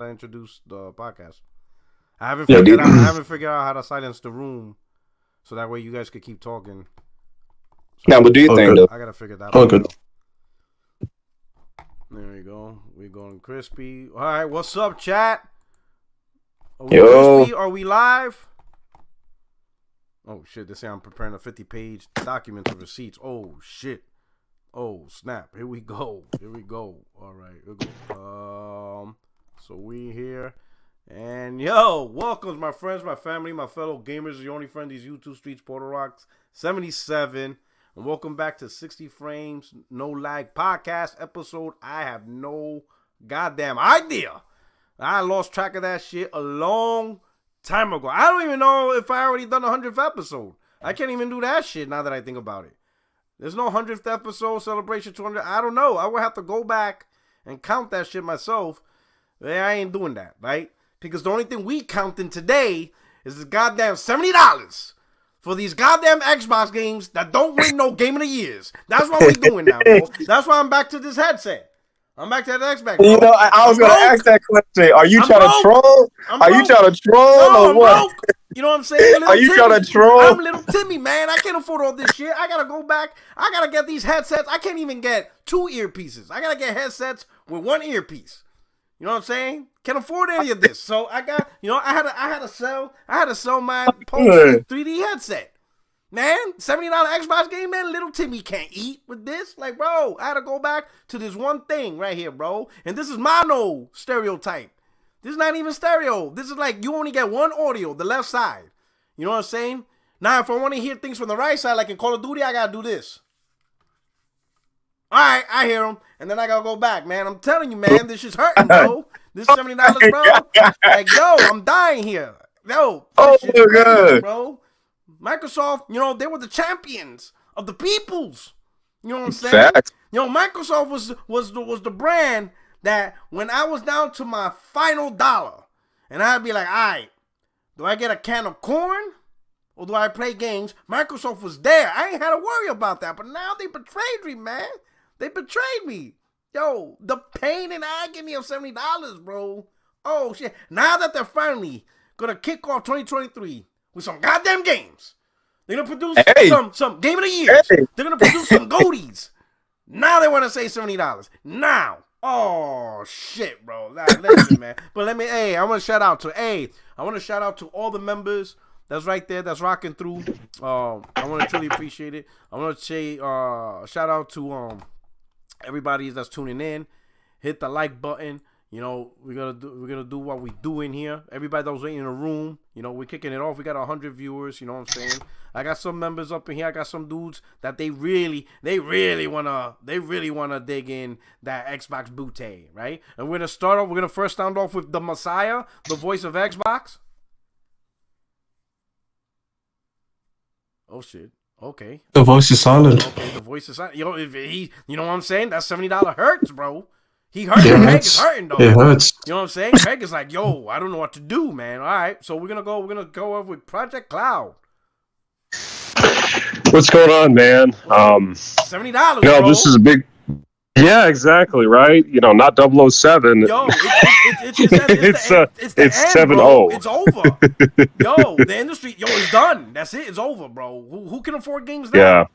I introduced the podcast. I haven't figured out how to silence the room, so that way you guys could keep talking. So Now, but do you think though? I gotta figure that out. Oh, good. There we go. We're going crispy. All right, what's up, chat? Are we crispy? Are we live? Oh shit! They say I'm preparing a 50-page document of receipts. Oh shit! Oh snap! Here we go. Here we go. All right. Here we go. So we here, and yo, welcome my friends, my family, my fellow gamers. The only friend these YouTube streets, Puerto77, and welcome back to 60 Frames No Lag Podcast episode. I have no goddamn idea. I lost track of that shit a long time ago. I don't even know if I already done the 100th episode. I can't even do that shit now that I think about it. There's no 100th episode, celebration 200. I don't know. I will have to go back and count that shit myself. I ain't doing that, right? Because the only thing we counting today is the goddamn $70 for these goddamn Xbox games that don't win no Game of the Years. That's what we doing now, bro. That's why I'm back to this headset. I'm back to that Xbox. Bro. You know, I was going to ask that question. Are you trying to troll? Are you trying to troll or what? You know what I'm saying? Are you trying to troll? I'm little Timmy, man. I can't afford all this shit. I gotta go back. I gotta get these headsets. I can't even get 2 earpieces. I gotta get headsets with 1 earpiece. You know what I'm saying? Can't afford any of this. So I got, I had to sell my Pulse 3D headset. Man, $70 Xbox game, man. Little Timmy can't eat with this. Like, bro, I had to go back to this one thing right here, bro. And this is mono stereotype. This is not even stereo. This is like you only get one audio, the left side. You know what I'm saying? Now, if I want to hear things from the right side, like in Call of Duty, I got to do this. All right, I hear them. And then I got to go back, man. I'm telling you, man, this shit's hurting, bro. This is $70, bro. Like, yo, I'm dying here. Yo, oh, my God. Bro. Microsoft, they were the champions of the peoples. You know what I'm saying? Fact. Microsoft was the brand that when I was down to my final dollar, and I'd be like, all right, do I get a can of corn or do I play games? Microsoft was there. I ain't had to worry about that. But now they betrayed me, man. They betrayed me. Yo, the pain and agony of $70, bro. Oh, shit. Now that they're finally going to kick off 2023 with some goddamn games, they're going to produce some Game of the Year. They're going to produce some Goaties. Now they want to say $70. Now. Oh shit, bro! Listen, man. But I want to shout out to all the members that's right there, that's rocking through. I want to truly appreciate it. I want to say shout out to everybody that's tuning in. Hit the like button. We're gonna do what we do in here. Everybody that was waiting in the room, we're kicking it off. We got 100 viewers. You know what I'm saying? I got some members up in here. I got some dudes that they really wanna dig in that Xbox booty, right? And we're gonna first start off with the Messiah, the voice of Xbox. Oh shit. Okay. The voice is silent. Okay, the voice is silent. If he, you know what I'm saying? That $70 hurts, bro. He hurt. Greg is hurting though. It hurts. You know what I'm saying? Greg is like, yo, I don't know what to do, man. All right, so we're gonna go up with Project Cloud. What's going on, man? $70. Bro. This is a big. Yeah, exactly. Right. Not 007. Yo, it's 7-0. It's over. Yo, the industry. Yo, it's done. That's it. It's over, bro. Who can afford games now? Yeah.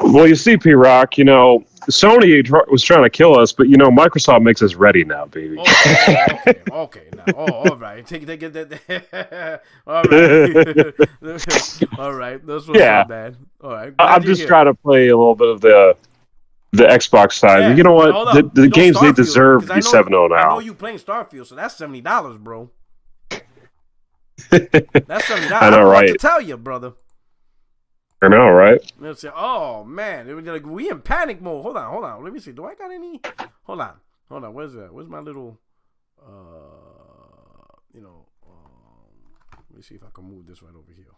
Well, you see, P-Rock, Sony was trying to kill us, but, Microsoft makes us ready now, baby. Okay. Now. All right. Take it. All right. All right. That's what's up, man. All right. I'm just trying to play a little bit of the Xbox side. Yeah. You know what? The games, they deserve to be 7-0 now. I know you playing Starfield, so that's $70, bro. That's $70. I know, right? To tell you, brother. I know, right? Let's say, oh man, we in panic mode. Hold on. Let me see. Do I got any? Hold on. Where's that? Where's my little? Let me see if I can move this right over here. You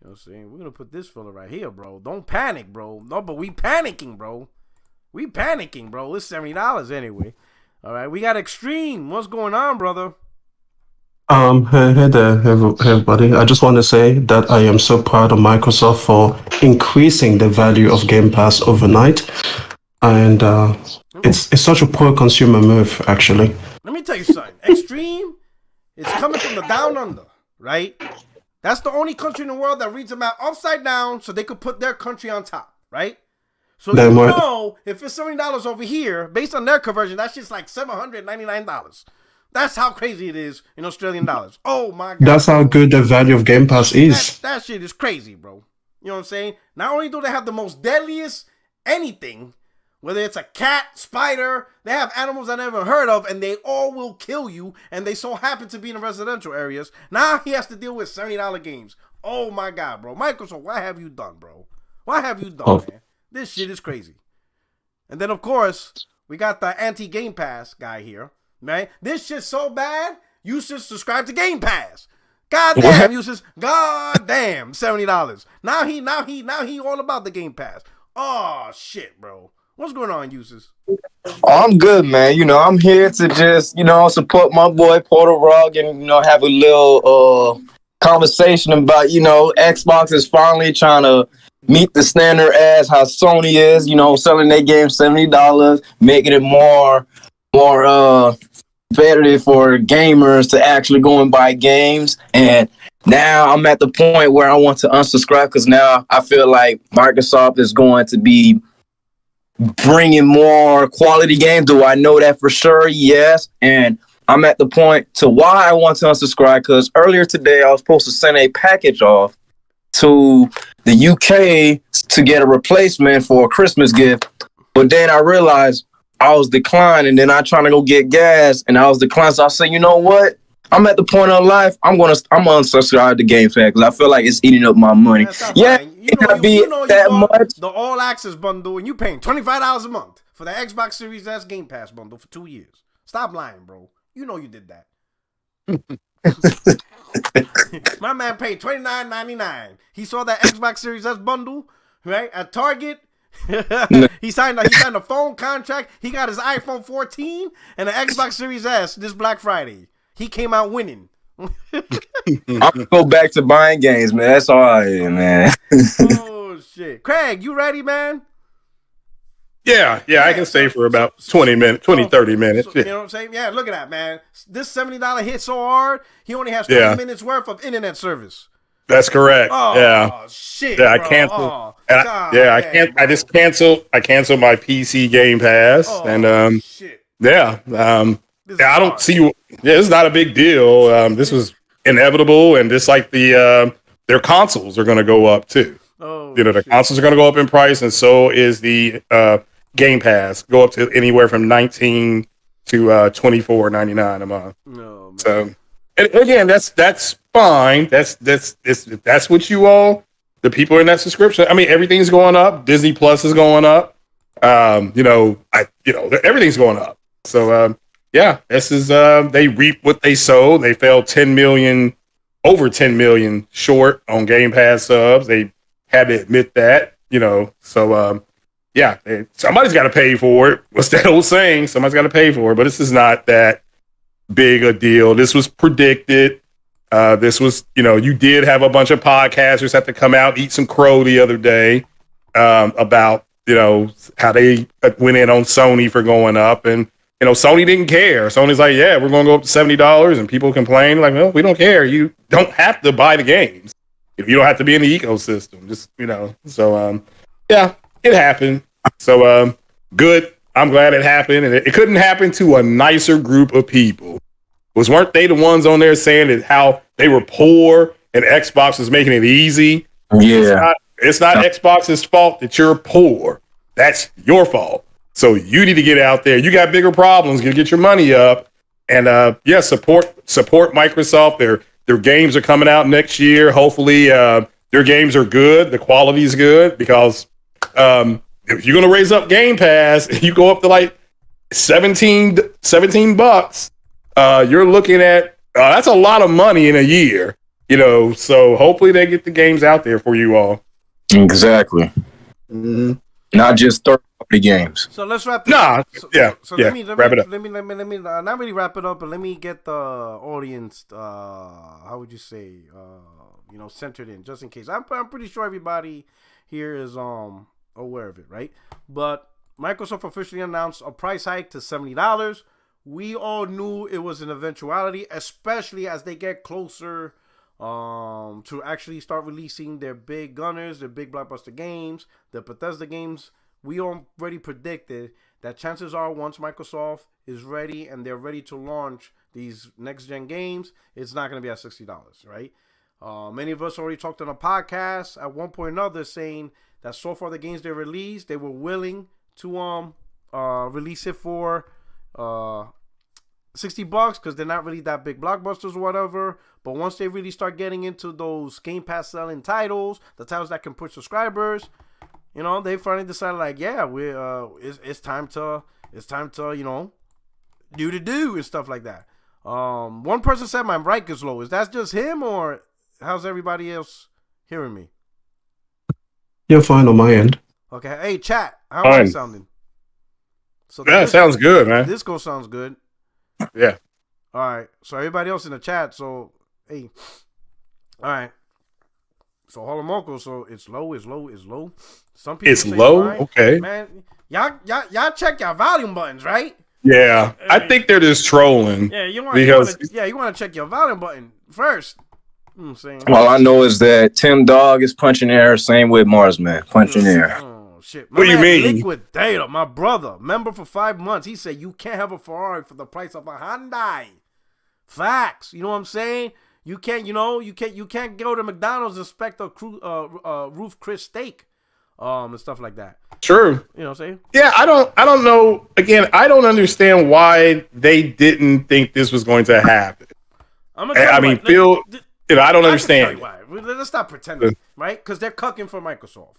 know what I'm saying? We're gonna put this fella right here, bro. Don't panic, bro. No, but we panicking, bro. It's $70 anyway. All right, we got Extreme. What's going on, brother? Hey there, everybody. I just want to say that I am so proud of Microsoft for increasing the value of Game Pass overnight. And It's such a poor consumer move, actually. Let me tell you something. Extreme, it's coming from the down under, right? That's the only country in the world that reads a map upside down so they could put their country on top, right? So you know if it's $70 over here, based on their conversion, that's just like $799. That's how crazy it is in Australian dollars. Oh my God. That's how good the value of Game Pass is. That shit is crazy, bro. You know what I'm saying? Not only do they have the most deadliest anything, whether it's a cat, spider, they have animals I never heard of, and they all will kill you, and they so happen to be in the residential areas. Now he has to deal with $70 games. Oh my God, bro. Microsoft, what have you done, bro? What have you done, man? This shit is crazy. And then, of course, we got the anti-Game Pass guy here. Man, this shit's so bad, you should subscribe to Game Pass. God damn, you should. God damn, $70. Now he all about the Game Pass. Oh shit, bro. What's going on, Uses? Oh, I'm good, man. You know, I'm here to just, support my boy Porter Rog and, have a little conversation about, Xbox is finally trying to meet the standard as how Sony is, selling their game $70, making it more competitive for gamers to actually go and buy games. And now I'm at the point where I want to unsubscribe because now I feel like Microsoft is going to be bringing more quality games. Do I know that for sure? Yes. And I'm at the point to why I want to unsubscribe because earlier today I was supposed to send a package off to the UK to get a replacement for a Christmas gift. But then I realized I was declined, and then I trying to go get gas, and I was declined. So I said, you know what? I'm at the point of life. I'm gonna unsubscribe to Game Pass because I feel like it's eating up my money. Yeah, it gotta be that much. The All Access bundle, and you paying $25 a month for the Xbox Series S Game Pass bundle for 2 years. Stop lying, bro. You know you did that. My man paid $29.99. He saw that Xbox Series S bundle right at Target. he signed a phone contract. He got his iPhone 14 and an Xbox Series S this Black Friday. He came out winning. I'm gonna go back to buying games, man. That's all I am, man. Oh shit, Craig, you ready, man? Yeah, I can stay for about 30 minutes. You know what I'm saying? Yeah, look at that, man. This $70 hit so hard, he only has 30 minutes worth of internet service. That's correct. Oh, yeah. Shit. Yeah, I bro. canceled. Oh, I can't. Bro. I just canceled. I canceled my PC Game Pass, and shit. Yeah. I don't see. Yeah, it's not a big deal. This was inevitable, and just like their consoles are going to go up too. Oh, the consoles are going to go up in price, and so is the Game Pass. Go up to anywhere from $19 to $24.99 a month. No, man. So, and again, that's fine. That's what you all, the people in that subscription. I mean, everything's going up. Disney Plus is going up. Everything's going up. So, this is they reap what they sow. They fell over 10 million short on Game Pass subs. They had to admit that. So somebody's got to pay for it. What's that old saying? Somebody's got to pay for it. But this is not that big a deal. This was predicted. This was, you did have a bunch of podcasters have to come out, eat some crow the other day about, how they went in on Sony for going up. And, Sony didn't care. Sony's like, yeah, we're going to go up to $70. And people complain like, well, we don't care. You don't have to buy the games. If you don't have to be in the ecosystem, just, So, it happened. So, good. I'm glad it happened. And it couldn't happen to a nicer group of people. Weren't they the ones on there saying that how they were poor and Xbox was making it easy? Yeah. It's not Xbox's fault that you're poor. That's your fault. So you need to get out there. You got bigger problems. You get your money up. And support Microsoft. Their games are coming out next year. Hopefully their games are good. The quality is good because if you're going to raise up Game Pass, you go up to like $17. You're looking at that's a lot of money in a year, so hopefully they get the games out there for you all. Exactly. Mm-hmm. Not just third-party games. So let's wrap it up. Let me wrap it up. Let me not really wrap it up, but let me get the audience, how would you say, centered in, just in case. I'm pretty sure everybody here is aware of it, right? But Microsoft officially announced a price hike to $70. We all knew it was an eventuality, especially as they get closer to actually start releasing their big gunners, their big blockbuster games, the Bethesda games. We already predicted that chances are once Microsoft is ready and they're ready to launch these next-gen games, it's not going to be at $60, right? Many of us already talked on a podcast at one point or another saying that so far the games they released, they were willing to release it for $60 because they're not really that big blockbusters or whatever. But once they really start getting into those Game Pass selling titles, the titles that can push subscribers, you know, they finally decided like, yeah, it's time to do and stuff like that. One person said my mic is low. Is that just him or how's everybody else hearing me? You're fine on my end. Okay. Hey, chat. How am I sounding? So it sounds good, man. Disco sounds good. Yeah. All right. So everybody else in the chat. So hey. All right. So Holomoko. So it's low. Some people it's say low. fine. Okay. Man, y'all check your volume buttons, right? Yeah, I think they're just trolling. Yeah, you want to check your volume button first. I'm saying. All I know is that Tim Dog is punching air. Same with Marsman, punching air. Oh shit! What do you mean? Liquidator, my brother, member for 5 months. He said you can't have a Ferrari for the price of a Hyundai. Facts. You know what I'm saying? You can't. You can't go to McDonald's and expect a roof Chris steak, and stuff like that. True. You know what I'm saying? Yeah, I don't know. Again, I don't understand why they didn't think this was going to happen. Phil. I don't understand. Why. Let's stop pretending, right? Because they're cucking for Microsoft.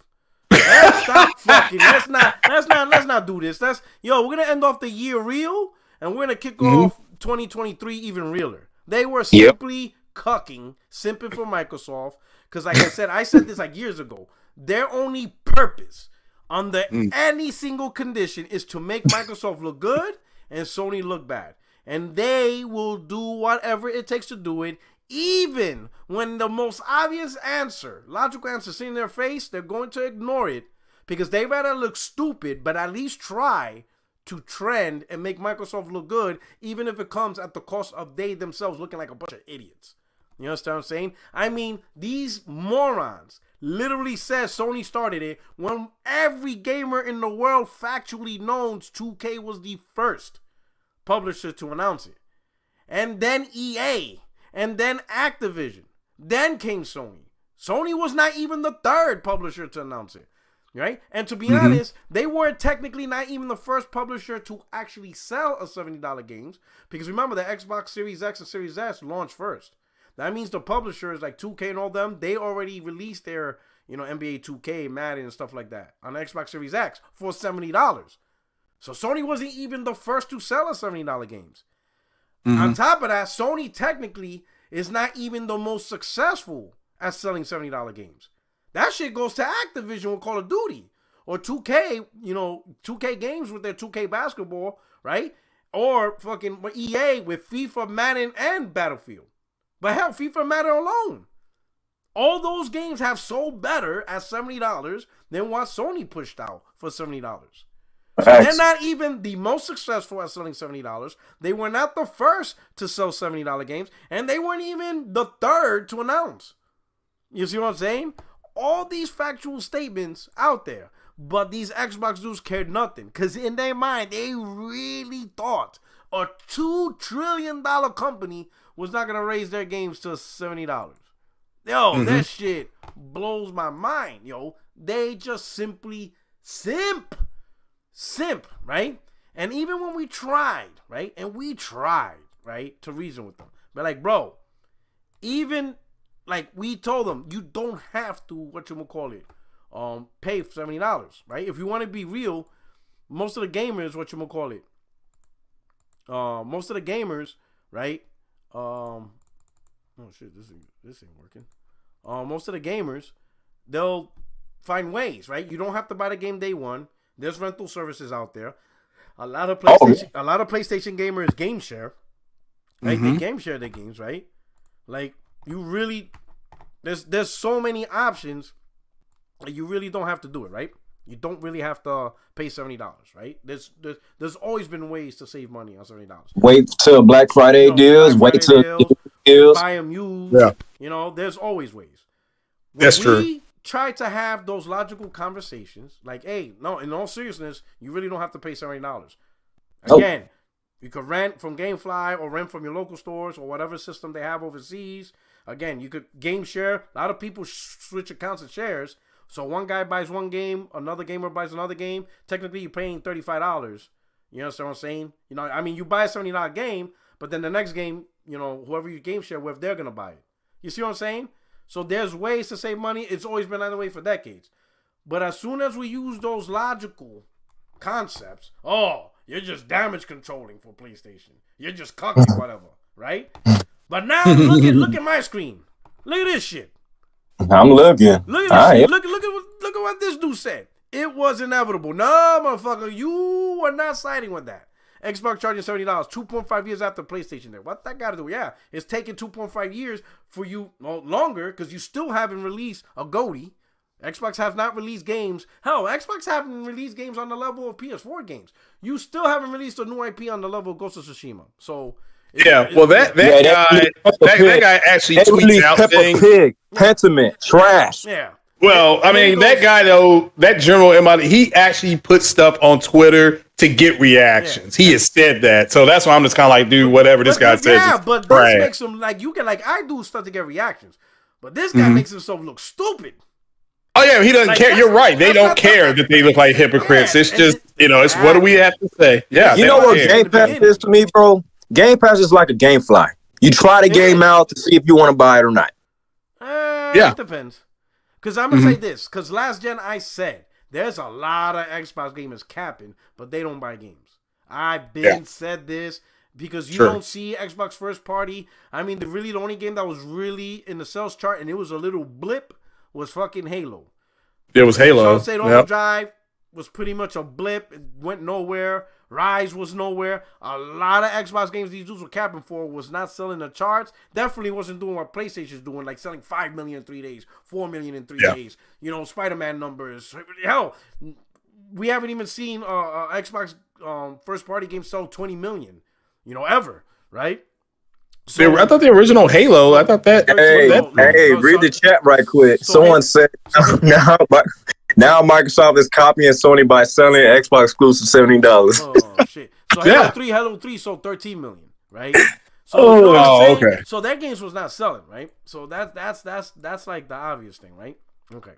Let's stop fucking. Let's not do this. We're gonna end off the year real, and we're gonna kick off 2023 even realer. They were simply cucking, simping for Microsoft. Because, like I said this like years ago. Their only purpose, under any single condition, is to make Microsoft look good and Sony look bad, and they will do whatever it takes to do it. Even when the most obvious answer, logical answer, is in their face, they're going to ignore it because they rather look stupid, but at least try to trend and make Microsoft look good, even if it comes at the cost of they themselves looking like a bunch of idiots. You understand what I'm saying? I mean, these morons literally says Sony started it when every gamer in the world factually knows 2K was the first publisher to announce it. And then EA. And then Activision. Then came Sony. Sony was not even the third publisher to announce it. Right? And to be honest, they were technically not even the first publisher to actually sell a $70 games. Because remember, the Xbox Series X and Series S launched first. That means the publishers like 2K and all them, they already released their, NBA 2K, Madden, and stuff like that on the Xbox Series X for $70. So Sony wasn't even the first to sell a $70 games. On top of that, Sony technically is not even the most successful at selling $70 games. That shit goes to Activision with Call of Duty or 2K, 2K games with their 2K basketball, right? Or fucking EA with FIFA, Madden, and Battlefield. But hell, FIFA, Madden alone. All those games have sold better at $70 than what Sony pushed out for $70. So they're not even the most successful at selling $70. They were not the first to sell $70 games, and they weren't even the third to announce. You see what I'm saying? All these factual statements out there, but these Xbox dudes cared nothing, because in their mind, they really thought a $2 trillion company was not going to raise their games to $70. Yo, that shit blows my mind, yo. They just simply simp, right? And even when we tried, right? To reason with them. But like, bro, even like we told them, you don't have to, pay for $70, right? If you want to be real, most of the gamers, most of the gamers, right? Oh shit, this ain't working. Most of the gamers, they'll find ways, right? You don't have to buy the game day one. There's rental services out there. A lot of PlayStation gamers game share. Right? They game share their games, right? Like you really there's so many options that you really don't have to do it, right? You don't really have to pay $70, right? There's always been ways to save money on $70. Wait till Black Friday deals. Wait till deals. Buy them used. Yeah. You know, there's always ways. That's true. We try to have those logical conversations, like, hey, no, in all seriousness, you really don't have to pay $70. Again, you could rent from GameFly or rent from your local stores or whatever system they have overseas. Again, you could game share. A lot of people switch accounts and shares. So one guy buys one game, another gamer buys another game. Technically, you're paying $35. You understand what I'm saying? You know, I mean, you buy a $70 game, but then the next game, you know, whoever you game share with, they're going to buy it. You see what I'm saying? So there's ways to save money. It's always been that way for decades. But as soon as we use those logical concepts, oh, you're just damage controlling for PlayStation. You're just cucking whatever, right? But now look at my screen. Look at this shit. I'm looking. Look at this shit. Look at what this dude said. It was inevitable. No, motherfucker, you were not siding with that. Xbox charging $70, 2.5 years after PlayStation there. What that got to do? Yeah, it's taking 2.5 years for you, well, longer, because you still haven't released a GOTY. Xbox has not released games. Hell, Xbox haven't released games on the level of PS4 games. You still haven't released a new IP on the level of Ghost of Tsushima. So, that guy actually tweets out things. Pig, Pentiment, trash. Yeah. Well, I mean, that guy though, that General MIT, he actually put stuff on Twitter to get reactions. He has said that, so that's why I'm just kind of like, dude, whatever this guy says. Yeah, but this makes him like you can like I do stuff to get reactions, but this guy makes himself look stupid. Oh yeah, he doesn't care. You're right. They don't care that they look like hypocrites. It's just it's what do we have to say? Yeah, you know what Game Pass is to me, bro? Game Pass is like a GameFly. You try the game out to see if you want to buy it or not. It depends. Because I'm going to say this. Because last gen I said, there's a lot of Xbox gamers capping, but they don't buy games. I've been said this because you don't see Xbox first party. I mean, the only game that was really in the sales chart, and it was a little blip, was fucking Halo. It was Halo. Sunset Overdrive was pretty much a blip. It went nowhere. Rise was nowhere. A lot of Xbox games these dudes were capping for was not selling the charts. Definitely wasn't doing what PlayStation's doing, like selling 5 million in 3 days, 4 million in 3 days. You know, Spider-Man numbers. Hell, we haven't even seen Xbox first-party games sell 20 million, you know, ever, right? So, I thought the original Halo, I thought that... Read the chat right quick. Someone said, now Microsoft is copying Sony by selling Xbox exclusive $70. Oh shit! So Halo 3 sold 13 million, right? So okay. So that games was not selling, right? So that's like the obvious thing, right? Okay.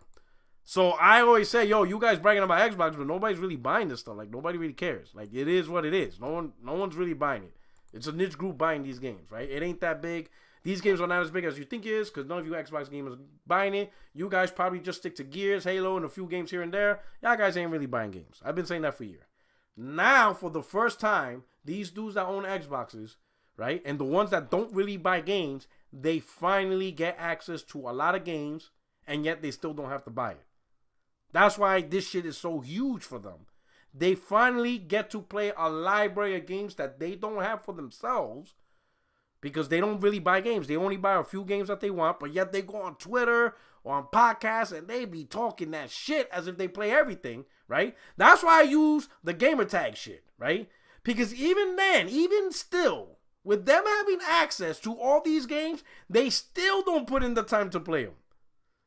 So I always say, yo, you guys bragging about Xbox, but nobody's really buying this stuff. Like nobody really cares. Like it is what it is. No one's really buying it. It's a niche group buying these games, right? It ain't that big. These games are not as big as you think it is because none of you Xbox gamers buying it. You guys probably just stick to Gears, Halo, and a few games here and there. Y'all guys ain't really buying games. I've been saying that for a year. Now, for the first time, these dudes that own Xboxes, right, and the ones that don't really buy games, they finally get access to a lot of games, and yet they still don't have to buy it. That's why this shit is so huge for them. They finally get to play a library of games that they don't have for themselves, because they don't really buy games. They only buy a few games that they want, but yet they go on Twitter or on podcasts and they be talking that shit as if they play everything, right? That's why I use the gamer tag shit, right? Because even then, even still, with them having access to all these games, they still don't put in the time to play them.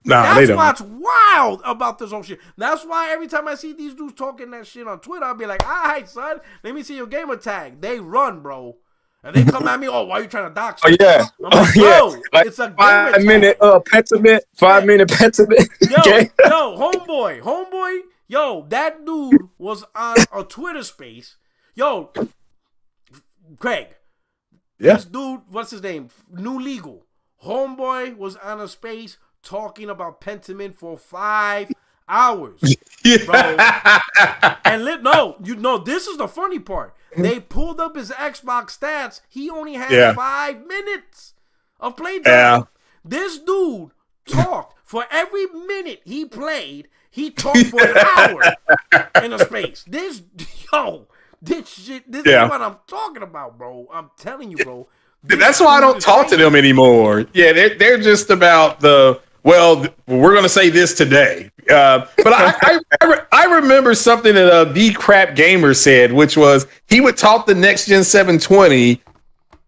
Nah, they don't. That's what's wild about this whole shit. That's why every time I see these dudes talking that shit on Twitter, I'll be like, all right, son, let me see your gamer tag. They run, bro. And they come at me, why are you trying to dox me? Oh, yeah. I'm like, bro, like it's a 5 minute Pentiment. 5 minute Pentiment. Homeboy, yo, that dude was on a Twitter space. Yo, Craig. Yeah. This dude, what's his name? New Legal. Homeboy was on a space talking about Pentiment for 5 hours. Bro. And this is the funny part. They pulled up his Xbox stats. He only had 5 minutes of playtime. Yeah. This dude talked for every minute he played. He talked for an hour in a space. This shit. This is what I'm talking about, bro. I'm telling you, bro. That's why I don't talk to them anymore. Yeah, they're just about we're going to say this today. But I remember something that the Crap Gamer said, which was he would talk the next gen 720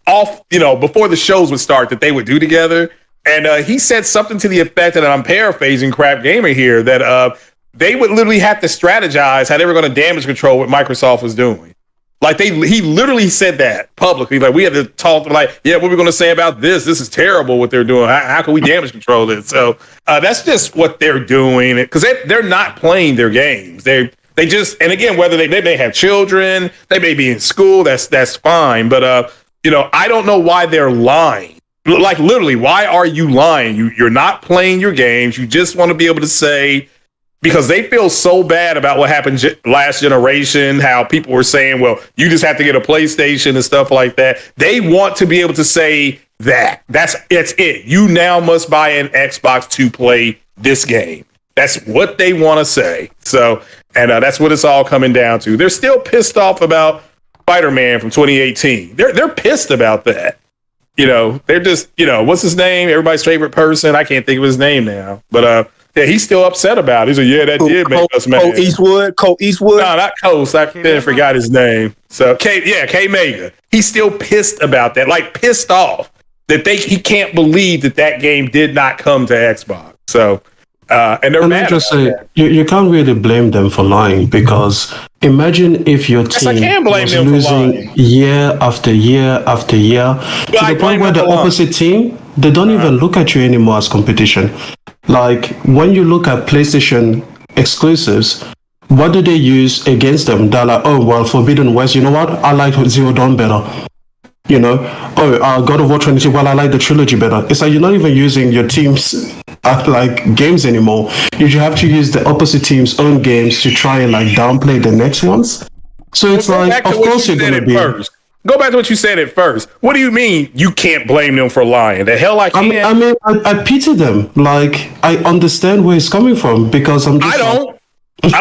off, before the shows would start that they would do together. And he said something to the effect that, I'm paraphrasing Crap Gamer here, that they would literally have to strategize how they were going to damage control what Microsoft was doing. Like he literally said that publicly. Like, we had to talk, like, yeah, what we're going to say about this? This is terrible what they're doing. How can we damage control this? So that's just what they're doing, because they're not playing their games. They just, and again, whether they may have children, they may be in school. That's fine. But I don't know why they're lying. Like, literally, why are you lying? You're not playing your games. You just want to be able to say, because they feel so bad about what happened last generation, how people were saying, well, you just have to get a PlayStation and stuff like that. They want to be able to say that. That's it. You now must buy an Xbox to play this game. That's what they want to say. So, and that's what it's all coming down to. They're still pissed off about Spider-Man from 2018. They're pissed about that. They're just, what's his name? Everybody's favorite person. I can't think of his name now. But yeah, he's still upset about it. He's like, yeah, that did make us mad. Cole Eastwood? No, not Coast. I forgot his name. So K Mega. He's still pissed about that. Like, pissed off that he can't believe that game did not come to Xbox. So and they're mad. I just say you can't really blame them for lying, because imagine if your team was losing year after year after year to the point where the opposite team, they don't even look at you anymore as competition. Like, when you look at PlayStation exclusives, what do they use against them? They're like, oh, well, Forbidden West, you know what? I like Zero Dawn better. God of War 22, well, I like the trilogy better. It's like you're not even using your team's games anymore. You have to use the opposite team's own games to try and downplay the next ones. So it's like, of course you're going to be... Go back to what you said at first. What do you mean you can't blame them for lying? The hell I can. I pity them. Like, I understand where it's coming from, because I'm just... I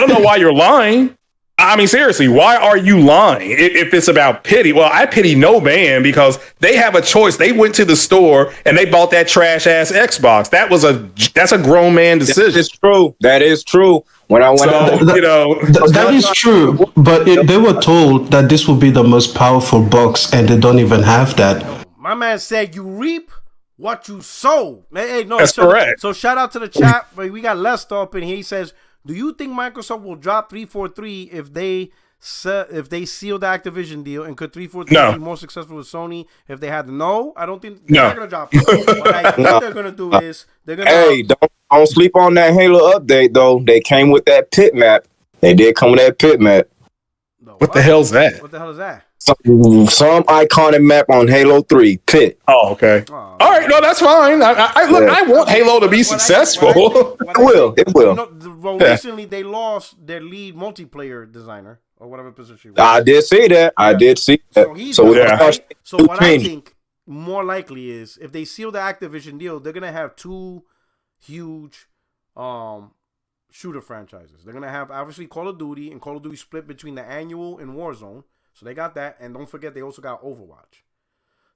don't know why you're lying. I mean, seriously, why are you lying? If it's about pity, well, I pity no man, because they have a choice. They went to the store and they bought that trash ass Xbox. That's a grown man decision. That is true. When I went that is true, but they were told that this will be the most powerful box, and they don't even have that. My man said, "You reap what you sow." Hey, no, that's correct. So shout out to the chat. We got Lester up in here. He says, "Do you think Microsoft will drop 343 if they seal the Activision deal? And could 343 be more successful with Sony if they had?" No, I don't think they're not gonna drop it. What I think they're gonna do is they're gonna. Hey, don't sleep on that Halo update though. They came with that pit map. They did come with that pit map. No, what the hell's that? What the hell is that? Some iconic map on Halo 3 pit. Oh, okay. All right, no, that's fine. I want Halo to be successful. It will. Recently they lost their lead multiplayer designer, or whatever position. I did see that. So what I think more likely is, if they seal the Activision deal, they're gonna have two huge shooter franchises. They're gonna have, obviously, Call of Duty, and Call of Duty split between the annual and Warzone. So they got that, and don't forget they also got Overwatch.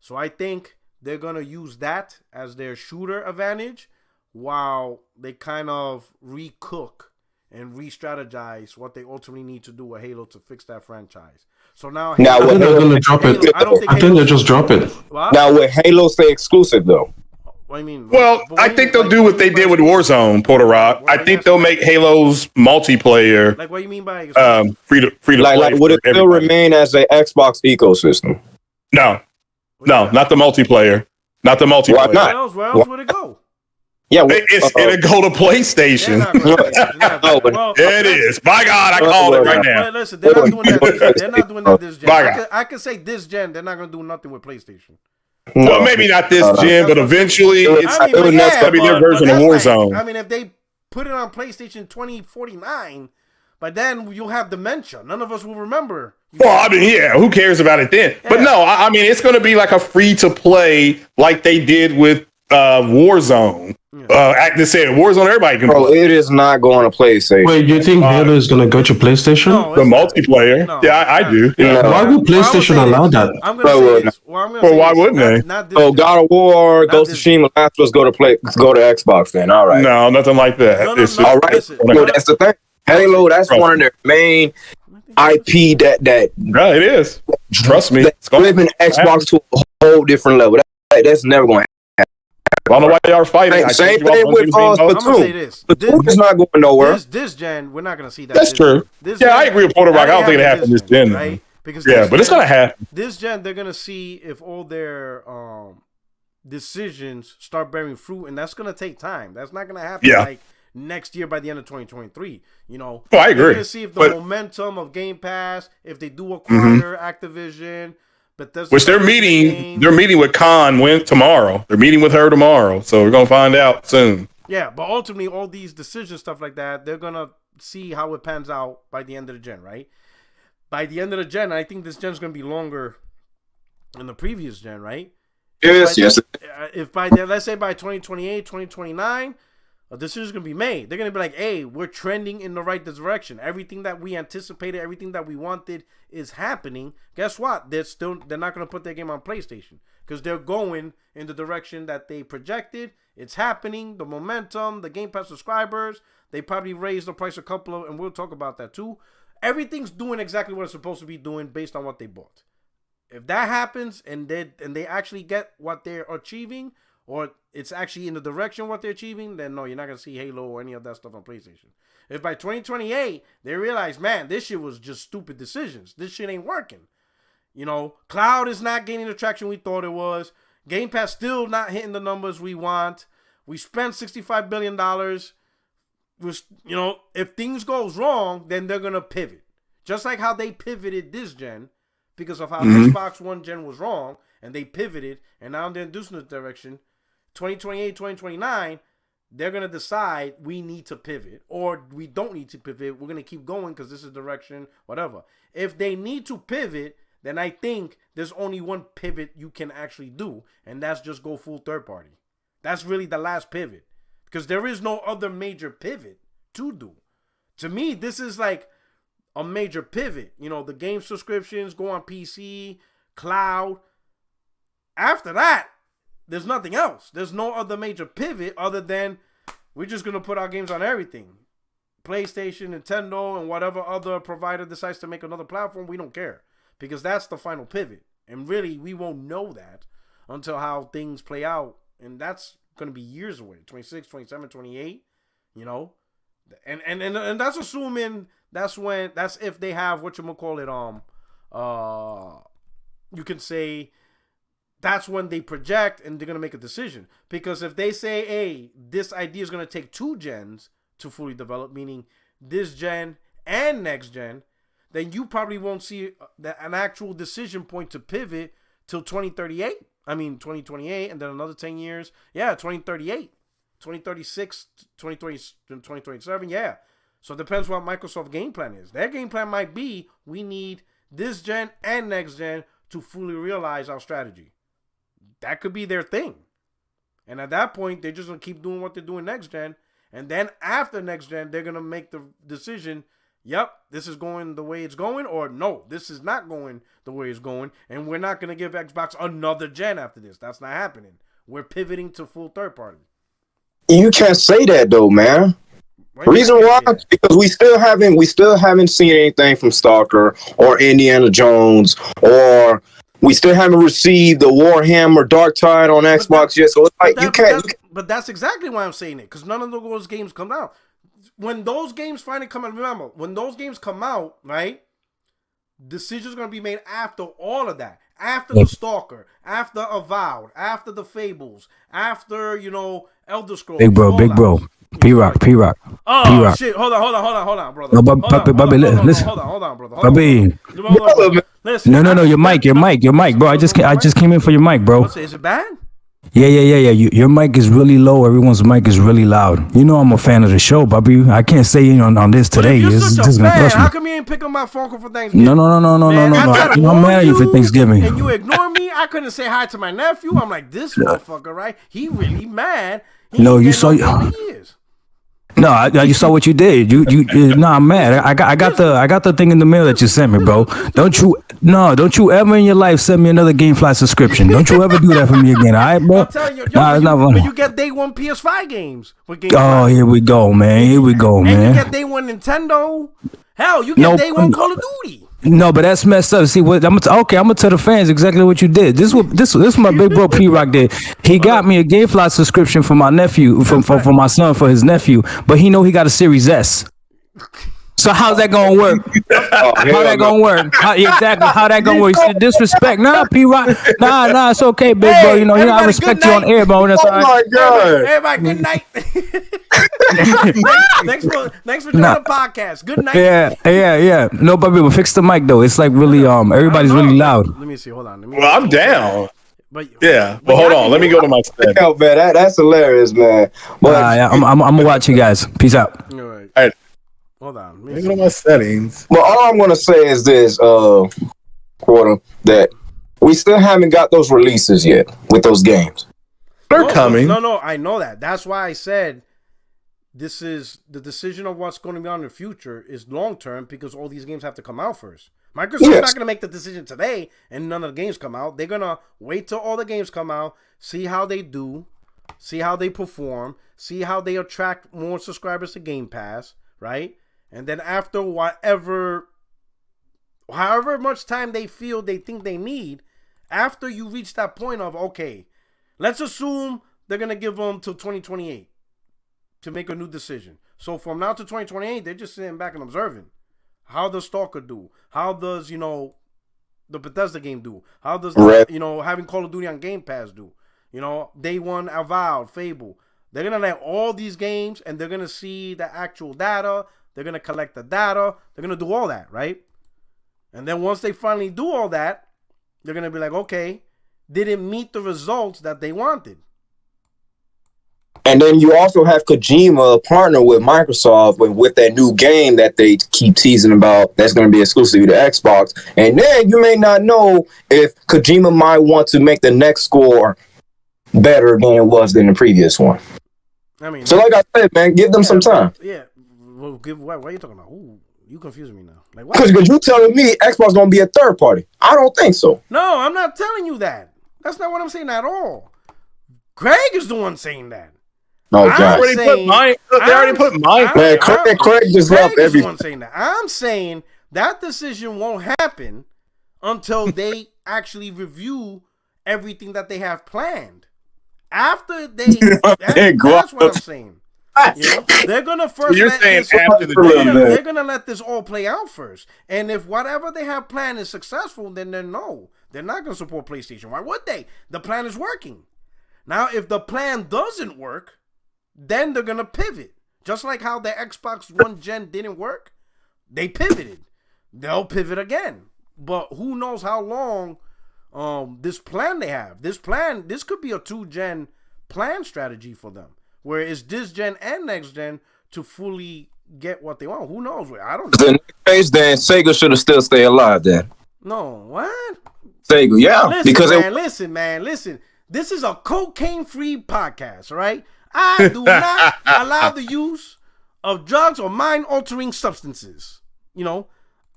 So I think they're gonna use that as their shooter advantage, while they kind of recook and re-strategize what they ultimately need to do with Halo to fix that franchise. So now I think they're gonna drop it. I think they'll just drop it. What? Now, will Halo stay exclusive though? What do you mean? Well, I think they'll do what they did with Warzone, Porter Rock. I think they'll make Halo's multiplayer like, what do you mean by free to play. Like would it still remain as a Xbox ecosystem? No, not the multiplayer. Not the multiplayer. Why not? Where else would it go? Yeah, it'll go to PlayStation. It is. By God, I called it right now. Listen, they're not doing that. They're not doing that this gen. I could say this gen, they're not going to do nothing with PlayStation. No. Well, maybe not this gen, but eventually it's going to be their version of Warzone. Like, I mean, if they put it on PlayStation 2049, by then you'll have dementia. None of us will remember. Well, I mean, yeah, who cares about it then? Yeah. But no, I mean, it's going to be like a free to play, like they did with Warzone. They said Warzone, everybody can play. It is not going to PlayStation. Wait, you think Halo is going to go to PlayStation? No, the multiplayer. No, I do. Yeah. Why would PlayStation allow that? I'm going to say this. Why wouldn't they? God of War, Ghost of Tsushima, Last of Us go to Xbox then. All right. No, nothing like that. All right. That's the thing. Halo, that's one of their main IP that yeah, it is. Trust me. It's living Xbox to a whole different level. That's never going to happen. I don't know why y'all are fighting. Same thing with Splatoon. Splatoon is not going nowhere. This gen, we're not going to see that. That's true. I agree with Puerto Rock. I don't think it happened this gen. Right? Because but it's going to happen. This gen, they're going to see if all their decisions start bearing fruit, and that's going to take time. That's not going to happen like next year by the end of 2023. You know, I agree. They're going to see if the momentum of Game Pass, if they do acquire Activision. Which they're meeting with Khan tomorrow. They're meeting with her tomorrow, so we're gonna find out soon. Yeah, but ultimately, all these decisions, stuff like that, they're gonna see how it pans out by the end of the gen, right? By the end of the gen, I think this gen's gonna be longer than the previous gen, right? Yes. If by then, let's say by 2028, 2029, a decision's gonna be made. They're gonna be like, "Hey, we're trending in the right direction. Everything that we anticipated, everything that we wanted is happening." Guess what? They're not gonna put their game on PlayStation because they're going in the direction that they projected. It's happening. The momentum, the Game Pass subscribers. They probably raised the price a couple of, and we'll talk about that too. Everything's doing exactly what it's supposed to be doing based on what they bought. If that happens and they actually get what they're achieving, or it's actually in the direction of what they're achieving, then no, you're not going to see Halo or any of that stuff on PlayStation. If by 2028, they realize, man, this shit was just stupid decisions. This shit ain't working. You know, Cloud is not gaining the traction we thought it was. Game Pass still not hitting the numbers we want. We spent $65 billion. You know, if things goes wrong, then they're going to pivot. Just like how they pivoted this gen because of how Xbox One gen was wrong, and they pivoted, and now they're in this direction. 2028, 2029, they're going to decide we need to pivot or we don't need to pivot. We're going to keep going because this is direction, whatever. If they need to pivot, then I think there's only one pivot you can actually do, and that's just go full third party. That's really the last pivot because there is no other major pivot to do. To me, this is like a major pivot. You know, the game subscriptions go on PC, cloud. After that, there's nothing else. There's no other major pivot other than we're just going to put our games on everything. PlayStation, Nintendo, and whatever other provider decides to make another platform, we don't care. Because that's the final pivot. And really, we won't know that until how things play out. And that's going to be years away. 26, 27, 28, you know. And that's assuming that's if they have whatchamacallit, you can say that's when they project and they're going to make a decision. Because if they say, hey, this idea is going to take 2 gens to fully develop, meaning this gen and next gen, then you probably won't see an actual decision point to pivot till 2038. I mean, 2028 and then another 10 years. Yeah, 2038, 2036, 2027. Yeah. So it depends what Microsoft game plan is. Their game plan might be we need this gen and next gen to fully realize our strategy. That could be their thing. And at that point, they're just going to keep doing what they're doing next gen. And then after next gen, they're going to make the decision, yep, this is going the way it's going, or no, this is not going the way it's going. And we're not going to give Xbox another gen after this. That's not happening. We're pivoting to full third party. You can't say that though, man. Reason why? Because we still haven't seen anything from Stalker or Indiana Jones, or we still haven't received the Warhammer Dark Tide on Xbox yet. So it's like you can't. But that's exactly why I'm saying it, because none of those games come out. When those games finally come out, remember, when those games come out, right? Decisions are going to be made after all of that. After the Stalker, after Avowed, after the Fables, after, Elder Scrolls. Big bro. P-Rock. Oh, P-Rock. Shit. Hold on, brother. No, Bobby, listen. Hold on, brother. Bobby. Listen. No, your mic, bro. I just came in for your mic, bro. Is it bad? Yeah. Your mic is really low. Everyone's mic is really loud. You know I'm a fan of the show, Bobby. I can't say on this today. But if you're such a fan, crush me. how come you ain't pick up my phone call for Thanksgiving? No. Man, I'm mad at you for Thanksgiving. And you ignore me. I couldn't say hi to my nephew. I'm like, this motherfucker, right? He really mad. You saw. No, you saw what you did. No, I'm mad. I got the thing in the mail that you sent me, bro. Don't you ever in your life send me another GameFly subscription. Don't you ever do that for me again, all right, bro? I'm telling you, it's not funny. But you get day one PS5 games with GameFly. Oh, here we go, man. And you get day one Nintendo. Hell, you get day one Call of Duty. No, but that's messed up. See what I'm gonna tell the fans exactly what you did. This is my big bro P Rock did. He got me a GameFly subscription for my nephew, for my son, for his nephew, but he know he got a Series S. So how's that gonna work? How that gonna work? Exactly how that gonna work? You see the disrespect? Nah, P Rock. Nah, it's okay, big bro. You know, I respect you on air, bro. That's all right. My God. Everybody, good night. Thanks for doing the podcast. Good night. Yeah. No, but we'll fix the mic though. It's like really everybody's really loud. Let me see. Hold on. Well, I'm down. But hold on. Let me go to my settings. Yo, man, that's hilarious, man. But I'm gonna watch you guys. Peace out. All right. Hold on. Let me go to my settings. Well, all I'm gonna say is this, Quarter, that we still haven't got those releases yet with those games. They're coming. No, I know that. That's why I said this is the decision of what's going to be on in the future is long term because all these games have to come out first. Microsoft's not going to make the decision today and none of the games come out. They're going to wait till all the games come out, see how they do, see how they perform, see how they attract more subscribers to Game Pass, right? And then after however much time they think they need, after you reach that point of, okay, let's assume they're going to give them till 2028 to make a new decision. So from now to 2028, they're just sitting back and observing. How does Stalker do? How does, the Bethesda game do? How does, having Call of Duty on Game Pass do? Day one, Avowed, Fable. They're going to let all these games and they're going to see the actual data. They're going to collect the data. They're going to do all that, right? And then once they finally do all that, they're going to be like, okay, did it meet the results that they wanted? And then you also have Kojima partner with Microsoft with that new game that they keep teasing about that's going to be exclusive to Xbox. And then you may not know if Kojima might want to make the next score better than it was than the previous one. I mean, so like I said, man, give them some time. Yeah. Well, what are you talking about? Ooh, you confusing me now. Like, because you telling me Xbox going to be a third party. I don't think so. No, I'm not telling you that. That's not what I'm saying at all. Greg is the one saying that. Oh, God. They already put mine. Man, Craig just left everyone saying that. I'm saying that decision won't happen until they actually review everything that they have planned. After that's what I'm saying. They're gonna first. They're gonna let this all play out first, and if whatever they have planned is successful, then they're not gonna support PlayStation. Why would they? The plan is working. Now, if the plan doesn't work, then they're gonna pivot. Just like how the Xbox One gen didn't work, they pivoted. They'll pivot again. But who knows how long this plan they have. This could be a 2-gen plan strategy for them. Where it's this gen and next gen to fully get what they want. Who knows? I don't know. In that case, then Sega should have still stayed alive then. No, what? Sega, yeah. Listen, man. This is a cocaine-free podcast, all right? I do not allow the use of drugs or mind-altering substances. What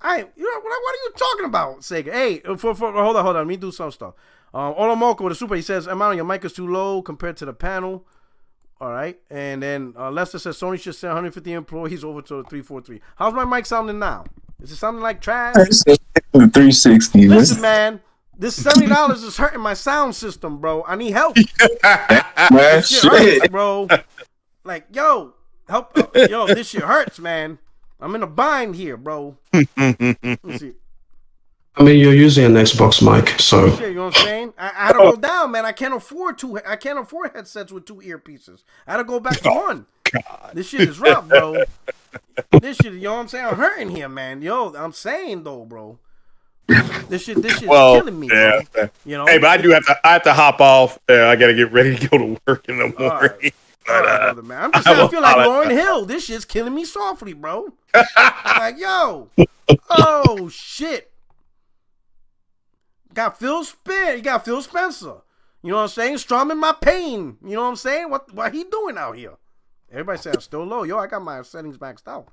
are you talking about, Sega? Hey, hold on. Let me do some stuff. Olomoko with the super, he says, Amount, your mic is too low compared to the panel. All right. And then Lester says Sony should send 150 employees over to the 343. How's my mic sounding now? Is it sounding like trash? 360. Listen, man. This $70 is hurting my sound system, bro. I need help. Man, shit hurts, bro. Like, help. Yo, this shit hurts, man. I'm in a bind here, bro. Let's see. I mean, you're using an Xbox mic, so. Shit, you know what I'm saying? I had to go down, man. I can't afford headsets with 2 earpieces. I had to go back to 1. God. This shit is rough, bro. This shit, you know what I'm saying? I'm hurting here, man. Yo, I'm saying though, bro. This shit's killing me. Yeah. Bro. You know. Hey, but I have to hop off. I gotta get ready to go to work in the morning. All right, brother, man. I'm just saying, I feel like Lauryn Hill. This shit's killing me softly, bro. Like, yo, oh shit. Got Phil Spencer. You got Phil Spencer. You know what I'm saying? Strumming my pain. You know what I'm saying? What he doing out here? Everybody say I'm still low. Yo, I got my settings maxed out.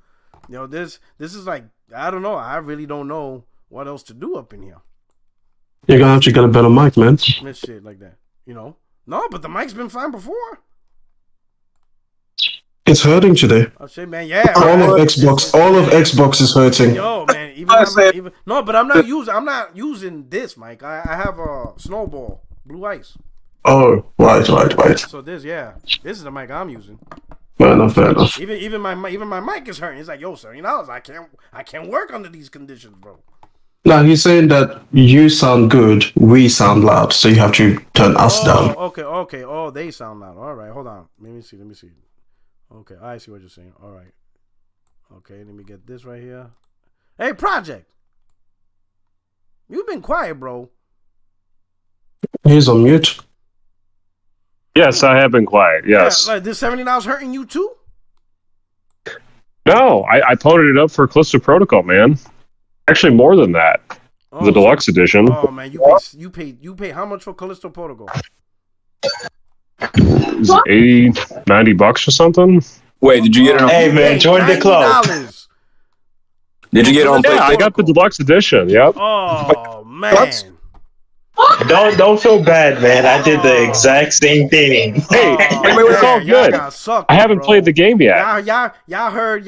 You know, this is like, I don't know. I really don't know what else to do up in here. You're gonna have to get a better mic, man. This shit like that. You know? No, but the mic's been fine before. It's hurting today. Oh shit, man! Yeah, all of Xbox is hurting. Yo, man, no, but I'm not using this mic. I have a Snowball Blue Ice. Oh, right. So this is the mic I'm using. Fair enough. Even my mic is hurting. It's like, yo, $30. I can't work under these conditions, bro. Now he's saying that you sound good, we sound loud, so you have to turn us down. Okay. Oh, they sound loud. All right, hold on. Let me see. Okay, I see what you're saying. All right. Okay, let me get this right here. Hey, Project. You've been quiet, bro. He's on mute. Yes, I have been quiet. Yes. Yeah, like this $70 hurting you too? No, I posted it up for Callisto Protocol, man. Actually, more than that. The deluxe edition. Oh man, you pay how much for Callisto Protocol? Is it $80-$90 or something? Wait, did you get it on? Hey man, join the club. Did you get it on? Yeah, I got the deluxe edition. Yep. Oh man. Don't feel bad, man. I did the exact same thing. Hey, it's all good. I haven't played the game yet. Y'all heard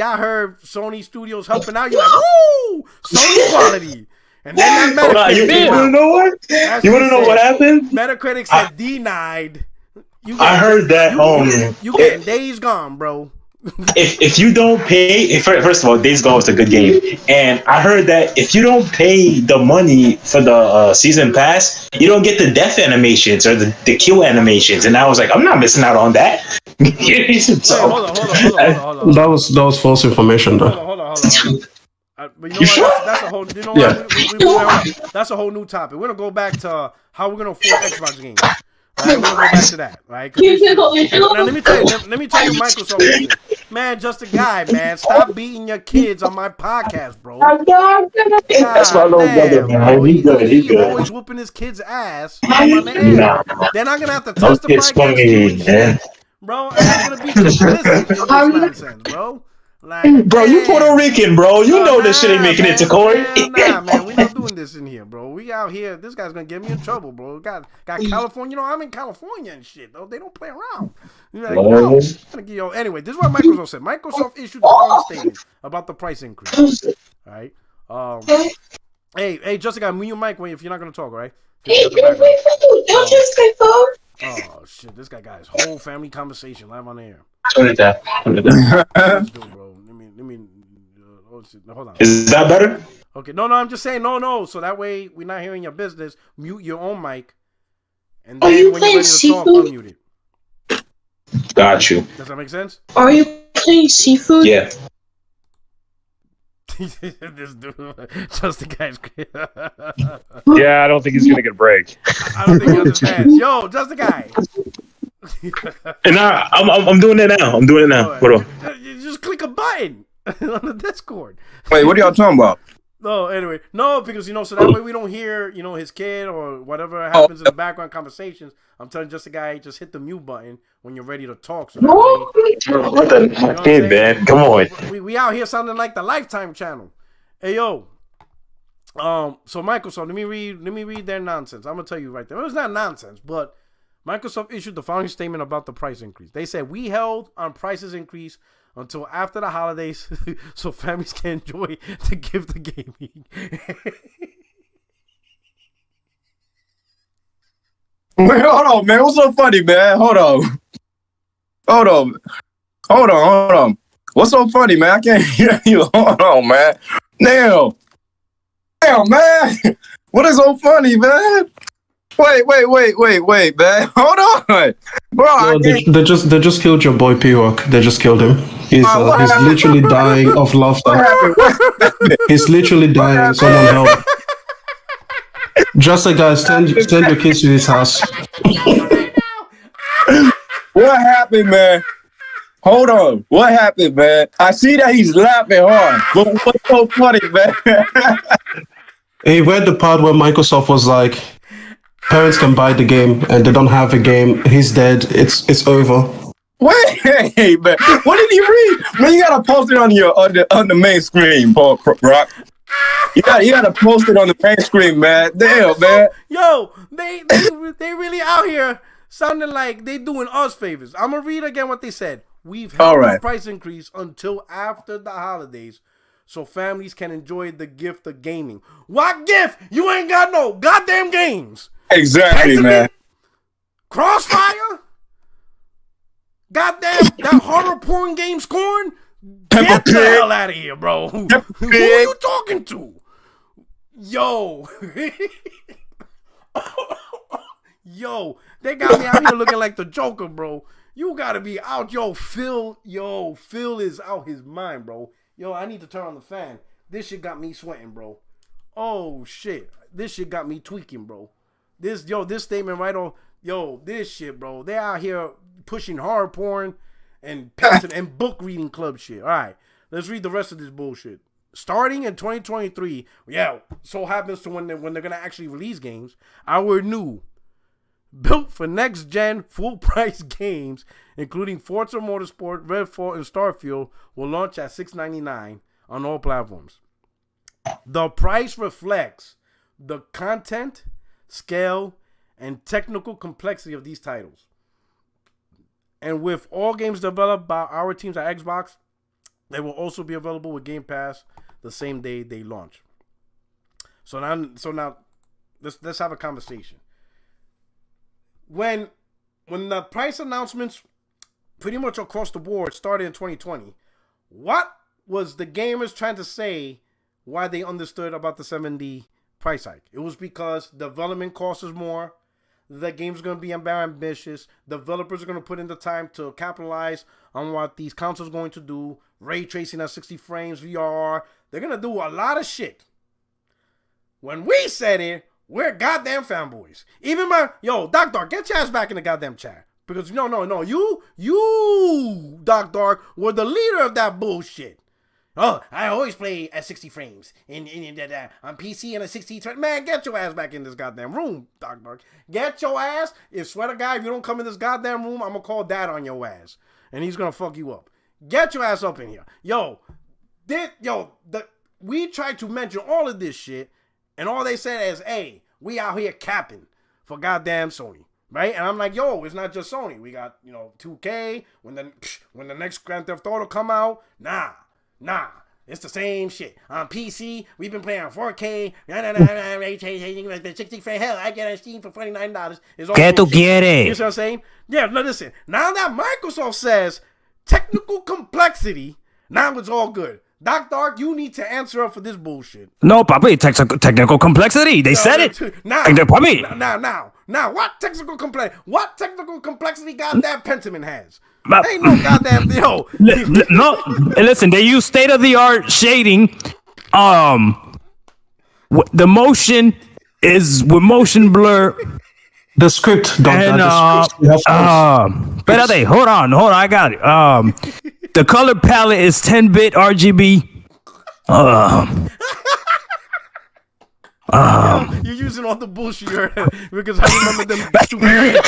Sony Studios helping out. You're like, woo, Sony quality. And then that Metacritic. You want to know what? You want to know what happened? Metacritic said denied. I heard that. You getting Days Gone, bro. If you don't pay, first of all, Days Gone was a good game, and I heard that if you don't pay the money for the season pass, you don't get the death animations or the kill animations. And I was like, I'm not missing out on that. Hold on. That was false information, though. Hold on. But you know what? That's a whole. You know what? That's a whole new topic. We're gonna go back to how we're gonna afford Xbox games. Right, we'll go back to that, right? Now, let me tell you, Microsoft, man, just a guy, man. Stop beating your kids on my podcast, bro. That's my little brother, man. He's good. He's good. Always whooping his kid's ass. They're not gonna have to testify against you, man. Bro, I'm gonna be complicit in this nonsense, bro. Like, bro, you Puerto Rican, bro. You know this shit ain't making it to court. Nah, man, we not doing this in here, bro. We out here. This guy's gonna get me in trouble, bro. Got California. You know, I'm in California and shit, though. They don't play around. You're like, no. Anyway, this is what Microsoft said. Microsoft issued the following statement about the price increase. All right. Hey, Justin, mute your mic if you're not gonna talk, all right? Don't just say phone. Oh shit! This guy got his whole family conversation live on the air. Turn it down. Let's do, bro. Let me. Hold on. Is that better? Okay. No. I'm just saying no. So that way we're not hearing your business. Mute your own mic, and then when you're ready to talk, unmute it. Got you. Does that make sense? Are you playing seafood? Yeah. This dude, just the guy's. Yeah, I don't think he's gonna get a break. I don't think he understands. Yo, just the guy. And I'm doing it now. What up? You just click a button on the Discord. Wait, what are y'all talking about? No, anyway, because so that way we don't hear his kid or whatever happens in the background conversations. I'm telling just the guy, just hit the mute button when you're ready to talk. So What the kid, man? Come on. We out here sounding like the Lifetime channel. Hey yo, so Microsoft, let me read their nonsense. I'm gonna tell you right there. It was not nonsense, but Microsoft issued the following statement about the price increase. They said, we held on prices increase until after the holidays so families can enjoy the gift of gaming. Wait, hold on, man. What's so funny, man? Hold on. What's so funny, man? I can't hear you. Hold on, man. Damn, man. What is so funny, man? Wait, man. Hold on, bro. No, they just killed your boy P-Rock. They just killed him. He's literally dying of laughter. He's literally dying. Someone help! Just like guys, send your kids to his house. What happened, man? Hold on. What happened, man? I see that he's laughing hard, but what's so funny, man? He read the part where Microsoft was like, parents can buy the game and they don't have a game. He's dead. It's over. Wait, man. What did he read? Man, you gotta post it on the main screen, Brock. You gotta post it on the main screen, man. Damn, man. Yo, they really out here sounding like they doing us favors. I'm gonna read again what they said. We've held the price increase until after the holidays, so families can enjoy the gift of gaming. What gift? You ain't got no goddamn games. Exactly, man. Crossfire? Goddamn, that horror porn game scoring? Get the hell out of here, bro. Who are you talking to? Yo. Yo, they got me out here looking like the Joker, bro. You gotta be out. Phil is out his mind, bro. Yo, I need to turn on the fan. This shit got me sweating, bro. Oh, shit. This shit got me tweaking, bro. This statement right on. Yo, this shit, bro. They out here pushing hard porn and and book reading club shit. All right, let's read the rest of this bullshit. Starting in 2023, so happens to when they're gonna actually release games. Our new, built for next gen, full price games, including Forza Motorsport, Redfall, and Starfield, will launch at $6.99 on all platforms. The price reflects the content, scale, and technical complexity of these titles. And with all games developed by our teams at Xbox, they will also be available with Game Pass the same day they launch. So now let's have a conversation. When the price announcements pretty much across the board started in 2020, what was the gamers trying to say why they understood about the $70 price hike? It was because development cost is more. The game's going to be more ambitious. Developers are going to put in the time to capitalize on what these consoles are going to do. Ray tracing at 60 frames, VR. They're going to do a lot of shit. When we said it, we're goddamn fanboys. Even Doc Dark, get your ass back in the goddamn chat. Because no, you, Doc Dark, were the leader of that bullshit. Oh, I always play at 60 frames on PC and a 60. Man, get your ass back in this goddamn room, Doc Dark. Get your ass. If sweater guy, if you don't come in this goddamn room, I'm gonna call dad on your ass, and he's gonna fuck you up. Get your ass up in here, we tried to mention all of this shit, and all they said is, "Hey, we out here capping for goddamn Sony." Right? And I'm like, it's not just Sony. We got 2K. When the next Grand Theft Auto come out, Nah, it's the same shit. On PC, we've been playing on 4K. 60 frames. Hell, I get on Steam for $29. ¿Qué tú quieres? You know what I'm saying? Yeah, no, listen. Now that Microsoft says technical complexity, now it's all good. Doc Dark, you need to answer up for this bullshit. No, papi, technical complexity. They said it. Now, what technical complexity goddamn Pentiment has? Ain't no goddamn No, listen, they use state-of-the-art shading. The motion is with motion blur. The script, Espérate, hold on, I got it. The color palette is 10-bit RGB. You're using all the bullshit you heard because I remember them stupid.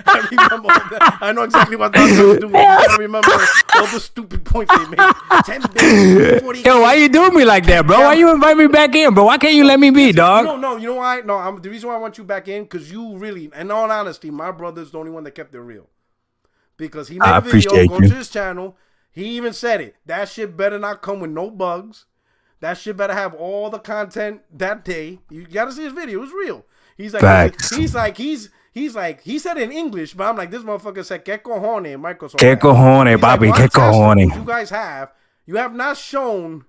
I remember all that. I know exactly what those do. I remember all the stupid points they made. 10 bits, 40. Yo, why you doing me like that, bro? Why you invite me back in, bro? Why can't you let me be, dog? No, you know why? No, the reason why I want you back in, because you really, in all honesty, my brother's the only one that kept it real. Because he made a video, go to his channel. He even said it. That shit better not come with no bugs. That shit better have all the content that day. You gotta see his video. It was real. He's like, Facts. he said it in English, but I'm like, this motherfucker said, "Que cojones, Microsoft." Que cojones, papi, like, que cojones. You have not shown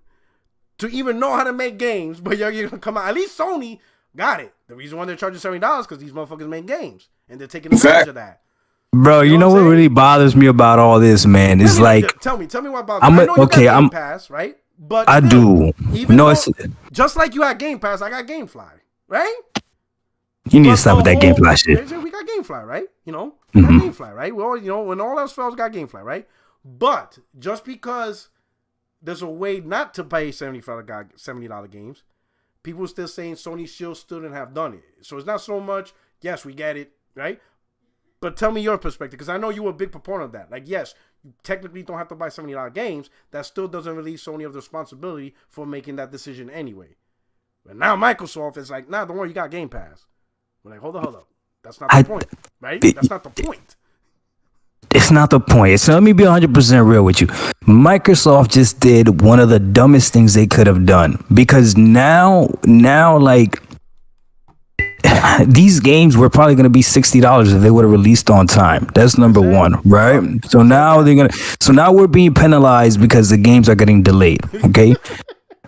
to even know how to make games, but you're gonna come out. At least Sony got it. The reason why they're charging $70 because these motherfuckers make games and they're taking advantage of that. Bro, you know what really bothers me about all this, man? It's like, tell me what bothers me. I know you got Game Pass, right? But I do. Even just like you had Game Pass, I got GameFly. right? You need to stop with that GameFly shit. We got GameFly, right? We got GameFly, right? We always, when all else fails, got GameFly, right? But just because there's a way not to pay $70 games, people are still saying Sony still and have done it. So it's not so much, yes, we get it, right? But tell me your perspective, because I know you were a big proponent of that. Like, yes, you technically don't have to buy $70 games. That still doesn't relieve Sony of the responsibility for making that decision anyway. But now Microsoft is like, nah, don't worry, you got Game Pass. We're like, hold up. That's not the point, right? That's not the point. It's not the point. So let me be 100% real with you. Microsoft just did one of the dumbest things they could have done, because now, like, these games were probably going to be $60 if they would have released on time. That's number one, right? So now we're being penalized because the games are getting delayed. Okay.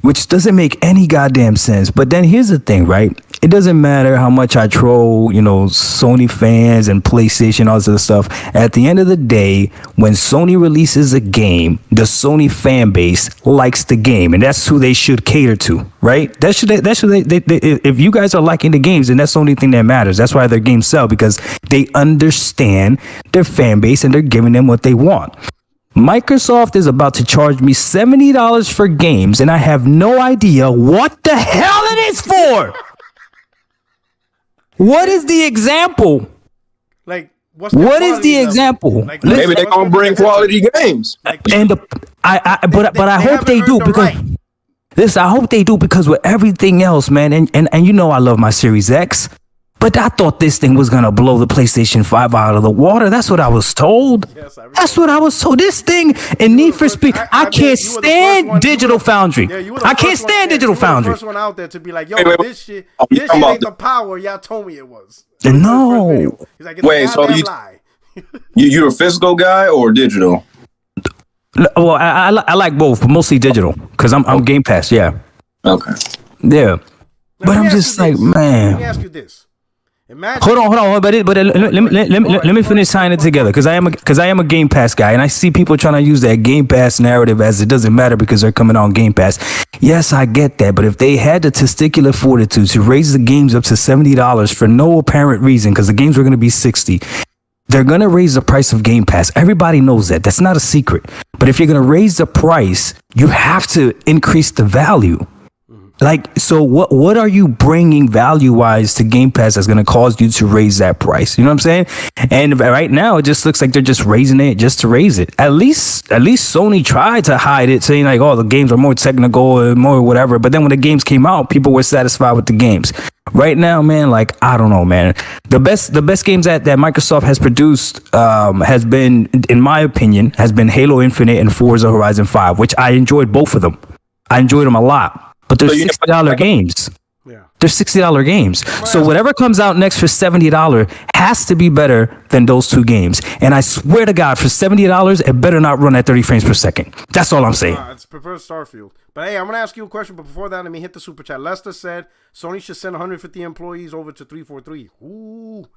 Which doesn't make any goddamn sense. But then here's the thing, right? It doesn't matter how much I troll, Sony fans and PlayStation, all this other stuff. At the end of the day, when Sony releases a game, the Sony fan base likes the game, and that's who they should cater to, right? That's who they if you guys are liking the games, then that's the only thing that matters. That's why their games sell, because they understand their fan base and they're giving them what they want. Microsoft is about to charge me $70 for games, and I have no idea what the hell it is for. What is the example? Like, what is the example? Like, maybe they're gonna bring quality games. But I hope they do, because listen, I hope they do, because with everything else, man, and I love my Series X. But I thought this thing was going to blow the PlayStation 5 out of the water. That's what I was told. Yes, that's what I was told. This thing in Need for Speed, I can't stand Digital Foundry. I can't stand Digital Foundry. You were the first one out there to be like, yo, this shit ain't the power y'all told me it was. No. Like, wait, so you're a physical guy or digital? Well, I like both, but mostly digital, because I'm Game Pass, yeah. Okay. Yeah. But I'm just like, man. Let me ask you this. Imagine. Hold on, but let me finish tying it together, because I am a Game Pass guy, and I see people trying to use that Game Pass narrative as it doesn't matter because they're coming on Game Pass. Yes, I get that, but if they had the testicular fortitude to raise the games up to $70 for no apparent reason, because the games were going to be $60, they're going to raise the price of Game Pass. Everybody knows that. That's not a secret. But if you're going to raise the price, you have to increase the value. Like, so what are you bringing value-wise to Game Pass that's going to cause you to raise that price? You know what I'm saying? And right now, it just looks like they're just raising it just to raise it. At least Sony tried to hide it, saying like, oh, the games are more technical and more whatever. But then when the games came out, people were satisfied with the games. Right now, man, like, I don't know, man. The best games that Microsoft has produced has been, in my opinion, has been Halo Infinite and Forza Horizon 5, which I enjoyed both of them. I enjoyed them a lot. But they're $60 games. Yeah. They're $60 games. So whatever comes out next for $70 has to be better than those two games. And I swear to God, for $70, it better not run at 30 frames per second. That's all I'm saying. It's prefer Starfield. But hey, I'm going to ask you a question. But before that, let me hit the super chat. Lester said Sony should send 150 employees over to 343. Ooh.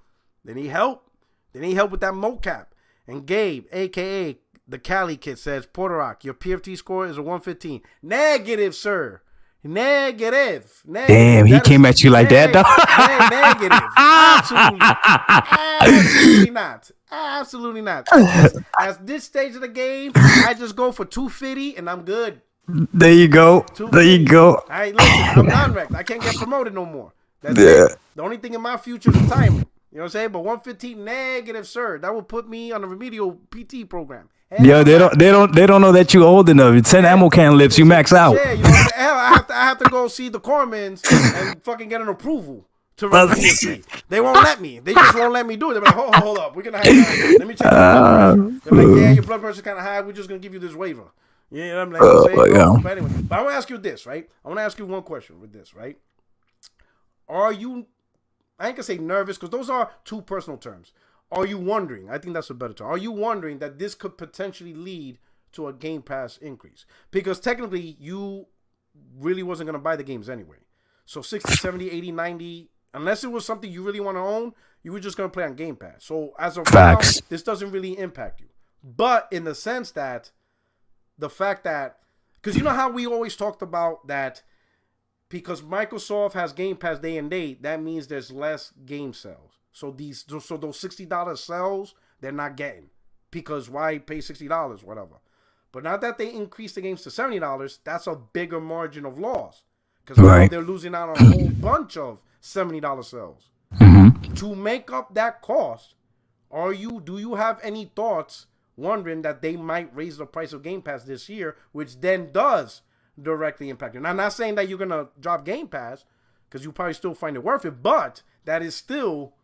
They need help. They need help with that mocap. And Gabe, a.k.a. the Cali Kid, says, Porter Rock, your PFT score is a 115. Negative, sir. Negative. Damn, he came at you like that, though. Negative. Absolutely not. At this stage of the game, I just go for 250 and I'm good. There you go. There you go. All right, listen, I'm non-rec. I can't get promoted no more. That's it. The only thing in my future is retirement. You know what I'm saying? But 115 negative, sir. That will put me on a remedial PT program. Yo, they don't know that you old enough. 10 ammo can lips, you max out. Yeah, you know, I have to go see the Cormans and fucking get an approval to run the They won't let me. They just won't let me do it. They're like, hold up, we're gonna have let me check. They're like, yeah, your blood pressure's kind of high. We're just gonna give you this waiver. Yeah, I'm like, but anyway. But I want to ask you this, right? I want to ask you one question with this, right? Are you? I ain't gonna say nervous because those are two personal terms. Are you wondering? I think that's a better term. Are you wondering that this could potentially lead to a Game Pass increase? Because technically, you really wasn't going to buy the games anyway. So 60, 70, 80, 90, unless it was something you really want to own, you were just going to play on Game Pass. So as of now, this doesn't really impact you. But in the sense that the fact that, because you know how we always talked about that because Microsoft has Game Pass day and date, that means there's less game sales. So those $60 sales, they're not getting. Because why pay $60, whatever. But now that they increase the games to $70, that's a bigger margin of loss. Because now they're losing out on a whole bunch of $70 sales. Mm-hmm. To make up that cost, do you have any thoughts wondering that they might raise the price of Game Pass this year, which then does directly impact you? Now, I'm not saying that you're going to drop Game Pass, because you probably still find it worth it, but that is still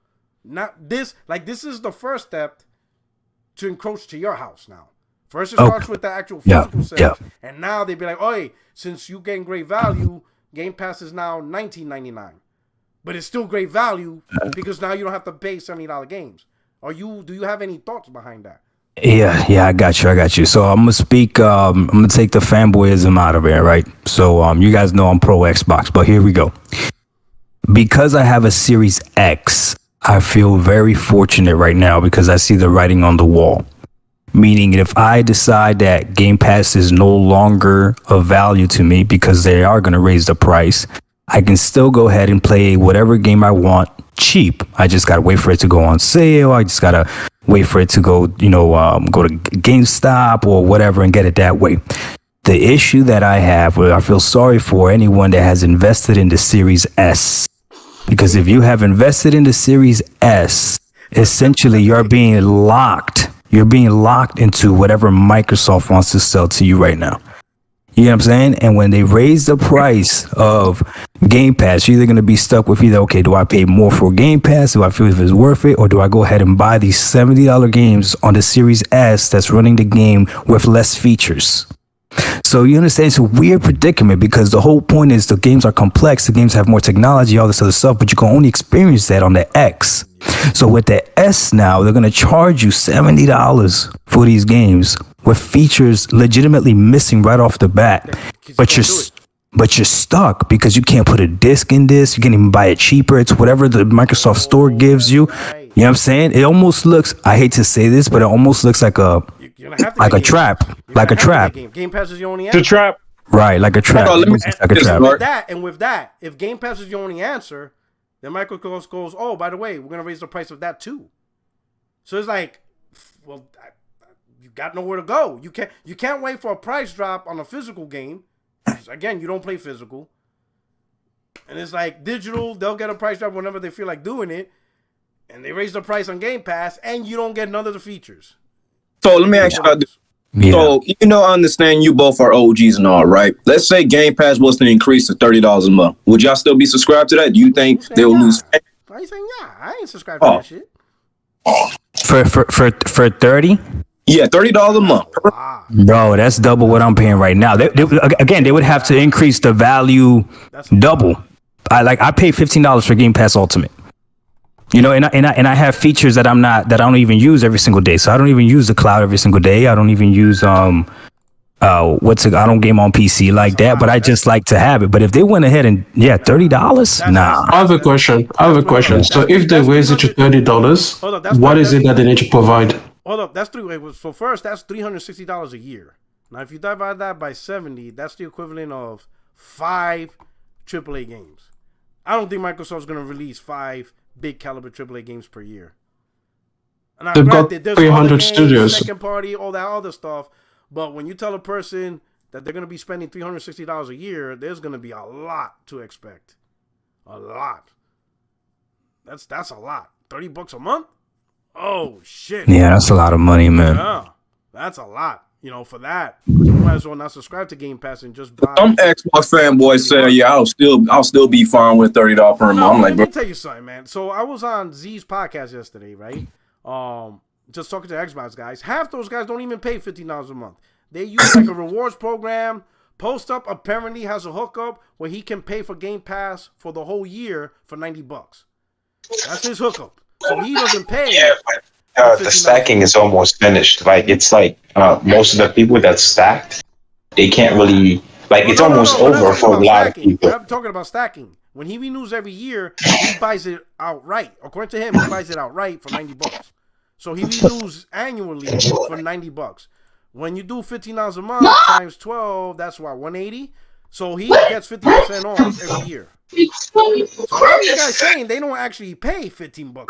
not this. Like, this is the first step to encroach to your house now. First it starts with the actual physical sales, and now they'd be like, "Oh, hey, since you getting great value, Game Pass is now $19.99, but it's still great value because now you don't have to pay $70 games." Do you have any thoughts behind that? Yeah, I got you. So I'm gonna speak. I'm gonna take the fanboyism out of it, right? So you guys know I'm pro Xbox, but here we go. Because I have a Series X, I feel very fortunate right now because I see the writing on the wall. Meaning, if I decide that Game Pass is no longer of value to me because they are going to raise the price, I can still go ahead and play whatever game I want cheap. I just got to wait for it to go on sale. I just got to wait for it to go, go to GameStop or whatever and get it that way. The issue that I have, I feel sorry for anyone that has invested in the Series S. Because if you have invested in the Series S, essentially you're being locked. You're being locked into whatever Microsoft wants to sell to you right now. You know what I'm saying? And when they raise the price of Game Pass, you're either going to be stuck with okay, do I pay more for Game Pass? Do I feel if it's worth it? Or do I go ahead and buy these $70 games on the Series S that's running the game with less features? So you understand it's a weird predicament because the whole point is the games are complex, the games have more technology, all this other stuff, but you can only experience that on the X. So with the S now, they're going to charge you $70 for these games with features legitimately missing right off the bat. But you're stuck because you can't put a disc in this. You can't even buy it cheaper. It's whatever the Microsoft Store gives you. You know what I'm saying? It almost looks, I hate to say this, but it almost looks like a trap. Like a trap. Game Pass is your only answer. The trap. Right, like a trap. With that, if Game Pass is your only answer, then Microsoft goes, "Oh, by the way, we're gonna raise the price of that too." So it's like, well, you got nowhere to go. You can't wait for a price drop on a physical game. Again, you don't play physical, and it's like digital. They'll get a price drop whenever they feel like doing it, and they raise the price on Game Pass, and you don't get none of the features. So let me ask you about this. Yeah. So, I understand you both are OGs and all, right? Let's say Game Pass was to increase to $30 a month. Would y'all still be subscribed to that? Do you think they will lose? Why are you saying yeah? I ain't subscribed to that shit. For 30? Yeah, $30 a month. Bro, that's double what I'm paying right now. They would have to increase the value double. I pay $15 for Game Pass Ultimate. And I have features that I don't even use every single day. So I don't even use the cloud every single day. I don't even use I don't game on PC like that, but I just like to have it. But if they went ahead and $30, nah. I have a question. So if they raise it to $30, what is it that they need to provide? Hold up, that's so first that's $360 a year. Now if you divide that by 70, that's the equivalent of 5 AAA games. I don't think Microsoft's gonna release 5 big caliber AAA games per year. And they've got 300 studios, second party, all that other stuff. But when you tell a person that they're going to be spending $360 a year, there's going to be a lot to expect. A lot. That's a lot. $30 a month? Oh shit. Yeah, that's a lot of money, man. Yeah, that's a lot. For that, you might as well not subscribe to Game Pass and just buy. Some Xbox fanboys say, "Yeah, I'll still be fine with $30 per month." I'm like, let me tell you something, man. So I was on Z's podcast yesterday, right? Just talking to Xbox guys. Half those guys don't even pay $15 a month. They use like a rewards program. Post Up apparently has a hookup where he can pay for Game Pass for the whole year for $90. That's his hookup. So he doesn't pay. Yeah, the stacking is almost finished. Like it's like most of the people that stacked, they can't really it's almost over for a lot of people. I'm talking about stacking. When he renews every year, he buys it outright. According to him, he buys it outright for $90. So he renews annually for $90. When you do $15 a month times 12, that's what, $180. So he gets 50% off every year. So all these guys saying they don't actually pay $15.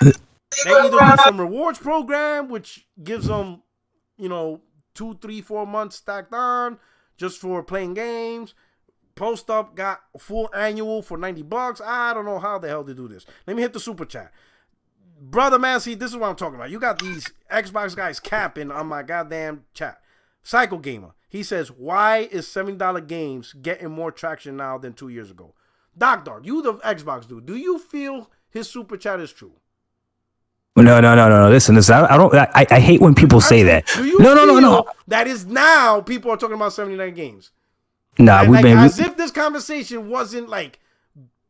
They either do some rewards program, which gives them, 2, 3, 4 months stacked on just for playing games. Post Up got a full annual for $90. I don't know how the hell they do this. Let me hit the super chat. Brother man, see, this is what I'm talking about. You got these Xbox guys capping on my goddamn chat. Psycho Gamer. He says, why is $70 games getting more traction now than 2 years ago? Doc, you the Xbox dude. Do you feel his super chat is true? No. Listen. I hate when people say that. Do you feel that is now people are talking about 79 games? Nah, as if this conversation wasn't like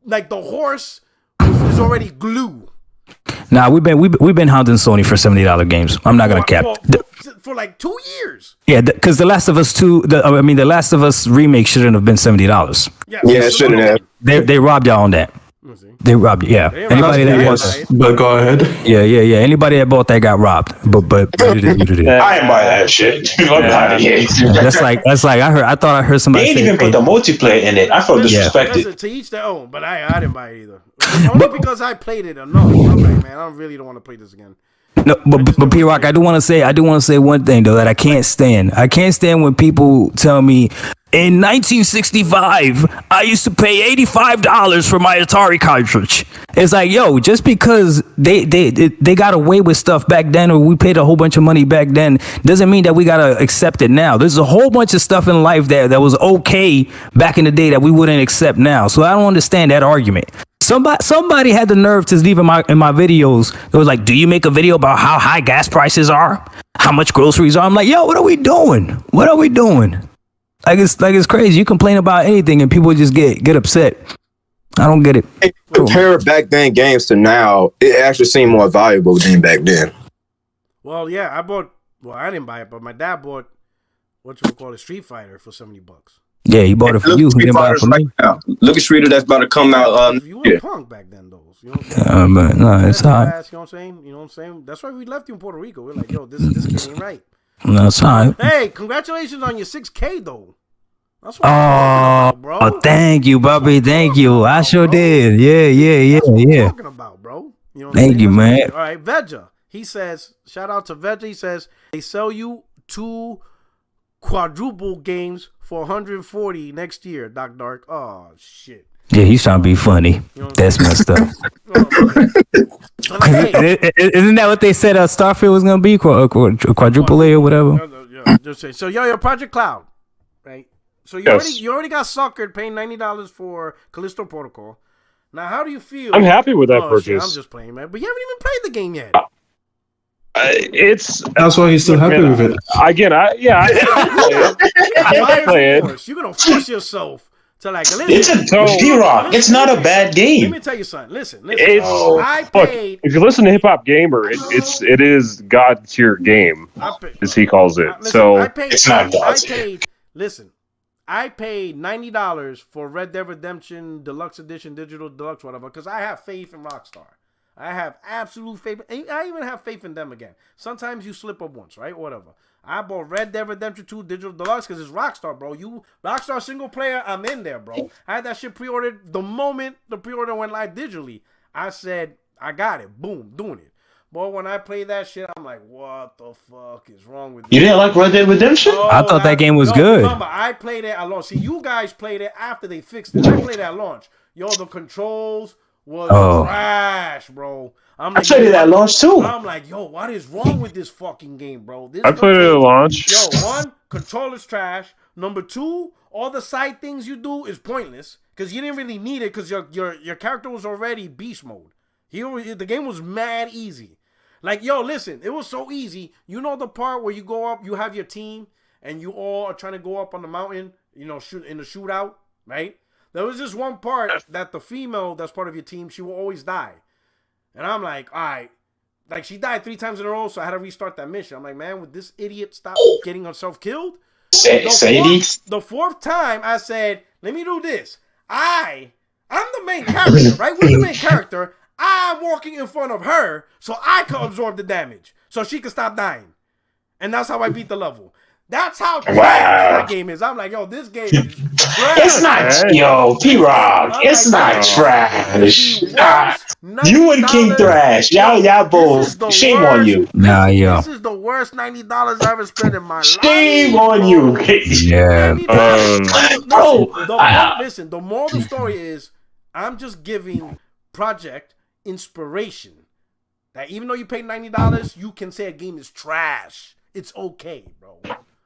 the horse is already glue. Nah, we've been hounding Sony for $70 games. I'm not gonna cap for like 2 years. Yeah, because The Last of Us 2, The Last of Us remake shouldn't have been $70. Yeah, it shouldn't have. They robbed y'all on that. They robbed you. Yeah. Anybody that but go ahead. Yeah. Anybody that bought that got robbed. But it is what it is. I ain't buy that shit. That's like I thought I heard somebody. They didn't even put the multiplayer in it. I felt disrespected. To each their own, but I didn't buy it either. Only because I played it enough. I'm like, man, I really don't want to play this again. No, but P Rock, I do want to say one thing though that I can't stand. I can't stand when people tell me in 1965 I used to pay $85 for my Atari cartridge. It's like, yo, just because they got away with stuff back then, or we paid a whole bunch of money back then, doesn't mean that we gotta accept it now. There's a whole bunch of stuff in life that was okay back in the day that we wouldn't accept now. So I don't understand that argument. Somebody had the nerve to leave in my videos. It was like, do you make a video about how high gas prices are? How much groceries are? I'm like, yo, what are we doing? Like it's crazy. You complain about anything and people just get upset. I don't get it. Hey, compare back then games to now, it actually seemed more valuable than back then. Well, yeah, I didn't buy it, but my dad bought Street Fighter for $70. Yeah, he bought it for you. He didn't buy it for me. Look at Streeter that's about to come out. You were punk back then, though. You know what I'm saying? But no, it's hot. You know what I'm saying? That's why we left you in Puerto Rico. We're like, yo, this kid ain't right. That's hot. Hey, congratulations on your 6K, though. That's what I'm talking about, bro. Thank you, Bobby. Thank you. I sure did. Yeah. That's what I'm talking about, bro. You know Thank you, man. All right, Veja. He says, shout out to Veja. He says, they sell you 2 quadruple games for $140 next year, Doc Dark. Oh, shit. Yeah, he's trying to be funny. You know that's messed up. Isn't that what they said Starfield was going to be? Quadruple A or whatever? So, your Project Cloud, right? So, you already got suckered paying $90 for Callisto Protocol. Now, how do you feel? I'm happy with that purchase. Shit, I'm just playing, man. But you haven't even played the game yet. That's why he's still happy with it. Again, I play it. You're gonna force yourself to like. Listen, it's a P-Rock. It's not a bad game. Let me tell you something. Listen. If you listen to Hip Hop Gamer, it is God tier game, as he calls it. It's not God tier. I paid $90 for Red Dead Redemption Deluxe Edition, Digital Deluxe, whatever, because I have faith in Rockstar. I have absolute faith. I even have faith in them again. Sometimes you slip up once, right? Whatever. I bought Red Dead Redemption 2 Digital Deluxe because it's Rockstar, bro. Rockstar single player, I'm in there, bro. I had that shit pre-ordered the moment the pre-order went live digitally. I said, I got it. Boom, doing it. But when I play that shit, I'm like, what the fuck is wrong with this? You didn't like Red Dead Redemption? I thought that game was good. Remember, I played it at launch. See, you guys played it after they fixed it. I played it at launch. Yo, the controls was trash, bro. I played it at launch too. I'm like, yo, what is wrong with this fucking game, bro? I played it at launch. Yo, 1, controller's trash. Number 2, all the side things you do is pointless because you didn't really need it because your character was already beast mode. The game was mad easy. Like, yo, listen, it was so easy. You know the part where you go up, you have your team, and you all are trying to go up on the mountain, shoot in the shootout, right? There was this one part that the female that's part of your team, she will always die. And I'm like, all right. Like, she died 3 times in a row, so I had to restart that mission. I'm like, man, would this idiot stop getting herself killed? The 4th time, I said, let me do this. I'm the main character, right? We're the main character. I'm walking in front of her so I can absorb the damage so she can stop dying. And that's how I beat the level. That's how trash that game is. I'm like, yo, this game is trash. It's not, yo, P-Rock. It's not trash. You and King Thrash, y'all both. Shame on you. Nah, yo. This is the worst $90 I ever spent in my life. Shame on you. Yeah. Listen, the moral of the story is, I'm just giving Project inspiration that even though you pay $90, you can say a game is trash. It's okay, bro.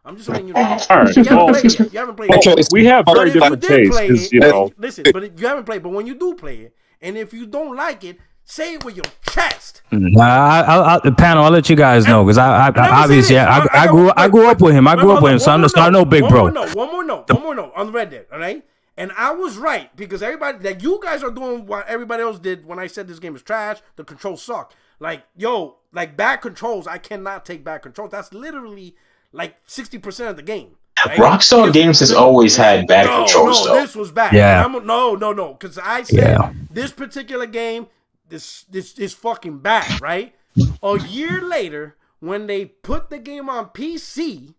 I'm just letting you know. All right. You haven't played it. We have very different tastes, you know. Listen, but you haven't played. But when you do play it, and if you don't like it, say it with your chest. Nah, the panel. I'll let you guys know because I obviously I grew up with him. I grew up with him, so I know Big Bro. One more note on Red Dead. All right. And I was right because everybody that you guys are doing what everybody else did when I said this game is trash. The controls suck. Like bad controls. I cannot take bad controls. That's literally like 60% of the game. Right? Rockstar Games has always had bad controls. No, this was bad. Yeah. No. Because I said this particular game, this is fucking bad, right? A year later, when they put the game on PC,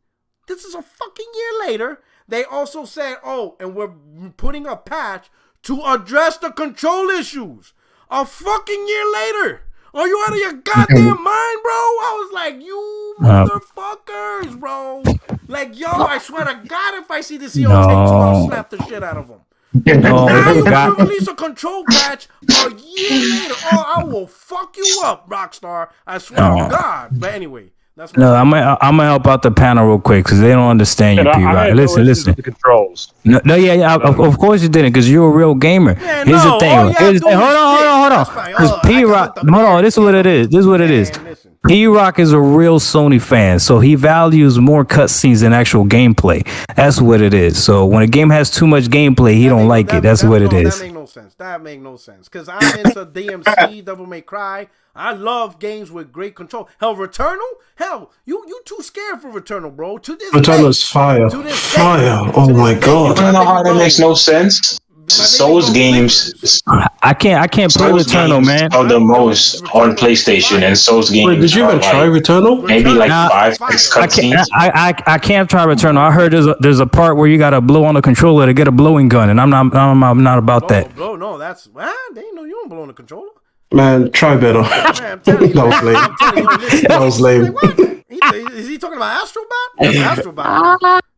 this is a fucking year later. They also said, and we're putting a patch to address the control issues. A fucking year later. Are you out of your goddamn mind, bro? I was like, you motherfuckers, bro. Like, yo, I swear to God, if I see this EO take two, I'll slap the shit out of him. Now you want to release a control patch a year later. I will fuck you up, Rockstar. I swear to God. But anyway. No, I'm gonna help out the panel real quick because they don't understand you, P-Rock. Listen. The controls. No, of course you didn't because you're a real gamer. Man, Here's the thing. Hold on. Because P-Rock, hold on. This is what it is. P-Rock is a real Sony fan, so he values more cutscenes than actual gameplay. That's what it is. So when a game has too much gameplay, he don't like it. That's what it is. That make no sense. Because I'm into DMC, Devil May Cry. I love games with great control. Hell, Returnal? Hell, you too scared for Returnal, bro. To this Returnal is fire. Fire. Oh my God. I don't know how that makes no sense. Souls games. I can't play Returnal, man. Are the most on PlayStation, and Souls games. Wait, did you even try Returnal? Maybe like 5-6 cutscenes. I can't try Returnal. I heard there's a part where you gotta blow on the controller to get a blowing gun, and I'm not about that. No, that's they know you don't blow on the controller. Man, try better. Man, that was lame. Is he talking about Astrobot?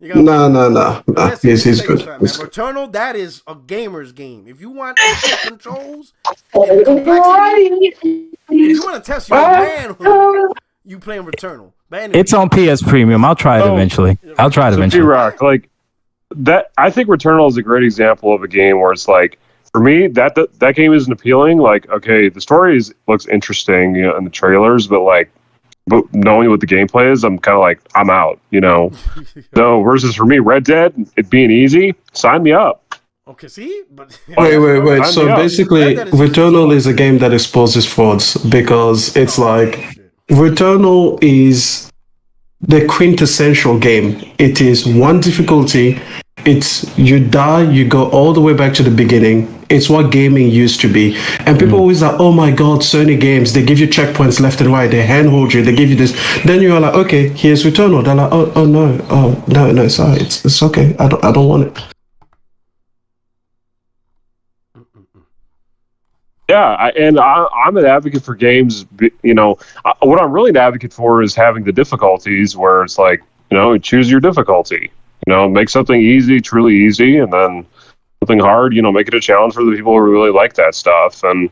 No. He's good. Returnal, that is a gamer's game. If you want controls and complexity, if you want to test your manhood, you playing Returnal. But anyway, it's on PS Premium. I'll try it eventually. P-Rock, like that. I think Returnal is a great example of a game where it's like, for me, that game isn't appealing. Like, okay, the story looks interesting, you know, in the trailers, but knowing what the gameplay is, I'm kind of like, I'm out, you know. So versus for me, Red Dead, it being easy, sign me up. Okay, see, but wait. So basically, Returnal is a game that exposes frauds because it's Returnal is the quintessential game. It is one difficulty. It's you die, you go all the way back to the beginning. It's what gaming used to be. And people always like, oh my God, Sony games, they give you checkpoints left and right, they handhold you, they give you this. Then you're like, okay, here's Returnal. They're like, no, sorry, it's okay. I don't want it. Yeah, I'm an advocate for games. You know, what I'm really an advocate for is having the difficulties where it's like, you know, choose your difficulty. You know, make something easy, truly easy, and then something hard, you know, make it a challenge for the people who really like that stuff. And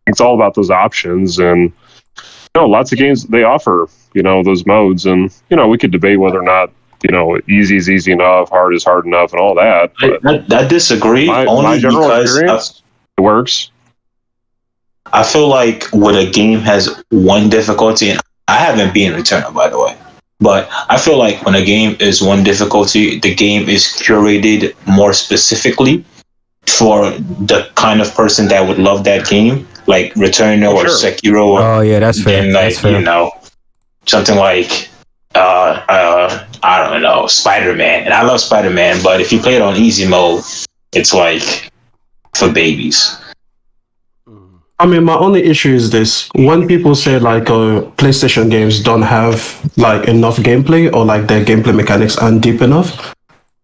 it's all about those options. And, you know, lots of games, they offer, you know, those modes. And, you know, we could debate whether or not, you know, easy is easy enough, hard is hard enough, and all that. But I disagree, my general experience, it works. I feel like when a game has one difficulty, and I haven't been Returnal, by the way. But I feel like when a game is one difficulty, the game is curated more specifically for the kind of person that would love that game, like Returnal or Sekiro. That's fair. And that's fair. You know, something like I don't know, Spider-Man. And I love Spider-Man, but if you play it on easy mode, it's like for babies. I mean, my only issue is this: when people say like, PlayStation games don't have like enough gameplay, or like their gameplay mechanics aren't deep enough,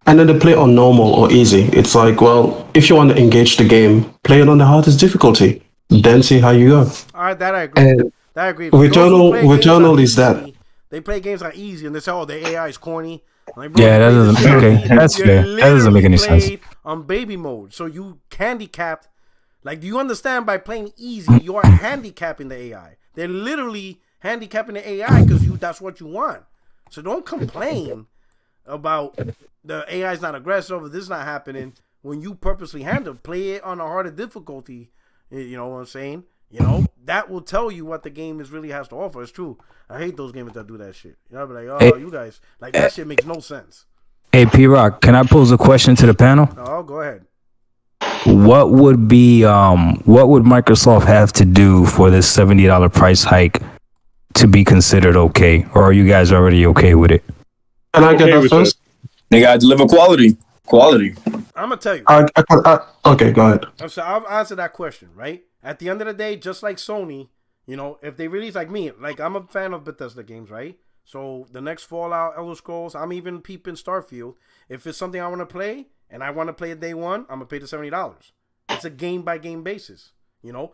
and then they play on normal or easy. It's like, well, if you want to engage the game, play it on the hardest difficulty, then see how you go. All right, that I agree. And that I agree. Returnal is that. They play games on easy and they say, "Oh, the AI is corny." Like, bro, yeah, that doesn't. Okay, that's fair. That doesn't make any sense. On baby mode, so you handicapped. Like, do you understand? By playing easy, you are handicapping the AI. They're literally handicapping the AI because that's what you want. So don't complain about the AI is not aggressive or this is not happening when you purposely play it on a harder difficulty. You know what I'm saying? You know, that will tell you what the game really has to offer. It's true. I hate those games that do that shit. You know, I'll be like, oh, you guys, like, that shit makes no sense. Hey, P-Rock, can I pose a question to the panel? Oh, go ahead. What would Microsoft have to do for this $70 price hike to be considered okay? Or are you guys already okay with it? Can I get that first? They gotta deliver quality. I'm gonna tell you. Okay, go ahead. I'll answer that question, right? At the end of the day, just like Sony, you know, if they release, like me, like I'm a fan of Bethesda games, right? So the next Fallout, Elder Scrolls, I'm even peeping Starfield. If it's something I want to play and I want to play it day one, I'm gonna pay the $70. It's a game by game basis. You know,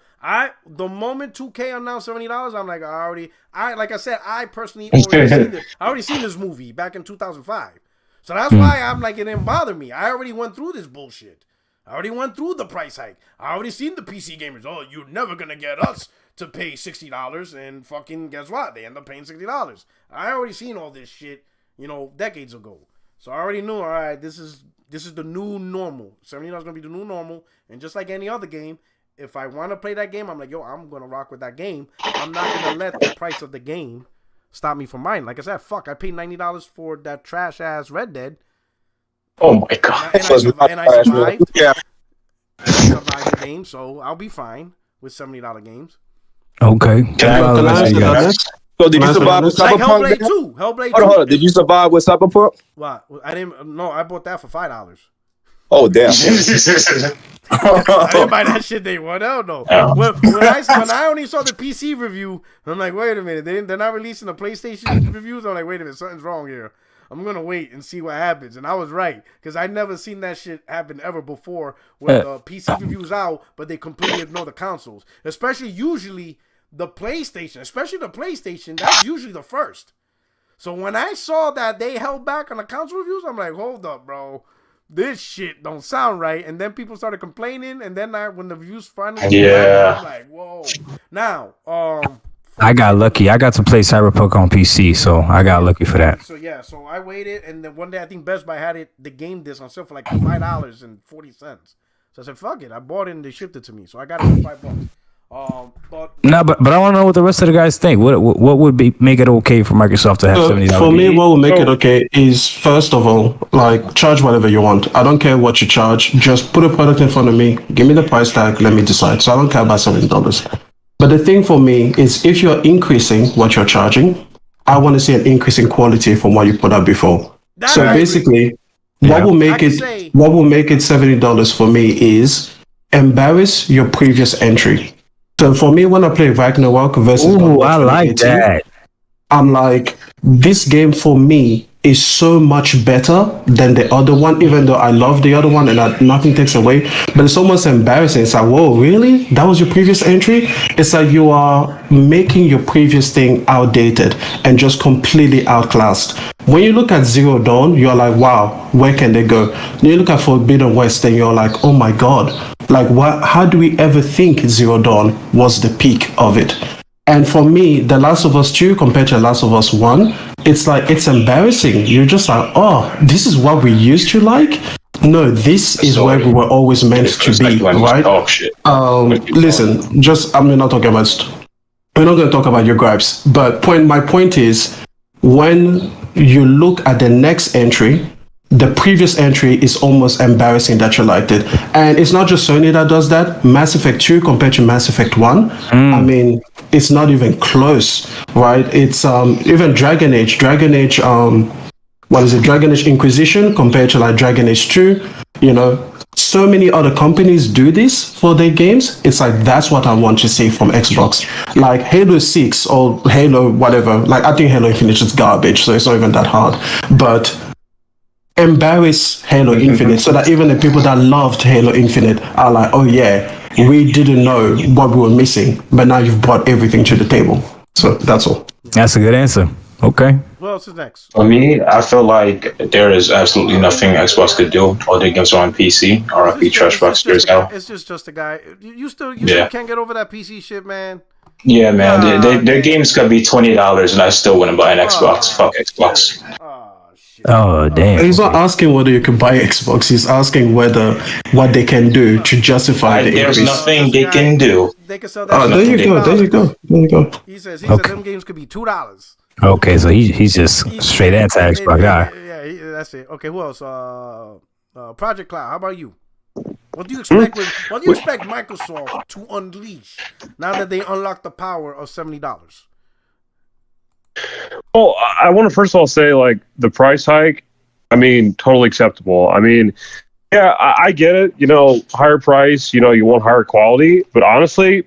the moment 2K announced $70, I'm like, like I said, I personally already seen this movie back in 2005. So that's why I'm like, it didn't bother me. I already went through this bullshit. I already went through the price hike. I already seen the PC gamers. Oh, you're never gonna get us to pay $60, and fucking guess what? They end up paying $60. I already seen all this shit, you know, decades ago. So I already knew. All right, this is the new normal. $70 is gonna be the new normal, and just like any other game, if I want to play that game, I'm like, yo, I'm gonna rock with that game. I'm not gonna let the price of the game stop me from buying. Like I said, fuck, I paid $90 for that trash ass Red Dead. Oh my god! And I survived. Yeah, I survived the game, so I'll be fine with $70 games. Okay. So did you survive with like Cyberpunk? Hellblade 2. Hellblade 2. Hold on. Did you survive with Cyberpunk? What? I didn't. No, I bought that for $5. Oh damn! I didn't buy that shit day one. Hell no. When I only saw the PC review, I'm like, wait a minute. They're not releasing the PlayStation reviews. I'm like, wait a minute, something's wrong here. I'm gonna wait and see what happens. And I was right, because I never seen that shit happen ever before, where the PC reviews out, but they completely ignore the consoles. Usually the PlayStation, that's usually the first. So when I saw that they held back on the console reviews, I'm like, hold up, bro. This shit don't sound right. And then people started complaining, and then when the reviews finally came out, I'm like, whoa. Now, I got lucky. I got to play Cyberpunk on PC, so I got lucky for that. So I waited, and then one day I think Best Buy had the game disc on sale for like $5.40. So I said, "Fuck it!" I bought it, and they shipped it to me, so I got it for $5. But I want to know what the rest of the guys think. What would make it okay for Microsoft to have $70? For me, what will make it okay is, first of all, like, charge whatever you want. I don't care what you charge. Just put a product in front of me, give me the price tag, let me decide. So I don't care about $70. But the thing for me is, if you're increasing what you're charging, I want to see an increase in quality from what you put up before. So basically, what will make it $70 for me is embarrass your previous entry. So for me, when I play Ragnarok versus I like that. I'm like, this game for me is so much better than the other one, even though I love the other one and nothing takes away. But it's almost embarrassing. It's like, whoa, really? That was your previous entry? It's like you are making your previous thing outdated and just completely outclassed. When you look at Zero Dawn, you're like, wow, where can they go? When you look at Forbidden West, and you're like, oh my God, like, what? How do we ever think Zero Dawn was the peak of it? And for me, The Last of Us 2 compared to The Last of Us 1, it's like, it's embarrassing. You're just like, oh, this is what we used to like? No, this is where we were always meant to be, right? Oh, shit. Listen, I'm not talking about, we're not going to talk about your gripes, but my point is, when you look at the next entry, the previous entry is almost embarrassing that you liked it. And it's not just Sony that does that. Mass Effect 2 compared to Mass Effect 1, I mean, it's not even close, right? It's even Dragon Age, Dragon Age Inquisition compared to like Dragon Age 2, you know, so many other companies do this for their games, it's like that's what I want to see from Xbox. Like Halo 6 or Halo whatever. Like I think Halo Infinite is garbage, so it's not even that hard. But embarrass Halo Infinite so that even the people that loved Halo Infinite are like, oh yeah, we didn't know what we were missing, but now you've brought everything to the table. So that's all. That's a good answer. Okay. What else is next? For me, I feel like there is absolutely nothing Xbox could do. All their games are on PC. RIP Trashbox Series L. It's just a guy. You still Yeah. can't get over that PC shit, man. Yeah, man. Their games could be $20, and I still wouldn't buy an Xbox. Fuck Xbox. Oh damn. He's not asking whether you can buy Xbox. He's asking whether what they can do to justify the There's increase. nothing they can do. They can sell that. Oh, there you go. There you go. There you go. He said them games could be $2. Okay, so he's just straight anti Xbox guy. Yeah, that's it. Okay, who else? Project Cloud. How about you? What do you expect? What do you expect Microsoft to unleash now that they unlock the power of $70? Well, I want to first of all say, like, the price hike, I mean, totally acceptable. I mean, yeah, I get it. You know, higher price, you know, you want higher quality. But honestly,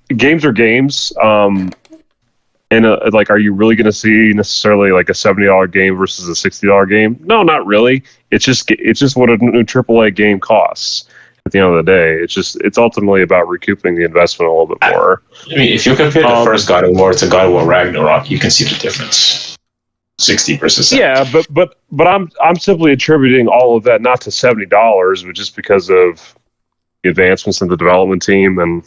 games are games. And like, are you really going to see necessarily like a $70 game versus a $60 game? No, not really. It's just what a new AAA game costs. At the end of the day, it's ultimately about recouping the investment a little bit more. I mean, if you compare the first God of War to God of War Ragnarok, you can see the difference. 60%. Yeah, but I'm simply attributing all of that not to $70, but just because of the advancements in the development team and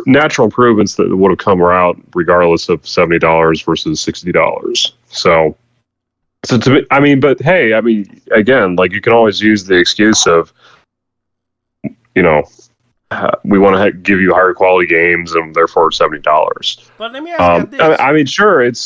natural improvements that would have come out regardless of $70 versus $60. So to me, I mean, but hey, I mean, again, like you can always use the excuse of, you know, we want to give you higher quality games and therefore $70. But let me ask you this. I mean, sure, it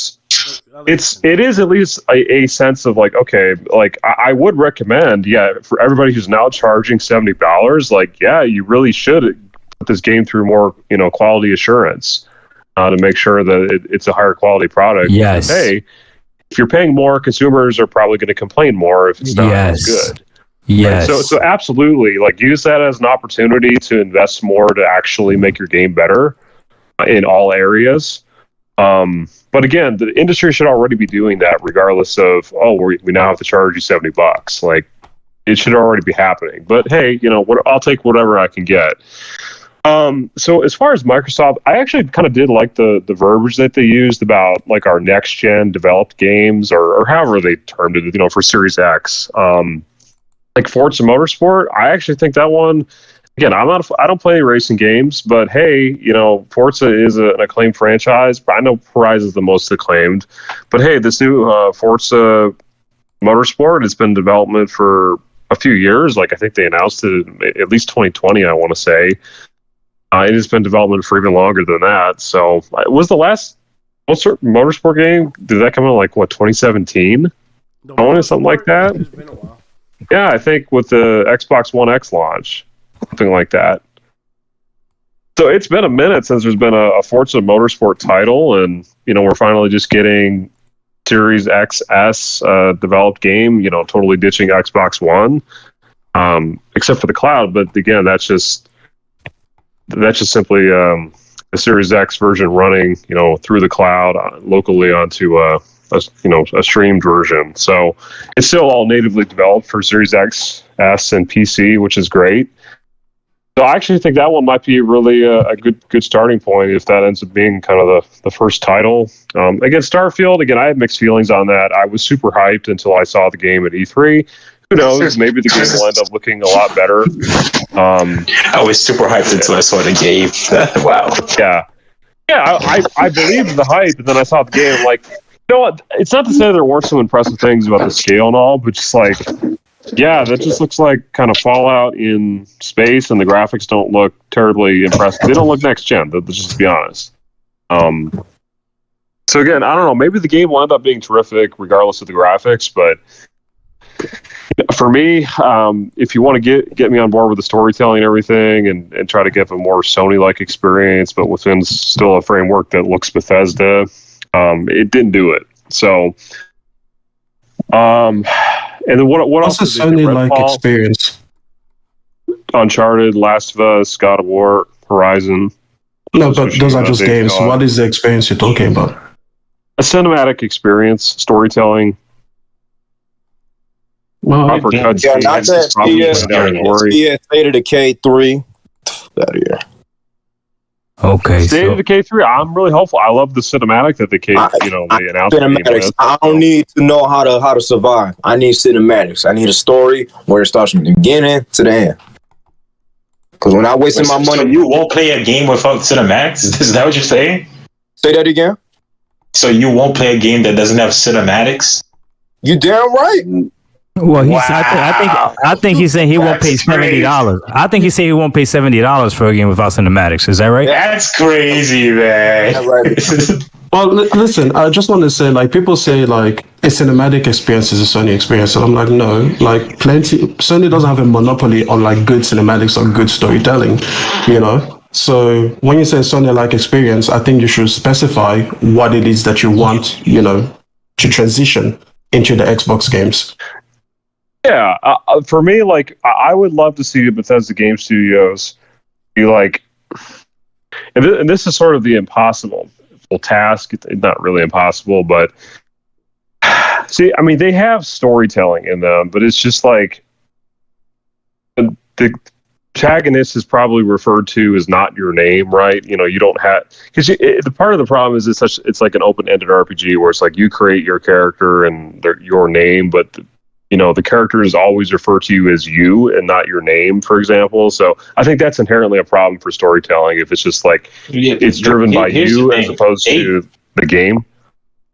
is at least a sense of like, okay, like I would recommend, yeah, for everybody who's now charging $70, like, yeah, you really should put this game through more, you know, quality assurance to make sure that it's a higher quality product. Yes. Hey, if you're paying more, consumers are probably going to complain more if it's not as good. Yes. Right? So absolutely, like use that as an opportunity to invest more to actually make your game better in all areas. But again, the industry should already be doing that, regardless of we now have to charge you $70. Like it should already be happening. But hey, you know, I'll take whatever I can get. So as far as Microsoft, I actually kind of did like the verbiage that they used about like our next gen developed games or however they termed it, you know, for Series X. Like Forza Motorsport, I actually think that one. Again, I don't play any racing games, but hey, you know, Forza is an acclaimed franchise. I know Horizon is the most acclaimed, but hey, this new Forza Motorsport has been in development for a few years. Like I think they announced it at least 2020. I want to say it has been in development for even longer than that. So, was the last Motorsport game? Did that come out like what 2017? Something like that. It's been a while. Yeah, I think with the Xbox One X launch, something like that. So it's been a minute since there's been a Forza Motorsport title, and you know we're finally just getting Series XS developed game. You know, totally ditching Xbox One, except for the cloud. But again, that's just simply the Series X version running, you know, through the cloud locally onto a streamed version. So it's still all natively developed for Series X, S, and PC, which is great. So I actually think that one might be really a good starting point if that ends up being kind of the first title. Again, Starfield, again, I had mixed feelings on that. I was super hyped until I saw the game at E3. Who knows? Maybe the game will end up looking a lot better. I was super hyped until I saw the game. Wow. Yeah. Yeah, I believed the hype, and then I saw the game, like, you know what? It's not to say there weren't some impressive things about the scale and all, but just like, yeah, that just looks like kind of Fallout in space, and the graphics don't look terribly impressive. They don't look next gen, just to be honest. So again, I don't know. Maybe the game will end up being terrific regardless of the graphics, but for me, if you want to get me on board with the storytelling and everything, and try to get a more Sony-like experience, but within still a framework that looks Bethesda, it didn't do it. So, And then what What's else? a Sony-like experience? Uncharted, Last of Us, God of War, Horizon. No, but those are just games. What is the experience you're talking about? A cinematic experience, storytelling. Well, not that State of Decay 3. Out of here. Okay. State of Decay 3. I'm really hopeful. I love the cinematic that they announced. Cinematics. I don't need to know how to survive. I need cinematics. I need a story where it starts from the beginning to the end. Because when I wasting my money, so you won't play a game without cinematics. Is that what you're saying? Say that again. So you won't play a game that doesn't have cinematics? You damn right. Well, I think he's saying he won't pay $70. I think he said he won't pay $70 for a game without cinematics. Is that right? That's crazy, man. Well, listen, I just want to say, like, people say, like, a cinematic experience is a Sony experience. And I'm like, no, like, Sony doesn't have a monopoly on, like, good cinematics or good storytelling, you know? So when you say Sony-like experience, I think you should specify what it is that you want, you know, to transition into the Xbox games. Yeah, for me, like, I would love to see the Bethesda Game Studios be like, and this is sort of the impossible task. It's not really impossible, but see, I mean, they have storytelling in them, but it's just like the protagonist is probably referred to as not your name, right? You know, you don't have, because the part of the problem is it's like an open-ended RPG where it's like you create your character and your name, but you know, the character is always referred to you as you and not your name, for example. So I think that's inherently a problem for storytelling if it's just like it's driven by you as opposed to the game.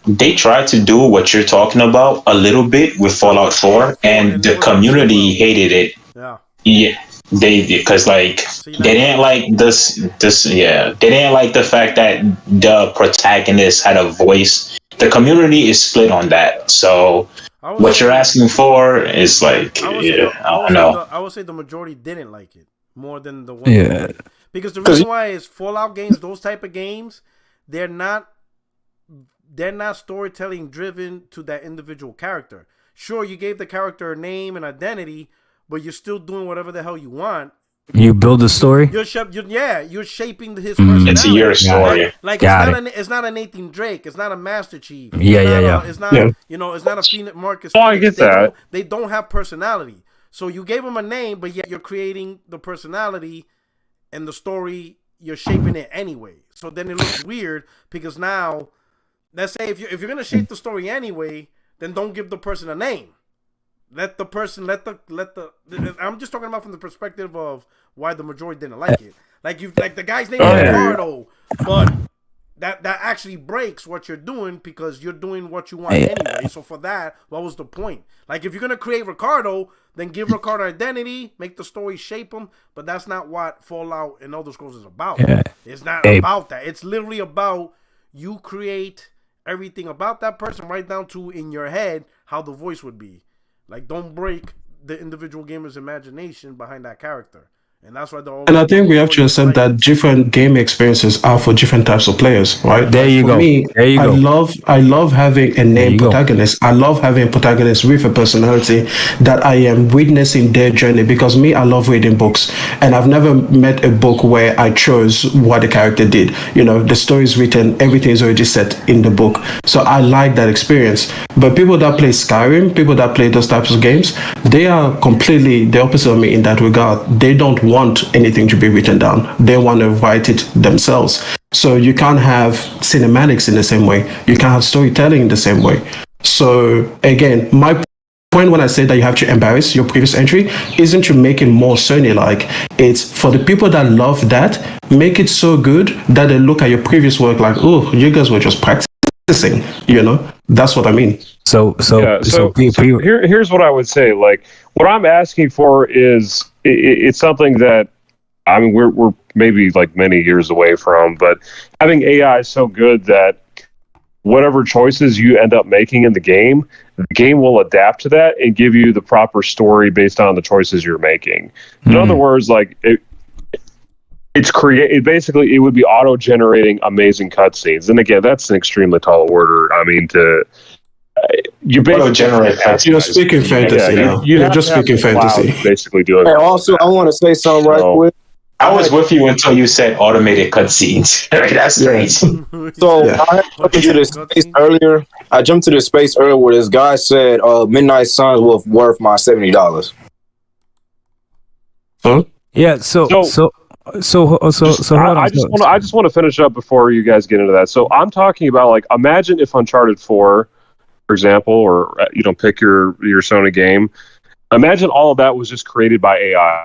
They tried to do what you're talking about a little bit with Fallout 4, and the community hated it. Yeah, because like they didn't like this. Yeah, they didn't like the fact that the protagonist had a voice. The community is split on that. So what you're asking for is like, I don't know. I would say the majority didn't like it more than the one. Yeah. Because the reason why is Fallout games, those type of games, they're not storytelling driven to that individual character. Sure, you gave the character a name and identity, but you're still doing whatever the hell you want. You build a story. You're shaping his personality. It's your story. Like it's not a Nathan Drake. It's not a Master Chief. It's not you know. It's not a Phoenix Marcus. Oh, I get that. They don't have personality. So you gave them a name, but yet you're creating the personality and the story. You're shaping it anyway. So then it looks weird because now, let's say if you're gonna shape the story anyway, then don't give the person a name. Let the person I'm just talking about from the perspective of why the majority didn't like it. Like the guy's name is Ricardo, but that actually breaks what you're doing because you're doing what you want anyway. So for that, what was the point? Like if you're gonna create Ricardo, then give Ricardo identity, make the story shape him. But that's not what Fallout and Elder Scrolls is about. Yeah. It's not about that. It's literally about you create everything about that person right down to in your head how the voice would be. Like, don't break the individual gamer's imagination behind that character. And that's why and I think we have to accept that different game experiences are for different types of players, right? There you go. Me, there you go. I love having a named protagonist. I love having a protagonist with a personality that I am witnessing their journey because I love reading books. And I've never met a book where I chose what the character did. You know, the story is written, everything is already set in the book. So I like that experience. But people that play Skyrim, people that play those types of games, they are completely the opposite of me in that regard. They don't want anything to be written down. They want to write it themselves. So you can't have cinematics in the same way. You can't have storytelling in the same way. So again, my point when I say that you have to embarrass your previous entry isn't to make it more Sony-like. It's for the people that love that, make it so good that they look at your previous work like, oh, you guys were just practicing, you know? That's what I mean. So here's what I would say. Like, what I'm asking for is it's something that, I mean, we're maybe like many years away from, but having AI so good that whatever choices you end up making in the game will adapt to that and give you the proper story based on the choices you're making. In other words, like basically it would be auto-generating amazing cutscenes. And again, that's an extremely tall order. I mean, You basically generate You're speaking fantasy now. You're just speaking fantasy. Basically doing. And also, I want to say something right quick. I was with you until you said automated cutscenes. That's crazy. So I jumped into this space earlier. I jumped to this space earlier where this guy said, "Midnight Suns was worth my $70." Huh? Yeah. So hold on. I just want to finish up before you guys get into that. So I'm talking about, like, imagine if Uncharted 4, for example, or pick your Sony game. Imagine all of that was just created by AI.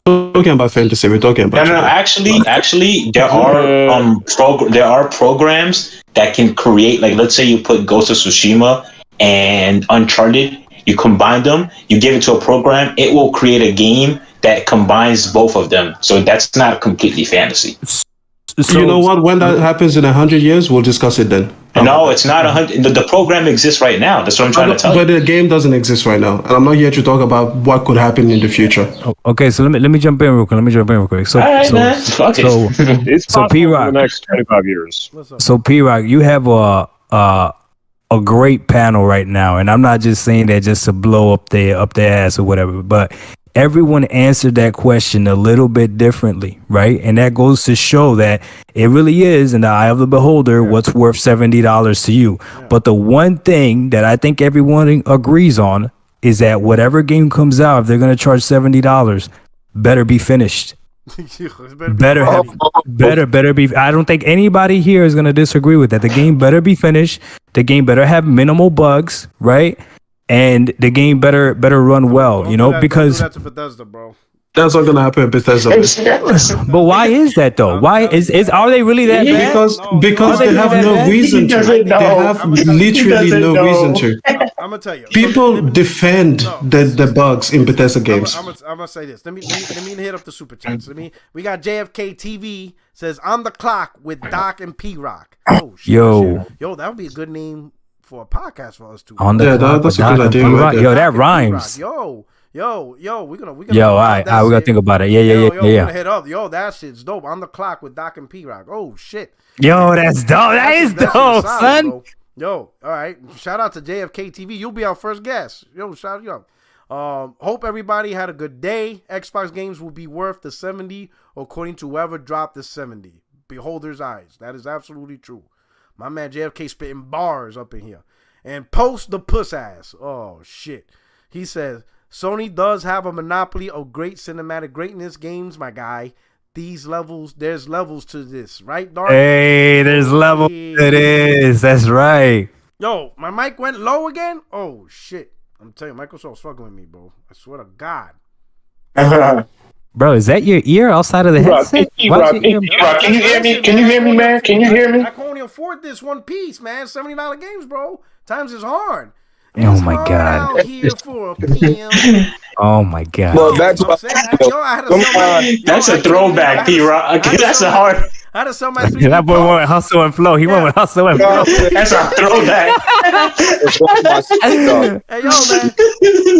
We're talking about fantasy. We're talking about. No. Actually, there are programs that can create. Like, let's say you put Ghost of Tsushima and Uncharted. You combine them. You give it to a program. It will create a game that combines both of them. So that's not completely fantasy. So, you know what? When that happens in 100 years, we'll discuss it then. No, it's not 100. The program exists right now. That's what I'm trying to tell you. But the game doesn't exist right now, and I'm not here to talk about what could happen in the future. Okay, so let me jump in real quick. So, all right, man. Fuck it. It's possible in the next 25 years. So P-Rock, you have a great panel right now, and I'm not just saying that just to blow up their ass or whatever, but everyone answered that question a little bit differently, right? And that goes to show that it really is, in the eye of the beholder, what's worth $70 to you. Yeah. But the one thing that I think everyone agrees on is that whatever game comes out, if they're going to charge $70, better be finished. better be. I don't think anybody here is going to disagree with that. The game better be finished. The game better have minimal bugs, right? And the game better run well, because that's Bethesda, bro. That's not gonna happen at Bethesda. But why is that though? Why are they really that bad? Because they have no reason to. They have literally no reason to. I'm gonna tell you. People defend the bugs in Bethesda games. I'm gonna say this. Let me hit up the super chats. We got JFK TV says on the clock with Doc and P Rock. Oh shit, yo, that would be a good name for a podcast for us too. That's a good idea. Yo, that rhymes. Yo, we're gonna. Yo, all right, we gotta think about it. Yeah. We're gonna hit up. Yo, that shit's dope. On the clock with Doc and P Rock. Oh shit. Yo, that's dope. That is dope, son. Bro. Yo, all right. Shout out to JFK TV. You'll be our first guest. Yo, shout you out. Hope everybody had a good day. Xbox games will be worth the 70, according to whoever dropped the 70. Beholder's eyes. That is absolutely true. My man JFK spitting bars up in here. And Post the puss ass. Oh, shit. He says, Sony does have a monopoly of great cinematic greatness games, my guy. There's levels to this, right, Dark? Hey, there's levels to this. That's right. Yo, my mic went low again? Oh, shit. I'm telling you, Microsoft's fucking with me, bro. I swear to God. Bro, is that your ear outside of the headset? Rock, can you hear me? Can you hear me, man? Can you hear me? I can only afford this one piece, man. $70 games, bro. Times is hard. Oh my God. Oh my God. Well, that's a throwback, P-Rock. That's a hard. I had to sell my 3D that boy went with hustle and flow. He went with hustle and flow. That's a throwback. Hey, yo, man.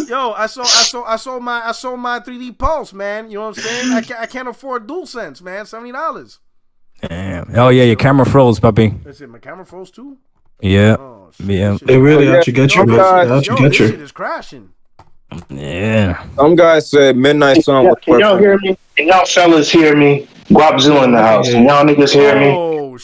Yo, I sold my 3D Pulse, man. You know what I'm saying? I can't afford DualSense, man. $70. Damn. Oh yeah, your camera froze, puppy. Is it my camera froze too? Yeah. Oh, yeah. They really out to get you, man. This shit is crashing. Yeah. Some guy said Midnight Sun. Can y'all hear me? Can y'all fellas hear me? Guapzoo in the house. Can y'all niggas hear me?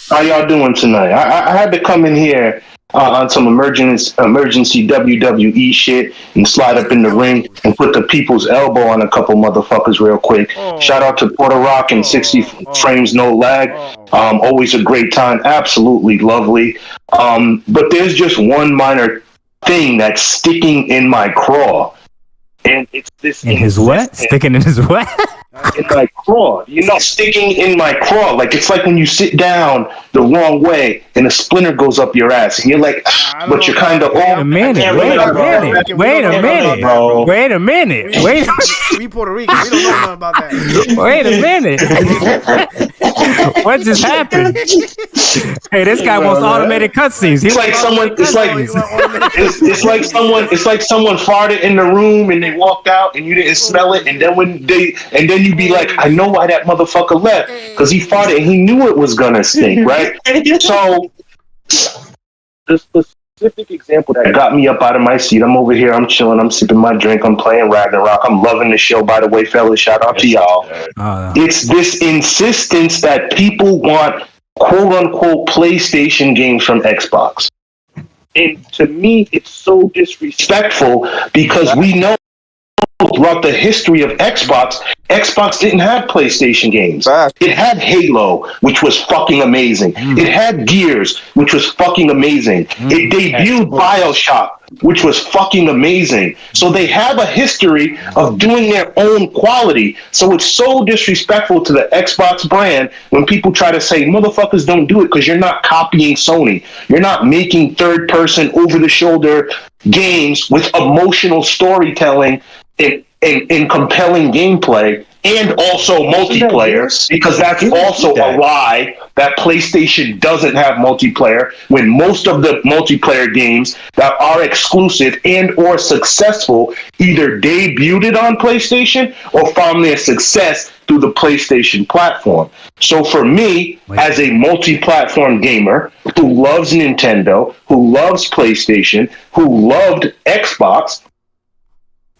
How y'all doing tonight? I had to come in here on some emergency WWE shit and slide up in the ring and put the people's elbow on a couple motherfuckers real quick. Shout out to Puerto Rock and 60 frames no lag. Always a great time. Absolutely lovely. But there's just one minor thing that's sticking in my craw. And it's this in his what? Sticking in his what? In my craw. Sticking in my craw. Like, it's like when you sit down the wrong way and a splinter goes up your ass and you're like, but you're kind of Wait a minute. We Puerto Rican. We don't know nothing about that. Wait a minute. What just happened? Hey, this guy wants automated cutscenes. It's like someone farted in the room and they walked out and you didn't smell it, and then you be like, I know why that motherfucker left, because he farted and he knew it was gonna stink, right? So the specific example that got me up out of my seat. I'm over here. I'm chilling. I'm sipping my drink. I'm playing Ragnarok. I'm loving the show, by the way, fellas. Shout out to y'all. It's this insistence that people want quote-unquote PlayStation games from Xbox. And to me, it's so disrespectful because we know throughout the history of Xbox didn't have PlayStation games. It had Halo, which was fucking amazing. It had Gears, which was fucking amazing. It debuted BioShock, which was fucking amazing. So they have a history of doing their own quality. So it's so disrespectful to the Xbox brand when people try to say, motherfuckers don't do it because you're not copying Sony. You're not making third-person, over-the-shoulder games with emotional storytelling and compelling gameplay and also multiplayer, because that's also a lie that PlayStation doesn't have multiplayer when most of the multiplayer games that are exclusive and or successful either debuted on PlayStation or found their success through the PlayStation platform. So for me, as a multi-platform gamer who loves Nintendo, who loves PlayStation, who loved Xbox,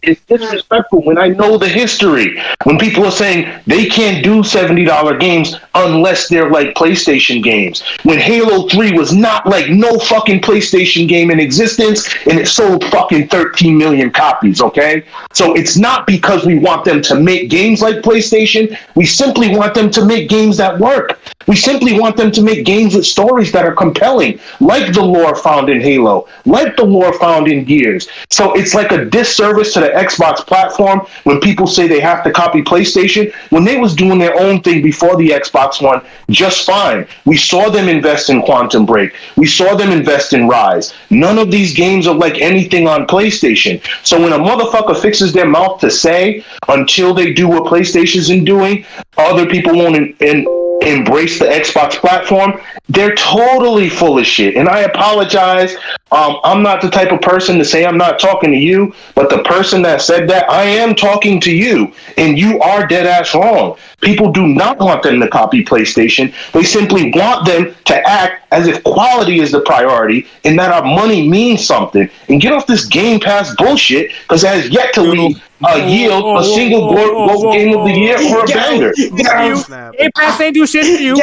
it's disrespectful when I know the history. When people are saying they can't do $70 games unless they're like PlayStation games. When Halo 3 was not like no fucking PlayStation game in existence and it sold fucking 13 million copies, okay? So it's not because we want them to make games like PlayStation. We simply want them to make games that work. We simply want them to make games with stories that are compelling, like the lore found in Halo, like the lore found in Gears. So it's like a disservice to the Xbox platform when people say they have to copy PlayStation when they was doing their own thing before the Xbox One just fine. We saw them invest in Quantum Break. We saw them invest in Rise. None of these games are like anything on PlayStation. So when a motherfucker fixes their mouth to say until they do what PlayStation's doing, other people won't embrace the Xbox platform, they're totally full of shit. And I apologize. I'm not the type of person to say I'm not talking to you, but the person that said that, I am talking to you, and you are dead ass wrong. People do not want them to copy PlayStation. They simply want them to act as if quality is the priority and that our money means something. And get off this Game Pass bullshit, because it has yet to yield a single game of the year or a banger. Game Pass ain't do shit to you.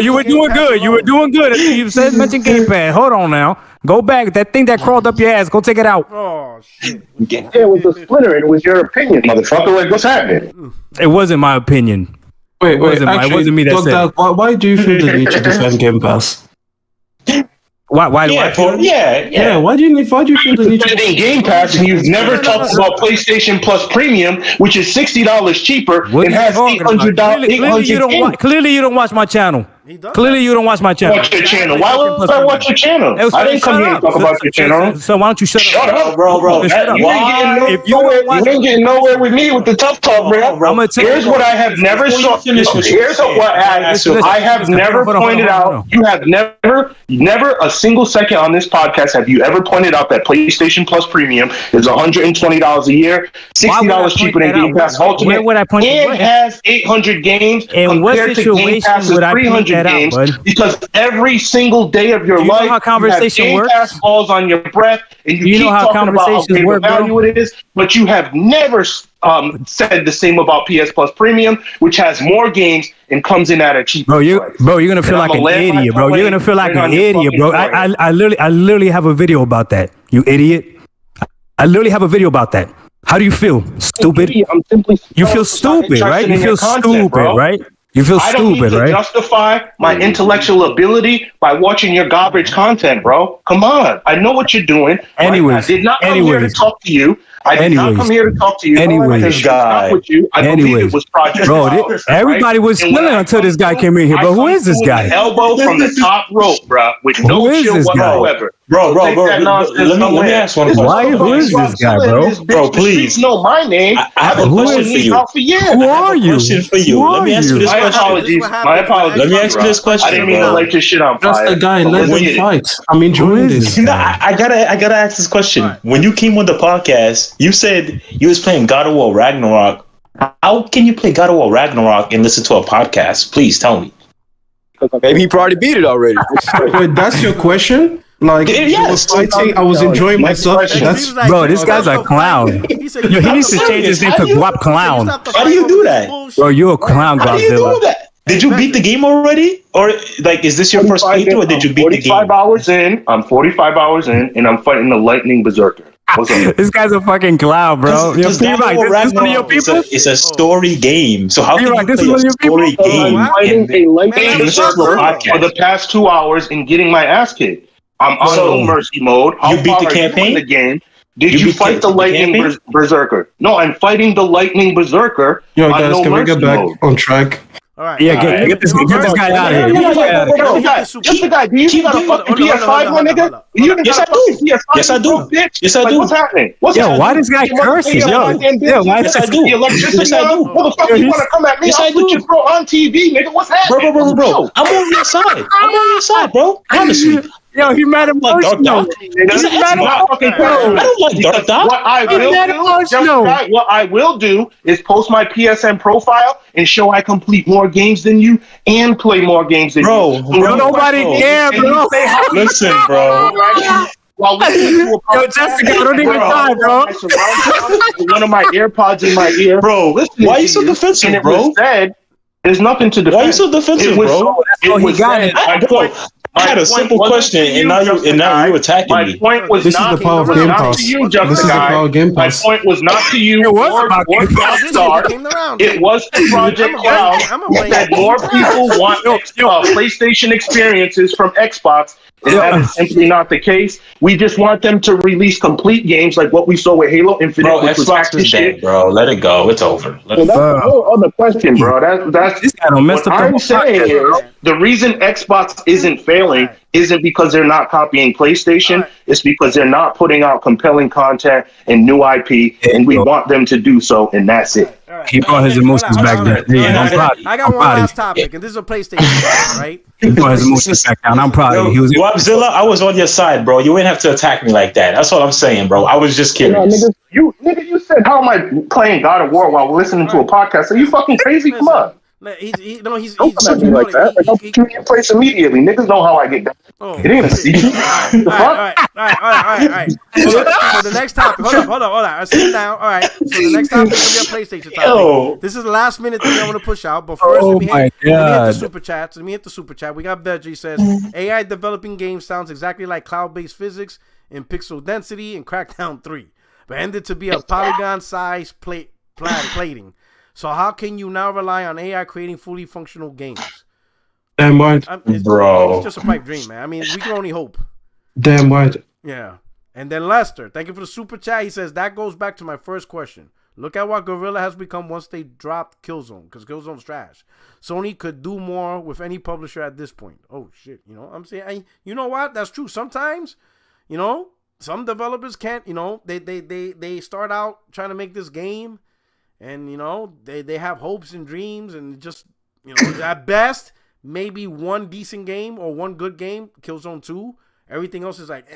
You were doing good. You were doing good. You said mention Game Pass. Hold on now. Go back. That thing that crawled up your ass. Go take it out. Oh shit! It was a splinter. It was your opinion, motherfucker. Like, what's happening? It wasn't my opinion. Wait. It wasn't me that said it. Why do you feel the need to defend Game Pass? Why? Why do you feel the need to defend Game Pass? And you've never talked about PlayStation Plus Premium, which is $60 cheaper and has $800. Clearly, you don't watch my channel. Clearly, you don't watch my channel. Watch your channel. Why would I watch your channel? I didn't come here to talk about your channel. So why don't you shut up, bro? You ain't getting nowhere with me with the tough talk, bro. Here's what I have never saw. Here's what I have never pointed out. You have never a single second on this podcast have you ever pointed out that PlayStation Plus Premium is $120 a year, $60 cheaper than Game Pass Ultimate, and has 800 games compared to Game Pass's 300 games, because every single day of your life, you have Game Pass balls on your breath, and you keep talking about how great of value it is, but you have never said the same about PS Plus Premium, which has more games and comes in at a cheaper price. Bro, you're gonna feel like an idiot, bro. You're gonna feel like an idiot, bro. I literally have a video about that. You idiot. I literally have a video about that. How do you feel? Stupid. You feel stupid, right? You feel stupid, right? You feel stupid, right? Justify my intellectual ability by watching your garbage content, bro. Come on. I know what you're doing. Anyways. I did not come here to talk to you. I did not come here to talk to you. Anyways. I believe it was Project Bro, everybody was spilling until this guy came in here. But who is this guy? Elbow from the top rope, bro, with no chill whatsoever. Bro. Let me ask one question. Who is this guy, bro? Bro, please. Know my name. I have a question for you. Who are you? Let me ask you this question. My apologies. Let me ask you this question. I didn't mean to light your shit on fire. Just a guy. Let them fight. I'm enjoying this. I gotta ask this question. When you came on the podcast, you said you was playing God of War Ragnarok. How can you play God of War Ragnarok and listen to a podcast? Please tell me. Maybe he probably beat it already. Wait, that's your question? Like, I was fighting, I was enjoying myself. That's Bro, this guy's a clown. Yo, he needs to change his name to Guap Clown. How do you do that? Bro, you a clown, How do you do Godzilla. that? Did you beat the game already? Or, like, is this your first playthrough, or did you beat the game? 45 hours in. I'm 45 hours in, and I'm fighting the Lightning Berserker. What's up? This guy's a fucking clown, bro. Yo, Because P-Rock, this is one of your people? it's a story game. So how can P-Rock, you this play is one a of your story people? game and listen to a For podcast? the past 2 hours and getting my ass kicked. I'm on So, no mercy mode. How you beat the far are you campaign? in the game? Did You you beat fight the the Lightning campaign? Berserker? No, I'm fighting the Lightning Berserker Yo, on guys, no can we mercy get back mode. on track? All right. Yeah, get this guy out of here. Just the guy. Do you got a fucking PS5, my nigga? You Yes, I do. Yes, I do. Yes, I do. What's happening? What's Yo, happening? why this guy curses? Yo, why Yes, I do. Electricity Yes, I do. Motherfucker, you want to come at me? Yes, I'll I put do. your bro on TV, nigga. What's happening? Bro. I'm on your side. I'm on your side, bro. Honestly. Yo, he mad Like Dark emotional. Doc. He's mad not fucking I don't like Dark Doc. What I will do is post my PSN profile and show I complete more games than you and play more games than Bro, you. bro, nobody care, bro. Listen, bro. While listening to a Yo, Jessica, don't even try, bro. One of my AirPods in my ear. Bro, listening why to you so defensive, and it bro? was said, there's nothing to defend. Why you so defensive, It was- bro? It he was got said, it. my point- I had my a point simple wasn't question, to and now you attacking My me. point was This is not the power of not Gamepass. to you, This is the Justin. power of My Gamepass. point was not to you It was or about Gamepass. Star. Came around. It was to Project Cloud that more people want PlayStation experiences from Xbox. And that is simply not the case. We just want them to release complete games like what we saw with Halo Infinite, Bro, which was Xbox active is shit. dead, bro. Let it go. It's over. Let it That's go. a whole other question, bro. That's This guy don't mess what up the I'm whole saying podcast. is the reason Xbox isn't failing isn't because they're not copying PlayStation. It's because they're not putting out compelling content and new IP, and we want them to do so, and that's it. He brought his emotions back down. Yeah, I'm proud. I got one last topic, and this is a PlayStation, right? He brought his emotions back down. I'm proud of you. He was Wapzilla, I was on your side, bro. You wouldn't have to attack me like that. That's what I'm saying, bro. I was just curious. You said, how am I playing God of War while we're listening to a podcast? Are you fucking crazy? Come on. He's Don't come at me like that. Like, I'll put you in your place immediately. Niggas know how I get down. It ain't a secret. The fuck? All right. So the next topic. Hold on. I sit down. All right. So the next topic is gonna be a PlayStation topic. This is the last minute thing I want to push out. But first, let me hit the super chats. We got Veggie says AI developing games sounds exactly like cloud-based physics in pixel density and Crackdown 3, but ended to be a polygon-sized plating. So how can you now rely on AI creating fully functional games? Damn right. Bro. It's just a pipe dream, man. I mean, we can only hope. Damn right. Yeah. And then Lester, thank you for the super chat. He says, that goes back to my first question. Look at what Guerrilla has become once they dropped Killzone, because Killzone's trash. Sony could do more with any publisher at this point. Oh, shit. You know what I'm saying? You know what? That's true. Sometimes, some developers can't, they start out trying to make this game, and, they have hopes and dreams, and just, at best, maybe one decent game or one good game, Killzone 2. Everything else is like,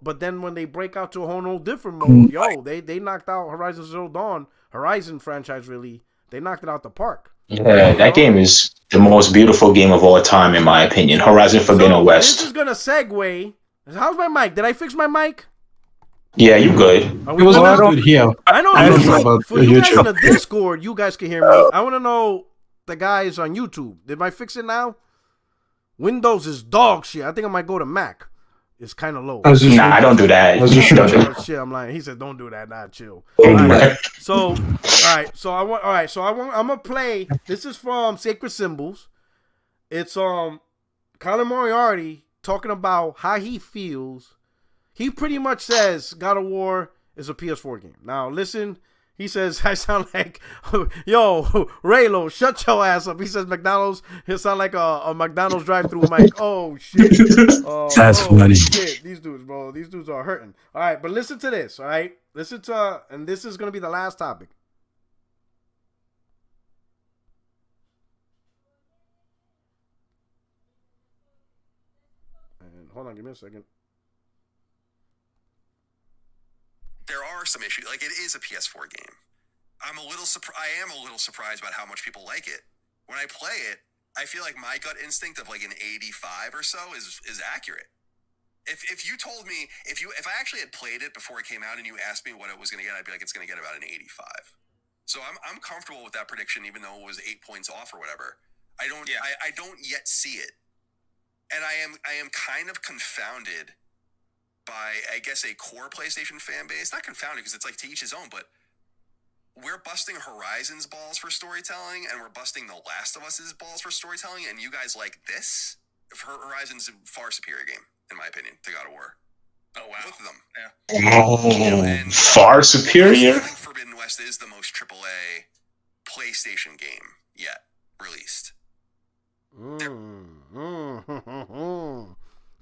But then when they break out to a whole different mode, they knocked out Horizon Zero Dawn, Horizon franchise, really. They knocked it out the park. Yeah, that game is the most beautiful game of all time, in my opinion. Horizon Forbidden West. This is going to segue. How's my mic? Did I fix my mic? Yeah, you good. It was not good here. I know. For you guys on the Discord, you guys can hear me. I want to know the guys on YouTube. Did I fix it now? Windows is dog shit. I think I might go to Mac. It's kind of low. Nah, don't do that. Shit, I'm lying. He said, "Don't do that." Nah, chill. All right. So I'm gonna play. This is from Sacred Symbols. It's Colin Moriarty talking about how he feels. He pretty much says God of War is a PS4 game. Now listen. He says, I sound like, yo, Raylo, shut your ass up. He says, McDonald's, he'll sound like a McDonald's drive-through mic. Oh, shit. That's funny. Shit. These dudes, bro. These dudes are hurting. All right, but listen to this, all right? Listen to, and this is going to be the last topic. And hold on, give me a second. There are some issues. Like, it is a PS4 game. I am a little surprised about how much people like it. When I play it, I feel like my gut instinct of like an 85 or so is accurate. If you told me if I actually had played it before it came out and you asked me what it was going to get, I'd be like, it's going to get about an 85. So I'm comfortable with that prediction, even though it was 8 points off or whatever. I don't yet see it, and I am kind of confounded by, I guess, a core PlayStation fan base. Not confounded because it's like to each his own, but we're busting Horizon's balls for storytelling, and we're busting The Last of Us's balls for storytelling, and you guys like this? Horizon's a far superior game, in my opinion, to God of War. Oh, wow. Both of them. Yeah. Far superior? I think Forbidden West is the most AAA PlayStation game yet released.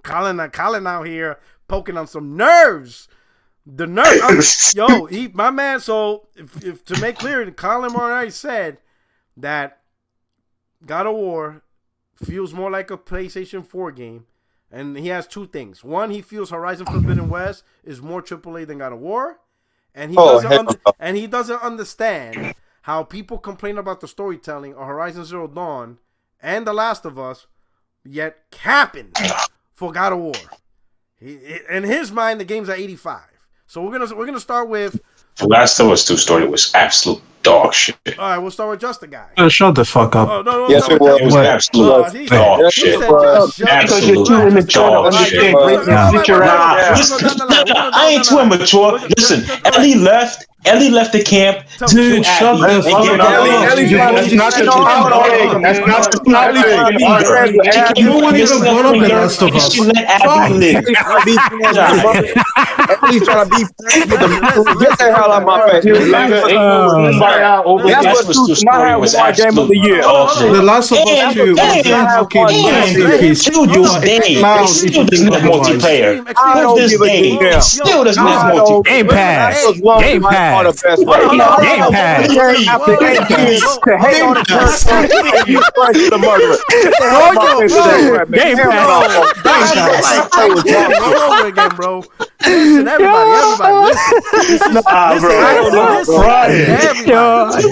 Colin out here poking on some nerves. The nerve, my man. So, if to make clear, Colin already said that God of War feels more like a PlayStation 4 game, and he has two things. One, he feels Horizon Forbidden West is more AAA than God of War, and he doesn't understand how people complain about the storytelling of Horizon Zero Dawn and The Last of Us, yet capping for God of War. In his mind, the game's at 85. So we're gonna start with The Last of Us 2 story was absolute dog shit. All right, we'll start with Just a Guy. Shut the fuck up. Oh, no, yes, it was. It was absolute dog shit. Absolute dog shit. I ain't too immature. Listen, Ellie left the camp. Dude, shut the fuck up. No one even brought up The Last of Us. She let Abby live. He's trying to be friends with them. Get the hell out of my face. That's what two story was absolute dog shit. The Last of Us 2 was a fucking masterpiece. Still doesn't have multiplayer. Still doesn't have multiplayer. Game Pass. Game Pass. Game Pass. To hate on the person, you friends with the murderer. Game Pass. Roll over again, bro. Listen, everybody, listen.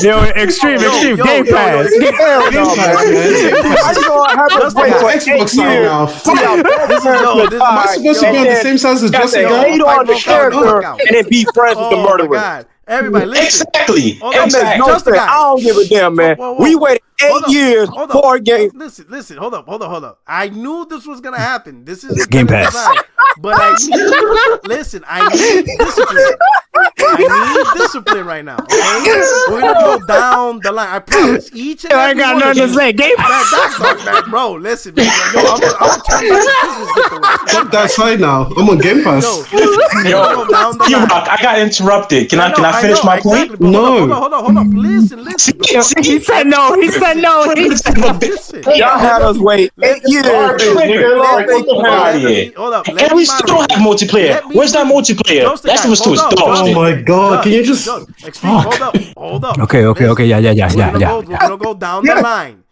Yo, extreme. Game Pass. Xbox now. Am I supposed to be on the same size as Just a Guy? Hate on the character and then be friends with the murderer. Everybody, listen. Exactly. Just a Guy. I don't give a damn, man. We waited 8 years for a game. Listen. Hold up. I knew this was gonna happen. This is Game Pass. But I need discipline. I need discipline right now. Okay? We're gonna go down the line. I promise. Each and every I got nothing to say. Game Pass. That's not bad, bro. Listen, man. Yo, I'm gonna turn my Fuck that side now. I'm on Game Pass. I got interrupted. Can I finish my point? Exactly, no. Hold on. Listen. He said no. Listen. Y'all had us wait 8 years. Hold up. And we still don't have multiplayer. Where's that multiplayer? That's what's too dog. Oh my god, can you just hold up. Okay. Yeah. We're gonna go down the line.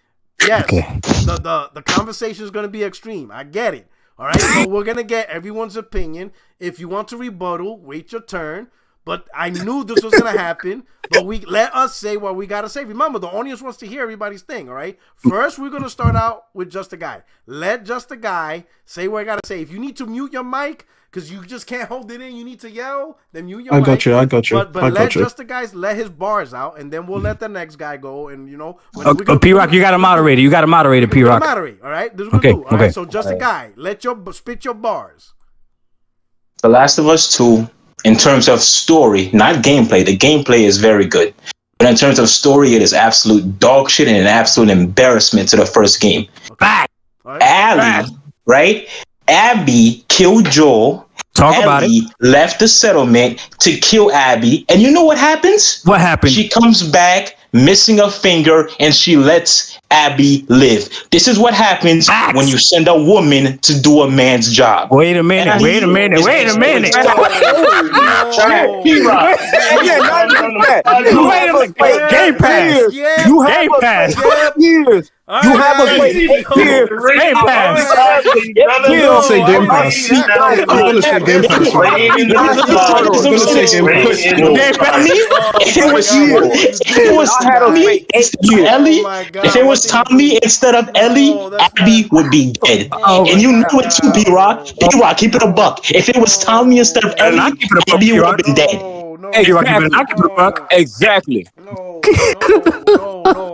Yes. Okay. The conversation is gonna be extreme. I get it. All right. So we're gonna get everyone's opinion. If you want to rebuttal, wait your turn. But I knew this was gonna happen. But let us say what we gotta say. Remember, the audience wants to hear everybody's thing. All right. First, we're gonna start out with Just a Guy. Let Just a Guy say what I gotta say. If you need to mute your mic because you just can't hold it in, you need to yell. Then mute your mic. I got you. But let Just a Guy let his bars out, and then we'll let the next guy go. And P-Rock, you got to moderate it. You got to moderate it, P-Rock. Moderate. All right. This is what we do. All right. So Just a Guy, spit your bars. The Last of Us 2. In terms of story, not gameplay, the gameplay is very good. But in terms of story, it is absolute dog shit and an absolute embarrassment to the first game. Back. Ellie, right? Abby killed Joel. Ellie left the settlement to kill Abby. And you know what happens? What happened? She comes back missing a finger and she lets Abby live. This is what happens when you send a woman to do a man's job. Wait a minute. Game Pass. You have 8 years You have us wait 8 years. Game Pass. I'm gonna say Game Pass. I'm gonna say Game Pass. I'm gonna say Game Pass. If it was Tommy instead of Ellie, Abby would be dead. And you knew it too, B-Rock. B-Rock, keep it a buck. If it was Tommy instead of Ellie, Abby would have been dead. Exactly.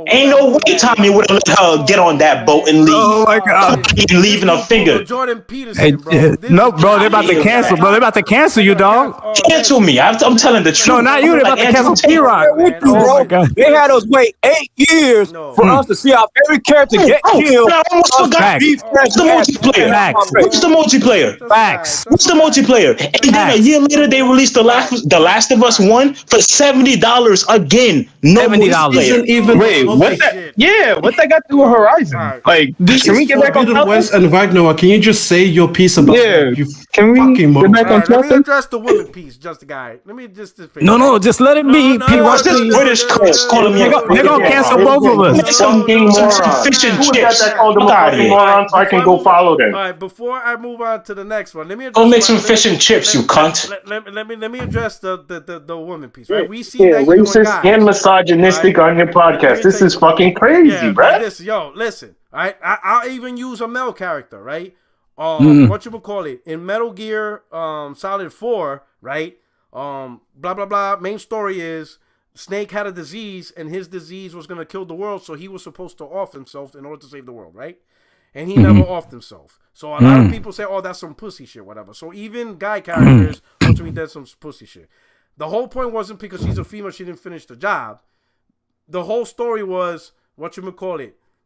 Ain't no way Tommy would have let her get on that boat and leave. Oh my God! Leaving a finger. Jordan Peterson, bro. No, bro, they're about to cancel, bro. They're about to cancel you, dog. Cancel me. I'm telling the truth. No, not you. They're about to cancel P-Rock. Oh my God! They had us wait 8 years for us to see our favorite character get killed. I almost forgot. What's the multiplayer? What's the multiplayer? Facts. What's the multiplayer? And then a year later, they released The Last of Us 1 for $70 again. No multiplayer. Wait, what that? Yeah, what that got to do with Horizon? Like, This can is we get back on Forbidden topic? West and Ragnarok. Can you just say your piece about that? You Can we fucking get back on Let me topic? address the woman piece, just the guy. Let me just. No, just let it be. P-Rock. This British coach calling me. They're gonna cancel both of us. Some fish and chips. That called them a fucking moron, so I can go follow them. All right, before I move on to the next one, let me Go make some fish and chips, you cunt. Let me address the woman piece. Right, we see Yeah, that you're doing racist guys. and misogynistic on your podcast. This is fucking crazy, bro. Listen. All right, I'll even use a male character, right? What you would call it in Metal Gear Solid 4, right? Blah blah blah. Main story is Snake had a disease, and his disease was gonna kill the world, so he was supposed to off himself in order to save the world, right? And he never offed himself. So a lot of people say, "Oh, that's some pussy shit, whatever." So even guy characters ultimately did some pussy shit. The whole point wasn't because she's a female, she didn't finish the job. The whole story was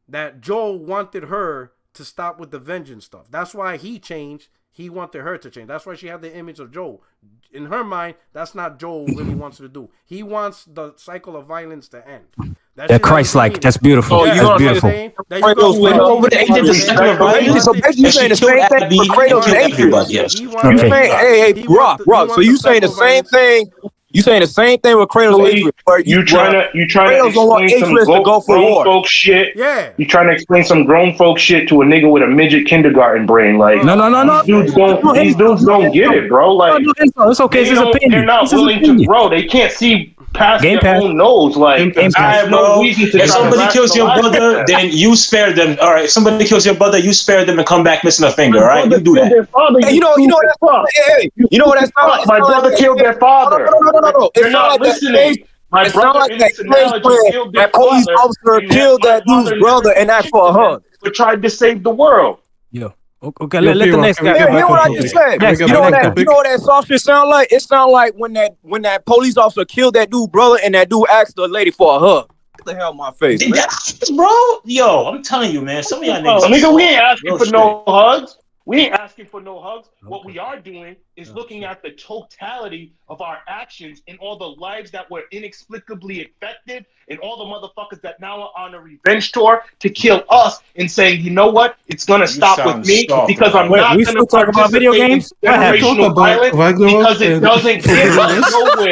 that Joel wanted her to stop with the vengeance stuff. That's why he changed. He wanted her to change. That's why she had the image of Joel. In her mind, that's not Joel really wants to do. He wants the cycle of violence to end. They're Christ-like. That's beautiful. Oh, That's beautiful. So basically, you saying the same thing for Kratos and Atreus. Hey, Rock. So you saying the same thing? You saying the same thing with Kratos and Atreus? You trying to explain some grown folk shit? Yeah. You trying to explain some grown folk shit to a nigga with a midget kindergarten brain? Like, no. These dudes don't get it, bro. Like, it's okay. It's his opinion. They're not willing to grow. They can't see past their own nose. Like, I have no reason to. If somebody kills your brother, then you spare them. All right. If somebody kills your brother, you spare them and come back missing a finger. All right. You do that. Hey, you know that's not. My brother killed their father. No. You're not listening. My brother in this analogy killed their police officer killed that dude's brother and asked for a hug. We tried to save the world. Yo. Okay, let the next guy. You know what I just said? You know what that soft shit sound like? It sound like when that police officer killed that dude brother and that dude asked the lady for a hug. What the hell my face, man? Bro, yo, I'm telling you, man. Some of y'all niggas. Nigga, we ain't asking for no hugs. We ain't asking for no hugs. What we are doing is looking at the totality of our actions and all the lives that were inexplicably affected and all the motherfuckers that now are on a revenge tour to kill us and saying, you know what? It's going to stop with me because I'm not going to talk about video games. Generational violence because it doesn't get us nowhere.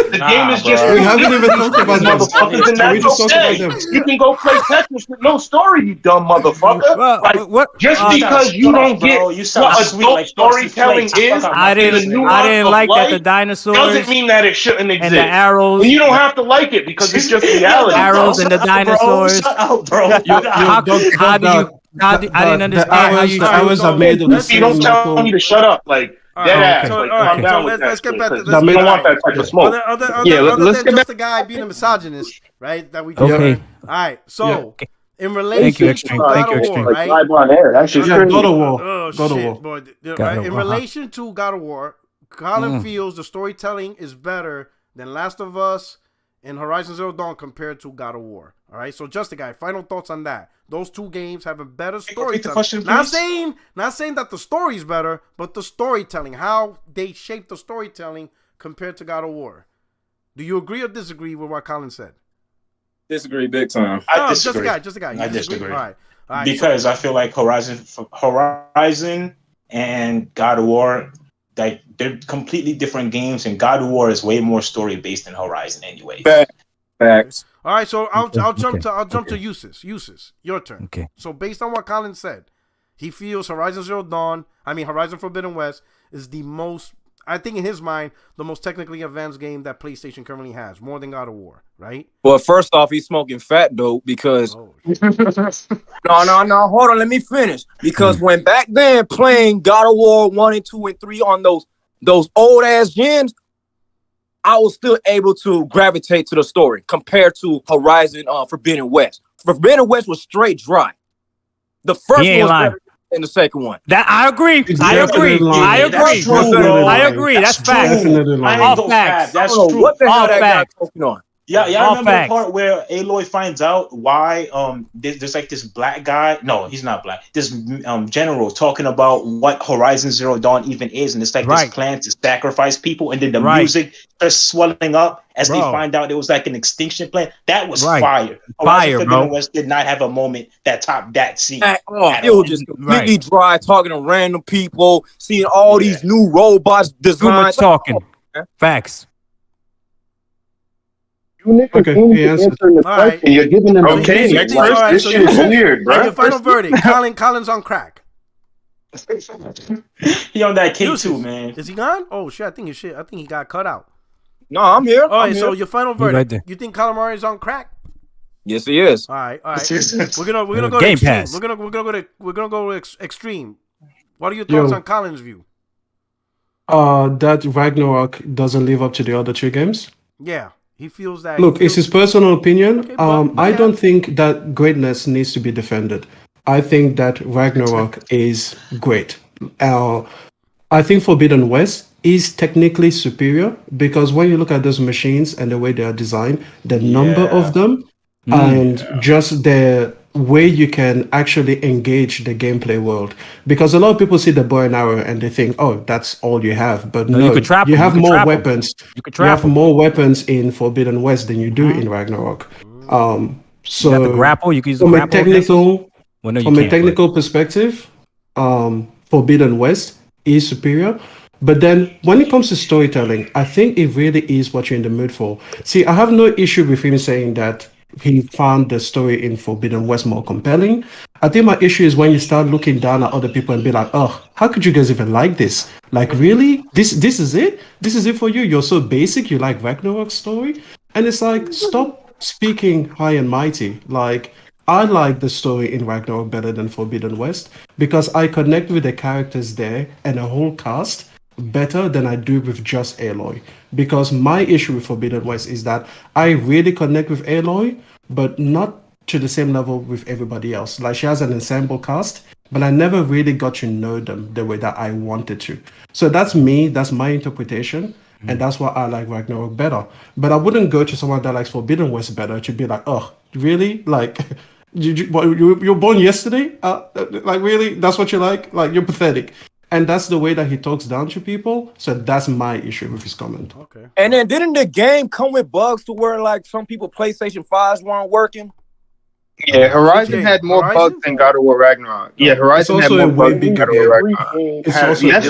The game is just... We haven't even talked about motherfuckers, and that's okay. You can go play Tetris with no story, you dumb motherfucker. Just because you don't get what adult storytelling is, I didn't like that the dinosaurs doesn't mean that it shouldn't exist. And the arrows. And you don't have to like it because it's just reality. Arrows and the dinosaurs. Shut up, bro. I didn't understand how you. The arrows are made of the same don't tell me to shut up, like. Dead ass. Calm down with that. Let's get back to this. We don't want that type of smoke. Let's get back to the guy being a misogynist, right? That we. Okay. All right. So. In relation to God of War, right? That's just God of War. Oh, God of shit, War. boy. Right? In relation to God of War, Colin feels the storytelling is better than Last of Us and Horizon Zero Dawn compared to God of War. All right, so just the guy. Final thoughts on that. Those two games have a better storytelling. Not saying that the story's better, but the storytelling, how they shape the storytelling compared to God of War. Do you agree or disagree with what Colin said? Disagree big time. I disagree. Just a guy. I disagree. All right. Because I feel like Horizon and God of War, they're completely different games, and God of War is way more story based than Horizon anyway. Facts. All right, so I'll jump Okay. to Usis. Usis, your turn. Okay. So based on what Colin said, he feels Horizon Forbidden West is the most, I think in his mind, the most technically advanced game that PlayStation currently has, more than God of War, right? Well, first off, he's smoking fat dope because Oh, no, hold on, let me finish. Because when back then playing God of War 1 and 2 and 3 on those old ass gens, I was still able to gravitate to the story compared to Horizon Forbidden West. Forbidden West was straight dry. The first one was better than the second one. That I agree. I agree. That's fact. All facts. That's true. What the hell All that guy facts. talking on? Yeah, y'all All remember facts. the part where Aloy finds out why there's like this black guy. No, he's not black. This general talking about what Horizon Zero Dawn even is, and it's like this plan to sacrifice people, and then the music starts swelling up as they find out it was like an extinction plan. That was fire. Horizon Forbidden West did not have a moment that topped that scene. It was just completely dry, talking to random people, seeing all these new robots designed. Talking. Facts. Okay, All right. you're giving them Okay, next All right, this so shit you is said- weird, bro. Your final verdict. Colin's on crack. He on that K2, Usis, man. Is he gone? Oh shit! I think he got cut out. No, I'm here. All right, I'm so here. your final He right verdict. there. You think Calamari is on crack? Yes, he is. All right. We're gonna go to Game extreme. Pass. We're gonna go to extreme. What are your thoughts on Colin's view? That Ragnarok doesn't live up to the other two games. Yeah, he feels that. Look, it's his personal opinion. Okay, but I don't think that greatness needs to be defended. I think that Ragnarok is great. I think Forbidden West is technically superior because when you look at those machines and the way they are designed, the number of them, and just the way you can actually engage the gameplay world. Because a lot of people see the bow and arrow and they think, oh, that's all you have. But no, you could trap you them. have You could more trap them. weapons. You could You trap have them. more weapons in Forbidden West than you do in Ragnarok. So You got the grapple. You can use the from a grapple. technical, Well, no, you from a can't, technical perspective, Forbidden West is superior. But then when it comes to storytelling, I think it really is what you're in the mood for. See, I have no issue with him saying that he found the story in Forbidden West more compelling. I think my issue is when you start looking down at other people and be like, oh, how could you guys even like this? Like, really? This is it? This is it for you? You're so basic, you like Ragnarok's story? And it's like, stop speaking high and mighty. Like, I like the story in Ragnarok better than Forbidden West because I connect with the characters there and the whole cast better than I do with just Aloy. Because my issue with Forbidden West is that I really connect with Aloy, but not to the same level with everybody else. Like, she has an ensemble cast, but I never really got to know them the way that I wanted to. So that's me, that's my interpretation, and that's why I like Ragnarok better. But I wouldn't go to someone that likes Forbidden West better to be like, oh, really? Like, you were born yesterday? Like, really? That's what you like? Like, you're pathetic. And that's the way that he talks down to people. So that's my issue with his comment. Okay. And then didn't the game come with bugs to where like some people PlayStation 5s weren't working? Yeah, Horizon had more bugs than God of War Ragnarok. Yeah, Horizon had more bugs than God of War Ragnarok. It's also That's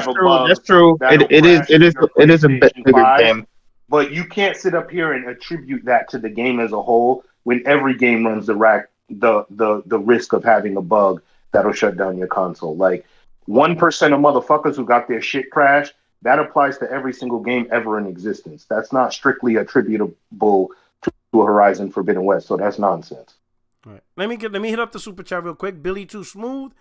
true. That's true. It is a bigger game. But you can't sit up here and attribute that to the game as a whole when every game runs the risk of having a bug that'll shut down your console. Like 1% of motherfuckers who got their shit crashed, that applies to every single game ever in existence. That's not strictly attributable to Horizon Forbidden West, so that's nonsense. All right. Let me hit up the super chat real quick. Billy Too Smooth.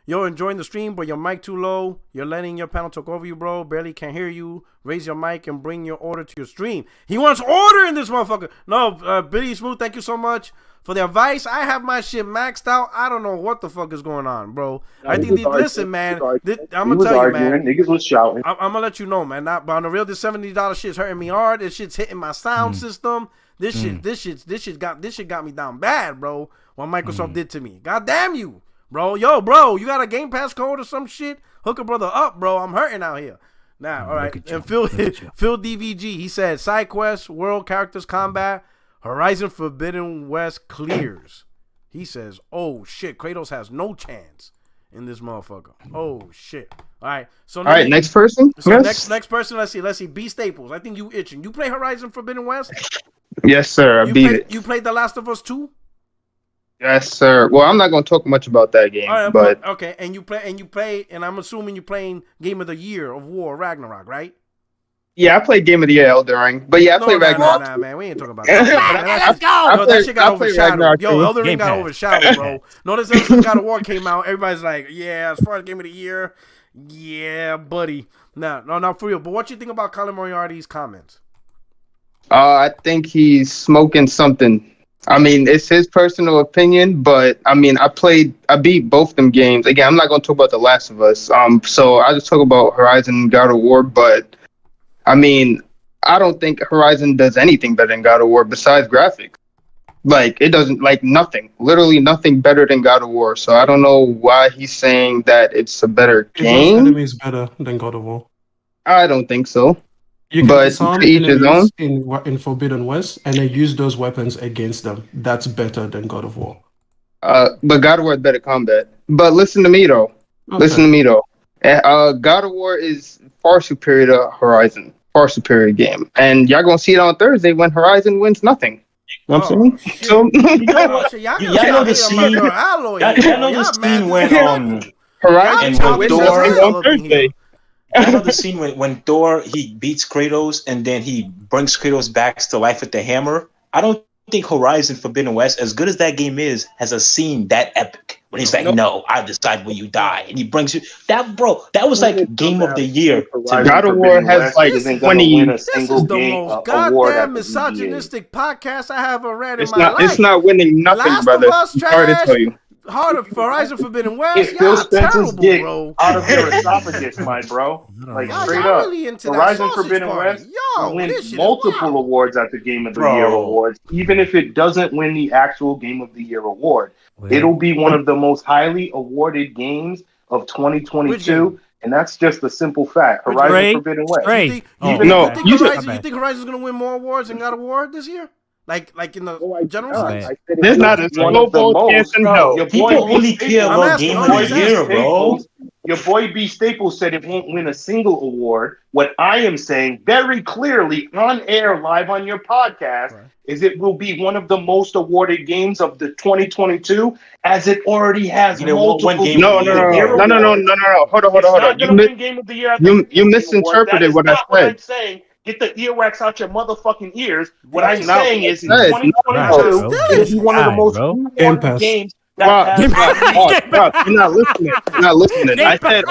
You're enjoying the stream, but your mic too low. You're letting your panel talk over you, bro. Barely can hear you. Raise your mic and bring your order to your stream. He wants order in this motherfucker. No, Billy Smooth, thank you so much for the advice. I have my shit maxed out. I don't know what the fuck is going on, bro. I think listen, man. I'm gonna tell you, man. Niggas was shouting. I'm gonna let you know, man. But on the real, this $70 shit's hurting me hard. This shit's hitting my sound system. This shit got me down bad, bro. What Microsoft did to me. God damn you, bro. Yo, bro, you got a Game Pass code or some shit? Hook a brother up, bro. I'm hurting out here. Now, all right. And Phil DVG, he said, side quests, world characters, combat, Horizon Forbidden West clears. He says, oh shit, Kratos has no chance in this motherfucker. Oh shit. All right. So next person. So next person. Let's see. B Staples. I think you itching. You play Horizon Forbidden West? Yes, sir. I beat it. You played The Last of Us 2? Yes, sir. Well, I'm not going to talk much about that game, but okay. And you play, and I'm assuming you're playing Game of the Year of War Ragnarok, right? Yeah, I played Game of the Year Elden Ring, but yeah, I played Ragnarok. Nah, man, we ain't talking about that. Let's go. Yo, that shit got overshadowed. Yo, Elden Ring got overshadowed, bro. Notice ever since God of War came out, everybody's like, yeah, as far as Game of the Year, yeah, buddy. No, for real. But what you think about Colin Moriarty's comments? I think he's smoking something. I mean, it's his personal opinion, but I mean, I beat both them games. Again, I'm not going to talk about The Last of Us. So I just talk about Horizon and God of War, but I mean, I don't think Horizon does anything better than God of War besides graphics. Like, it doesn't, like, nothing. Literally nothing better than God of War. So I don't know why he's saying that it's a better game. Enemies better than God of War. I don't think so. You can disarm enemies in Forbidden West and then use those weapons against them. That's better than God of War. But God of War is better combat. But listen to me, though. Okay. God of War is far superior to Horizon. Far superior game. And y'all gonna see it on Thursday when Horizon wins nothing. You know what I'm saying? So, y'all know the scene. Y'all know the scene when Horizon wins on Thursday. I know the scene when Thor he beats Kratos and then he brings Kratos back to life with the hammer. I don't think Horizon Forbidden West, as good as that game is, has a scene that epic when he's like, "No, I decide when you die," and he brings you that, bro. That was like Game of the Year. God of War has like 20. This is the most goddamn misogynistic podcast I have ever read in my life. It's not winning nothing, Last brother. Of Us, Sorry to tell you. Hard of Horizon Forbidden West. It's Phil Spencer's dick bro. out of your esophagus, my bro. Like straight up. Really into Horizon Forbidden West wins multiple awards at the Game of the Year awards. Even if it doesn't win the actual Game of the Year award, it'll be one of the most highly awarded games of 2022. And that's just a simple fact. Horizon Forbidden West. You think Horizon's gonna win more awards than God of War this year? Like in the general sense? There's not a snowball chance in hell. People only care about Game of the Year, bro. Your boy B. Staples said it won't win a single award. What I am saying very clearly on air, live on your podcast, is it will be one of the most awarded games of the 2022, as it already has multiple. No. Hold on. You misinterpreted what I said. Get the earwax out your motherfucking ears. What I'm saying is, in 2022, it is one of the most awarded games. You're not listening. I said,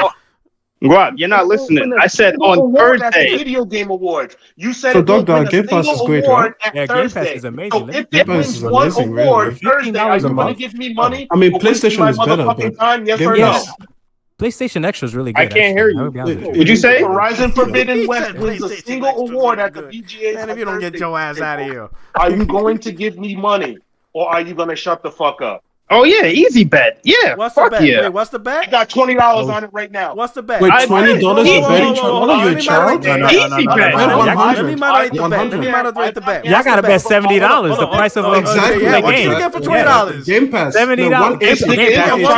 you're not listening. I said on Thursday. Video game awards. You said so, Doctor, Gamepass is great, right? Yeah, Gamepass is amazing. So if it wins one award Thursday, are you going to give me money? I mean, PlayStation is better, but yes or no? PlayStation Extra is really good. I can't hear you. Did you say Horizon Forbidden West wins a single award at the VGA? Man, if you don't get your ass out of here, are you going to give me money, or are you going to shut the fuck up? Oh yeah, easy bet. Yeah, what's the bet? Wait, what's the bet? I got $20 on it right now. What's the bet? Wait, $20 a bet? What are you, a child? Easy bet. Let me moderate the bet. Y'all gotta bet $70. The price of a game. What you get for $20? Gamepass. $70. A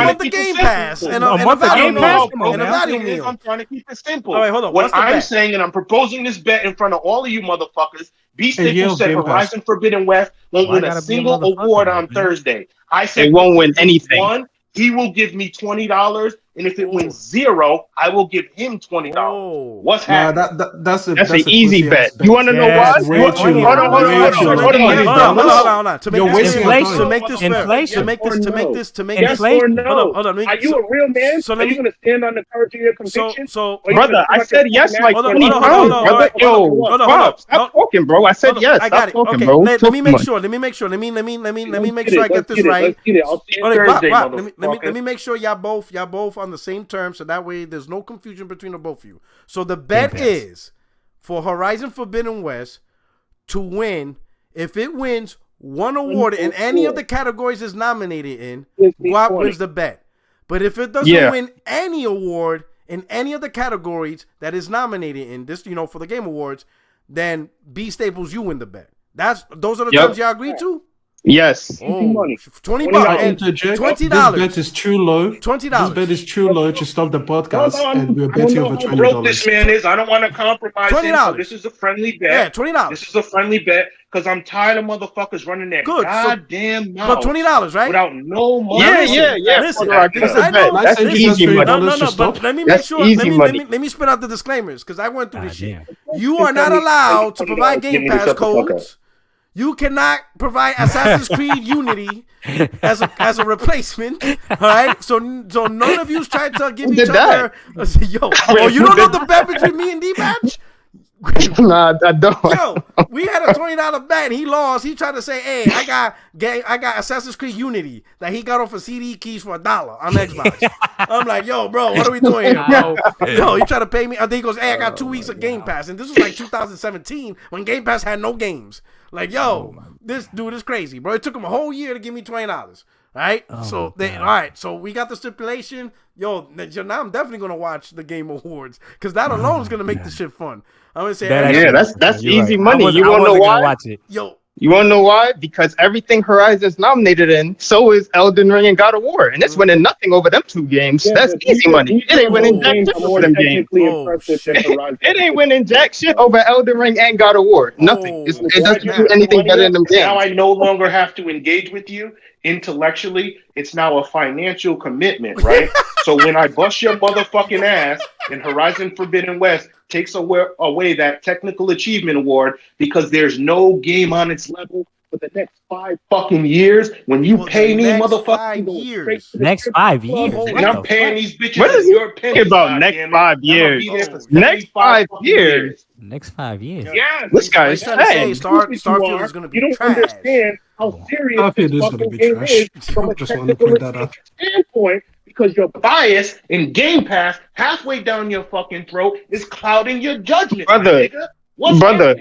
month of Game Pass and a month of Game Pass and a value meal. I'm trying to keep it simple. All right, hold on. What I'm saying, and I'm proposing this bet in front of all of you motherfuckers. B. Staples said Horizon Forbidden West won't win a single award on Thursday. I said it won't win anything. He will give me $20, and if it wins 0, I will give him $20. What's happening? That's an easy bet. You want to know why? Hold on. To make this fair. Hold on. Are you a real man? Are you gonna stand on the courage of your convictions? Brother, I said yes like 20 times, brother. Yo, stop talking, bro. I said yes. Stop talking, bro. Let me make sure. Let me make sure I get this right. Let me make sure y'all both on the same terms, so that way there's no confusion between the both of you. So the bet is for Horizon Forbidden West to win. If it wins one award in any of the categories it's nominated in, Guap wins the bet. But if it doesn't win any award in any of the categories that is nominated in this, for the Game Awards, then B. Staples, you win the bet. Those are the terms y'all agreed to? Yes. $20. $20. This bet is too low. $20. This bet is too low to stop the podcast, and we're betting over $20. Broke this man is. I don't want to compromise him. So this is a friendly bet. Yeah, $20. This is a friendly bet. because I'm tired of motherfuckers running their Good. goddamn mouth. But $20, right? Without no money. Yeah. Listen, That's a bet. That's easy money. No. But let me make sure. Let me spit out the disclaimers because I went through this shit. You are not allowed to provide Game Pass codes. You cannot provide Assassin's Creed Unity as a replacement. All right. So none of you tried to give each other. Yo, you don't know the bet between me and D-Batch? Nah, I don't. Yo, we had a $20 bet. He lost. He tried to say, "Hey, I got Assassin's Creed Unity that he got off of CD keys for $1 on Xbox." I'm like, "Yo, bro, what are we doing here, bro?" Yo, he tried to pay me. And then he goes, "Hey, I got 2 weeks of Game Pass," and this was like 2017 when Game Pass had no games. Like, yo, this dude is crazy, bro. It took him a whole year to give me $20. Right? All right. So we got the stipulation. Yo, now I'm definitely gonna watch the Game Awards because that alone is gonna make this shit fun. I'm gonna say, that's easy money. You wanna know why? Watch it. Yo, you wanna know why? Because everything Horizon's nominated in, so is Elden Ring and God of War, and it's winning nothing over them 2 games. That's easy money. It ain't winning jack shit over them games. It ain't winning jack shit over Elden Ring and God of War. Nothing. It doesn't do anything better than them games. Now I no longer have to engage with you intellectually. It's now a financial commitment, right? So when I bust your motherfucking ass in Horizon Forbidden West takes away that technical achievement award because there's no game on its level for the next 5 fucking years. When you pay me, motherfucker, next 5 years, and I'm paying these bitches. What is your pennies about next 5 years? Next 5 years. Next 5 years. Yeah, this guy is saying Starfield is going to be you don't trash. understand how serious Starfield this is gonna fucking be game trash. is from a Just wanted to technical point that out. standpoint because your bias in Game Pass halfway down your fucking throat is clouding your judgment, brother. Brother,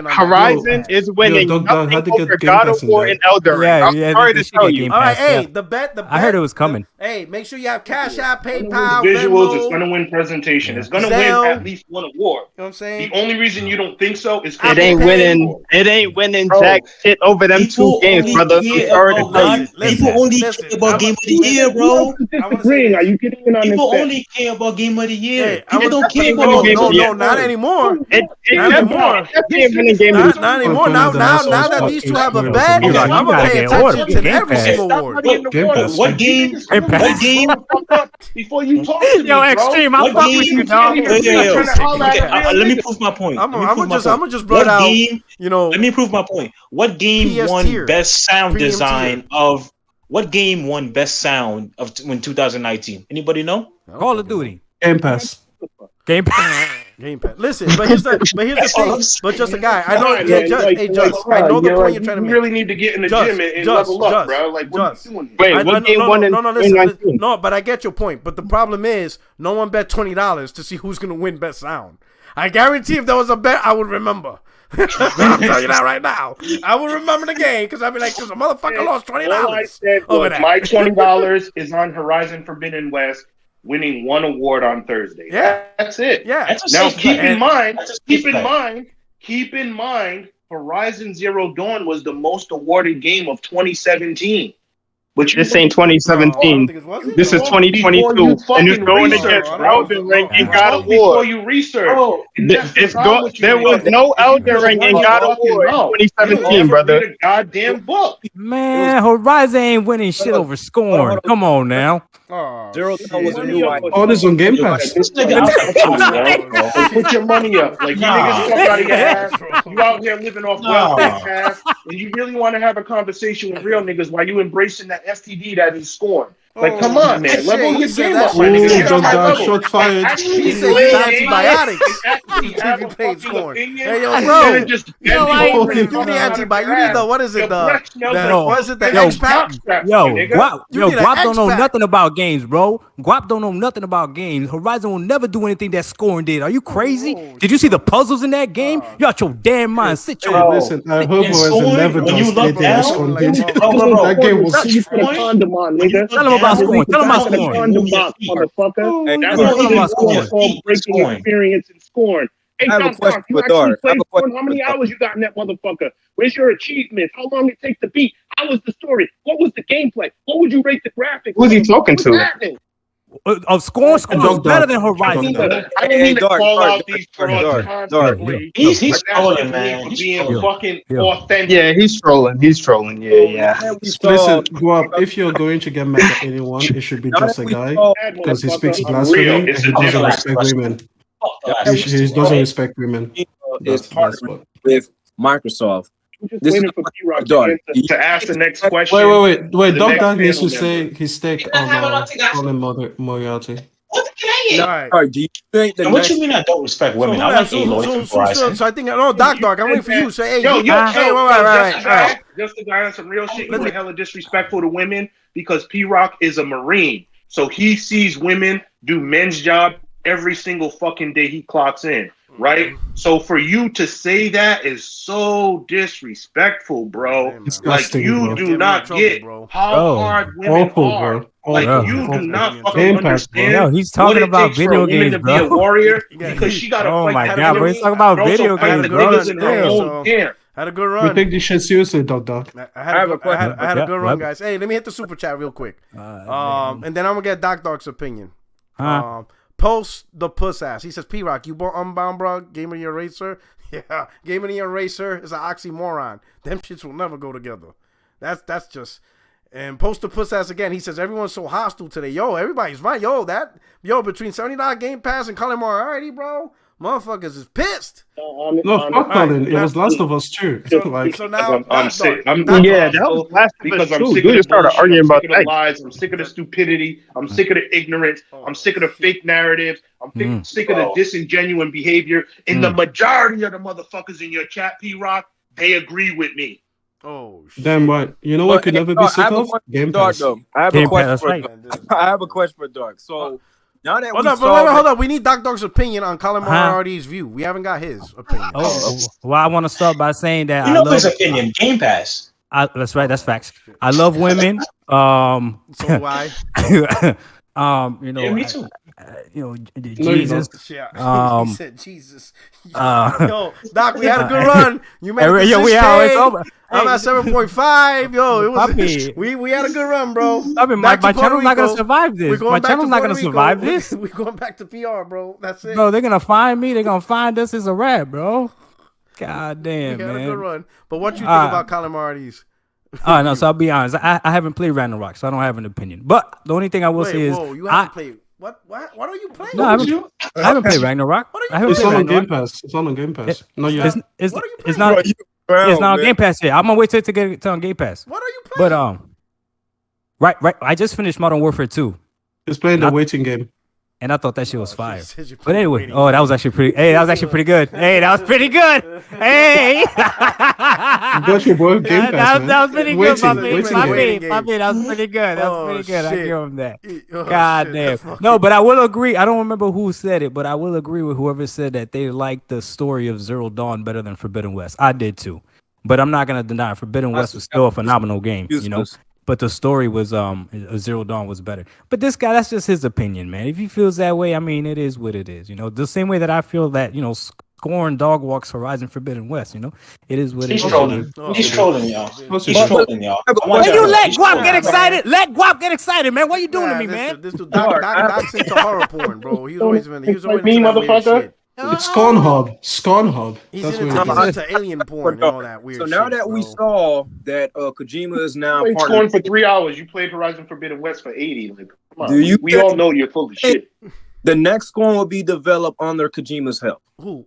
Horizon is winning nothing over God of War and Elden Ring. I'm sorry to tell you. All right, hey, the bet. I heard it was coming. Hey, make sure you have Cash App, PayPal, visuals. Venmo, It's going to win presentation. It's going to win at least one award. You know what I'm saying? The only reason you don't think so is it ain't winning jack shit over them 2 games, brother. I'm sorry to tell you. People only care about Game of the Year, bro. Are you getting in on People this? only care about Game of the Year. I People don't care about No, not anymore. Not anymore. Not anymore. Now that these two have a bet, I'm gonna pay attention to every single award. What game? What game? Before you talk to me, Yo, Extreme, I'm fucking with you, dog. Let me prove my point. I'm gonna just blurt out. You know, let me prove my point. What game won best sound design of? What game won best sound of in 2019? Anybody know? Call of Duty. Game Pass. Game Pass. Listen, but here's the thing. But just a guy, I know. Judge, I know the point you're trying to make. You really need to get in the gym and level up, bro. Like, what are you doing? Wait, what game won in 2019? No, but I get your point. But the problem is, no one bet $20 to see who's gonna win best sound. I guarantee if there was a bet, I would remember. I'll tell you that right now. I would remember the game because I'd be like, "Cause a motherfucker lost $20." All I said was my $20 is on Horizon Forbidden West, winning 1 award on Thursday. Yeah, that's it. Yeah. Now keep in mind, Horizon Zero Dawn was the most awarded game of 2017. But this ain't 2017. This is 2022, and it's going against Elden Ring and God of War. Before you research, there was no Elden Ring and God of War in 2017, brother. Goddamn book, man. Horizon ain't winning shit over Scorn. Come on now. Zero Dawn was a new idea. Oh, this on Game Pass. Put your money up, like you niggas fuck out of your ass. You out here living off welfare cash, and you really want to have a conversation with real niggas while you embracing that STD that is Scorn. Like, come on, man. Level your game up, my nigga. Shot fired. He said you need antibiotics. If you played Scorn. Hey, yo, bro. You need antibiotics. You need the, what is it? The X-Pack? Guap don't know nothing about games, bro. Guap don't know nothing about games. Horizon will never do anything that Scorn did. Are you crazy? Did you see the puzzles in that game? You out your damn mind. Sit your listen, Hobo has never done anything that Scorn did. That game was Tell him about Scorn. Tell him about Scorn. Motherfucker. That's what breaking experience in Scorn. Hey, I have a question for Dark. How many hours you got in that motherfucker? Where's your achievements? How long it take to beat? How was the story? What was the gameplay? What would you rate the graphics? Who's he talking to? Scorn's better than Horizon. I didn't mean to call out these frauds constantly. He's trolling, man. He's being fucking authentic. Yeah, he's trolling. He's trolling. Yeah. Listen, Guap, if you're going to get mad at anyone, it should be just a guy because he speaks blasphemy and he doesn't respect women. He doesn't respect women. Is partnering with Microsoft. This is to ask the next question. Wait. Dog Dog needs to say his take on Colin Moriarty. Alright, do you think that? What you mean I don't respect women? I like Aloy. So I think Doc Dog. I'm waiting for you. Say, hey, right. Just the guy on some real shit. He's hella disrespectful to women because P-Rock is a Marine, so he sees women do men's job every single fucking day he clocks in. Right, so for you to say that is so disrespectful, bro. Like you do not get how hard women are. Like you do not fucking understand. He's talking about video games, to be a warrior because she got to oh fight. My God, bro! He's talking about video games, bro. Had a good run. We take this shit seriously, Dog Dog. I had a good run, guys. Hey, let me hit the super chat real quick. And then I'm gonna get Doc Dog's opinion. Post the puss ass. He says, P-Rock, you bought Unbound, bro? Gamer the Eraser? Yeah. Gamer the Eraser is an oxymoron. Them shits will never go together. That's just... And post the puss ass again. He says, everyone's so hostile today. Yo, everybody's fine. Between $70 Game Pass and Colin Moriarty, bro, motherfuckers is pissed. No, fuck Colin. It was Last of Us too. So now I'm sick. That was Last of Us too. Sick of the arguing about the lies. I'm sick of the stupidity. I'm sick of the ignorance. I'm sick of the fake narratives. I'm sick of the disingenuous behavior. And the majority of the motherfuckers in your chat, P-Rock, they agree with me. Oh shit. Damn right. You know what could never be sick of? Game Pass. I have a question for Dark. So now that hold up. We need Doc Dog's opinion on Colin Moriarty's view. We haven't got his opinion. Well, I want to start by saying that I love his opinion. Game Pass. That's right. That's facts. I love women. So why? Me too. Jesus. He said Jesus. Yo, Doc, we had a good run. You made it. Yo, it's over. I'm at 7.5. Yo, it was. We had a good run, bro. My channel's not gonna survive this. My channel's not gonna survive this. We're going back to PR, bro. That's it. Bro, they're gonna find me. They're gonna find us. It's a wrap, bro. God damn, we man. had a good run. But what you think about Colin Moriarty's? No, so I'll be honest. I haven't played Ragnarok, so I don't have an opinion. But the only thing I will say is, you haven't played. What are you playing? No, I haven't played Ragnarok. It's on Game Pass. It's on Game Pass. No, it's not. It's not on Game Pass yet. I'm gonna wait till to get it on Game Pass. What are you playing? But right. I just finished Modern Warfare 2. He's playing the waiting game. And I thought that shit was fire. But anyway, that was actually pretty. Hey, that was actually pretty good. Hey, that was pretty good. Hey, got your boy Game Pass, that was pretty good. My man, that was pretty good. That was pretty good. I give him that. God damn. No, but I will agree. I don't remember who said it, but I will agree with whoever said that they liked the story of Zero Dawn better than Forbidden West. I did too, but I'm not gonna deny Forbidden West was still a phenomenal game. You know. But the story was Zero Dawn was better. But this guy, that's just his opinion, man. If he feels that way, I mean, it is what it is. You know, the same way that I feel that, Scorn dog walks Horizon Forbidden West. It is what it is. He's trolling y'all. He's trolling y'all. When you let Guap get excited, man. What are you doing to me, man? This dude Doc's into horror porn, bro. He's always been. He's always me, motherfucker. It's Scorn Hub. He's into alien porn and all that weird shit. So now that we saw that Kojima is now played Scorn for 3 hours. You played Horizon Forbidden West for 80. Like, come on. We all know you're full of shit. The next Scorn will be developed under Kojima's help. Who?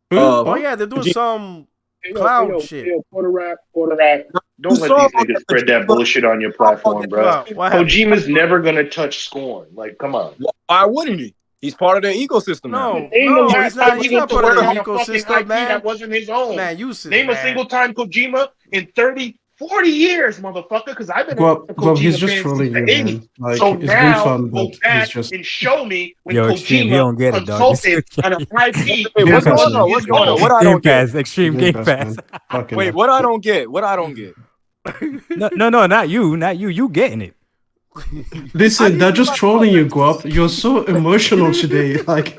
They're doing some cloud shit. Quarter rap. Don't let these niggas spread that bullshit on your platform, bro. Kojima's never gonna touch Scorn. Like, come on. Why wouldn't he? He's part of their ecosystem. No, he's not part of the ecosystem, man. That wasn't his own. Man, name a single time Kojima in 30, 40 years, motherfucker. Because I've been Kojima he's just trolling you, man. Like, so it's now fun, go back and show me when Kojima consulted on a IP. What's going on? What I don't get? Extreme Game Pass. Wait, what I don't get? No, not you. You getting it. Listen, they're just trolling you, Guap. You're so emotional today. Like,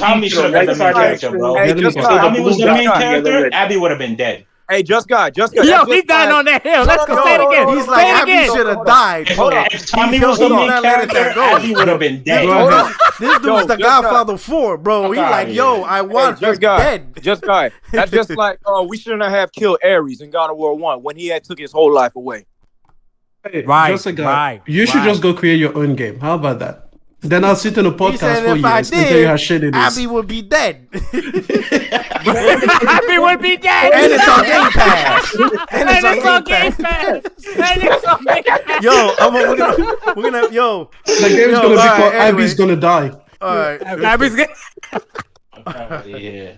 Tommy should have been the main character, bro. If Tommy was the main character, Abby would have been dead. Hey, just God. Yo, he died on that hill. Let's go. Say it again. He's like, Abby should have died. If Tommy was the main character, Abby would have been dead. This dude's the Godfather 4, bro. He like, yo, I want her dead. Just God. That's just like, we shouldn't have killed Ares in God of War 1 when he had took his whole life away. Hey, just a guy. You should just go create your own game. How about that? Then I'll sit in a podcast for years until you have shit in this. Abby would be dead. Abby would be dead. And it's on Gamepass. And it's on Gamepass. Yo, we're gonna yo. The game's gonna be called Abby's gonna die. All right. Abby's gonna. Yeah.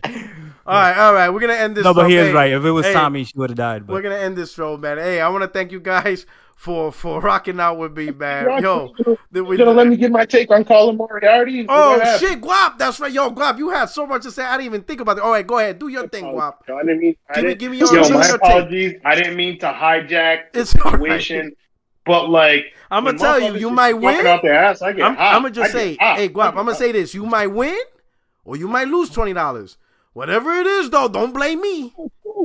All right. We're gonna end this. No, but he is right. If it was Tommy, she would have died. But we're gonna end this show, man. Hey, I want to thank you guys for rocking out with me, man. Yo, you gonna let me get my take on Colin Moriarty? Oh shit, Guap, that's right. Yo, Guap, you had so much to say. I didn't even think about it. All right, go ahead, do your thing, Guap. I didn't mean. Give me your my your apologies. take. I didn't mean to hijack the situation, right. But like, I'm gonna tell you might win. Out their ass, I'm gonna just say, hey, Guap, I'm gonna say this: you might win, or you might lose $20. Whatever it is, though, don't blame me.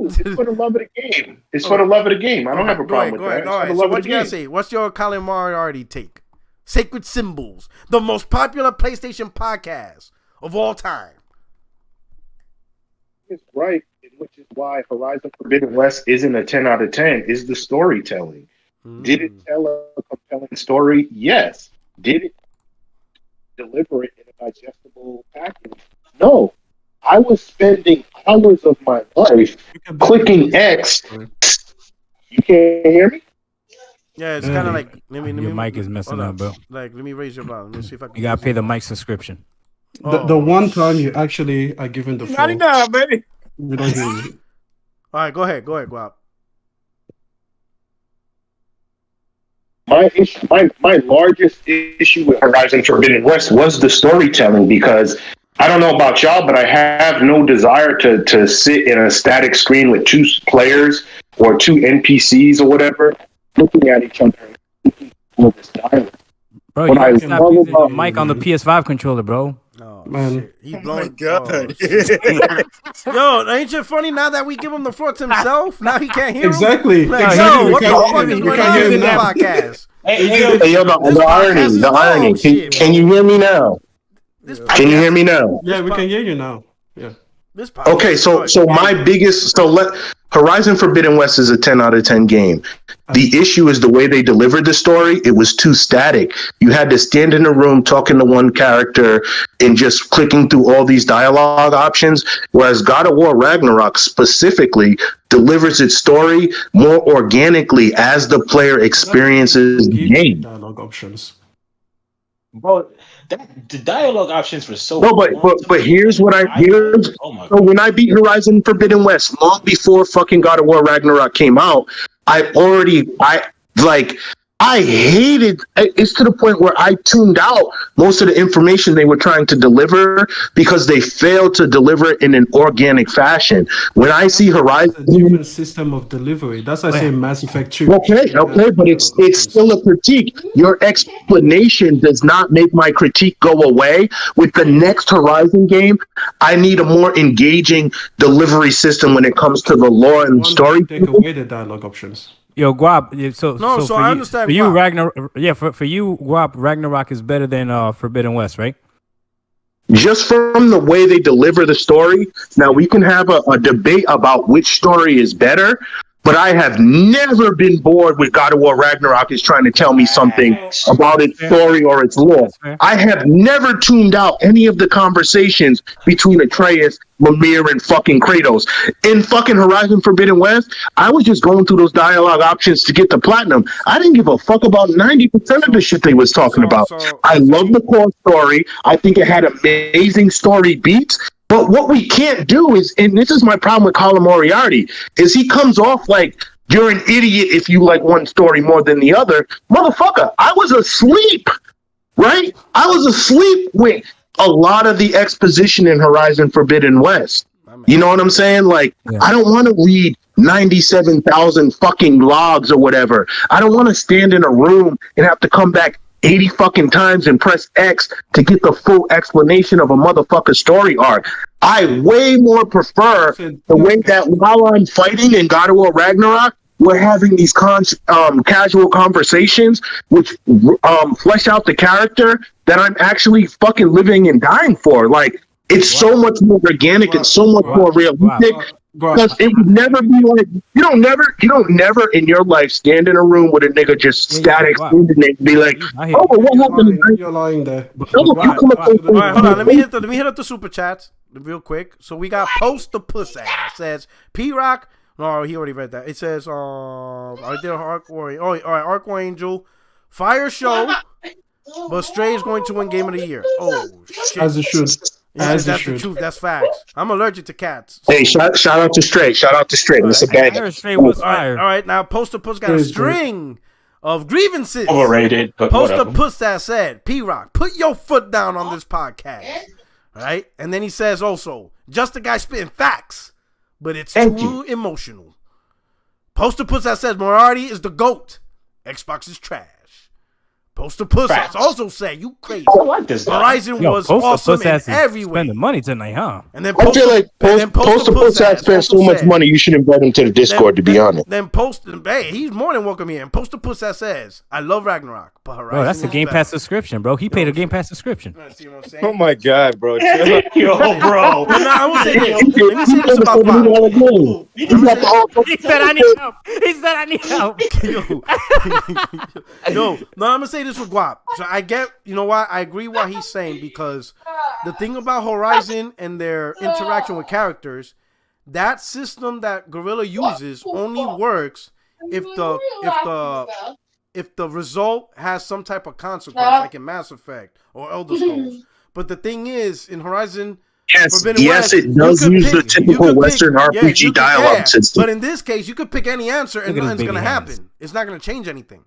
It's for the love of the game. It's for the love of the game. I don't have a problem with that. All right, so what you gotta say? What's your Colin Moriarty take? Sacred Symbols, the most popular PlayStation podcast of all time. It's right, which is why Horizon Forbidden West isn't a 10 out of 10, is the storytelling. Did it tell a compelling story? Yes. Did it deliver it in a digestible package? No. I was spending hours of my life clicking X. You can't hear me? Yeah, it's kind of like your mic is messing up, bro. Like, let me raise your volume. Let me see if I can. You gotta pay the mic subscription. The one time you actually are given the floor. 99, baby. We don't hear you. All right, go ahead, Guap. My largest issue with Horizon Forbidden West was the storytelling, because I don't know about y'all, but I have no desire to sit in a static screen with two players or two NPCs or whatever looking at each other and looking this dialogue. Bro, you gotta stop using the mic on the PS5 controller, bro. Oh, man. Shit. He's blowing. Yo, ain't it funny now that we give him the floor to himself? Now he can't hear exactly. him? Like, Exactly. yo, what the fuck is going on in the podcast? Hey, yo, the irony. Can you hear me now? Can you hear me now? Yeah, we can hear you now. Yeah. Okay, so Horizon Forbidden West is a 10 out of 10 game. The issue is the way they delivered the story. It was too static. You had to stand in a room talking to one character and just clicking through all these dialogue options, whereas God of War Ragnarok specifically delivers its story more organically as the player experiences the game. Dialogue options. Bro, the dialogue options were so. No, but here's what here's. So when I beat Horizon Forbidden West long before fucking God of War Ragnarok came out, I hated. It's to the point where I tuned out most of the information they were trying to deliver because they failed to deliver it in an organic fashion. When I see Horizon, a different system of delivery. That's why I say Mass Effect 2. Okay, but it's still a critique. Your explanation does not make my critique go away. With the next Horizon game, I need a more engaging delivery system when it comes to the lore and story. Take away the dialogue options. Yo, Guap. So I understand. For you, Ragnarok. For you, Guap, Ragnarok is better than Forbidden West, right? Just from the way they deliver the story. Now we can have a debate about which story is better, but I have never been bored with God of War Ragnarok is trying to tell me something about its story or its lore. I have never tuned out any of the conversations between Atreus, Mimir, and fucking Kratos. In fucking Horizon Forbidden West, I was just going through those dialogue options to get the platinum. I didn't give a fuck about 90% of the shit they was talking about. I love the core story. I think it had amazing story beats. But what we can't do is, and this is my problem with Colin Moriarty, is he comes off like you're an idiot if you like one story more than the other. Motherfucker, I was asleep, right? I was asleep with a lot of the exposition in Horizon Forbidden West. You know what I'm saying? Like, I don't want to read 97,000 fucking logs or whatever. I don't want to stand in a room and have to come back 80 fucking times and press X to get the full explanation of a motherfucking story arc. I way more prefer the way that while I'm fighting in God of War Ragnarok, we're having these casual conversations which flesh out the character that I'm actually fucking living and dying for. Like, it's so much more organic and so much more realistic. Because it would never be like you don't never in your life stand in a room with a nigga just static and be like, oh, but what happened? You're lying there. All right, hold on. Let me hit up the super chats real quick. So we got Post the Puss Ass says P-Rock. No, he already read that. It says I did Arc Warrior. Oh, all right, Arc Angel, Fire Show, but Stray is going to win Game of the Year. Oh shit. As it should. That's the truth. That's facts. I'm allergic to cats. So. Hey, shout out to Stray. Shout out to Stray. That's a bad. All right, now Poster Puss got a string of grievances. Overrated. Poster Puss that said, P-Rock, put your foot down on this podcast. All right, and then he says also, just a guy spitting facts, but it's too emotional. Poster Puss that says Moriarty is the GOAT. Xbox is trash. Poster Puss also said, you crazy. I like this guy. Horizon was awesome in every way. Spending money tonight, huh? And then I feel like Poster Puss has spent so much money, you should invite him to the Discord, to be honest. Then hey, he's more than welcome here. And Poster Puss that says, I love Ragnarok, but Horizon bro, that's a Game Pass subscription, bro. He paid a Game Pass subscription. See what I'm saying? Oh my God, bro. Yo, bro. I will say this. Let me say this about Bob. He said I need help. He said I need help. Yo, no, I'm gonna say this with Guap. So I get, you know what? I agree what he's saying, because the thing about Horizon and their interaction with characters, that system that Guerrilla uses only works if the result has some type of consequence, like in Mass Effect or Elder Scrolls. But the thing is, in Horizon, Yes, it does use the typical Western RPG dialogue system. But in this case, you could pick any answer and nothing's going to happen. It's not going to change anything.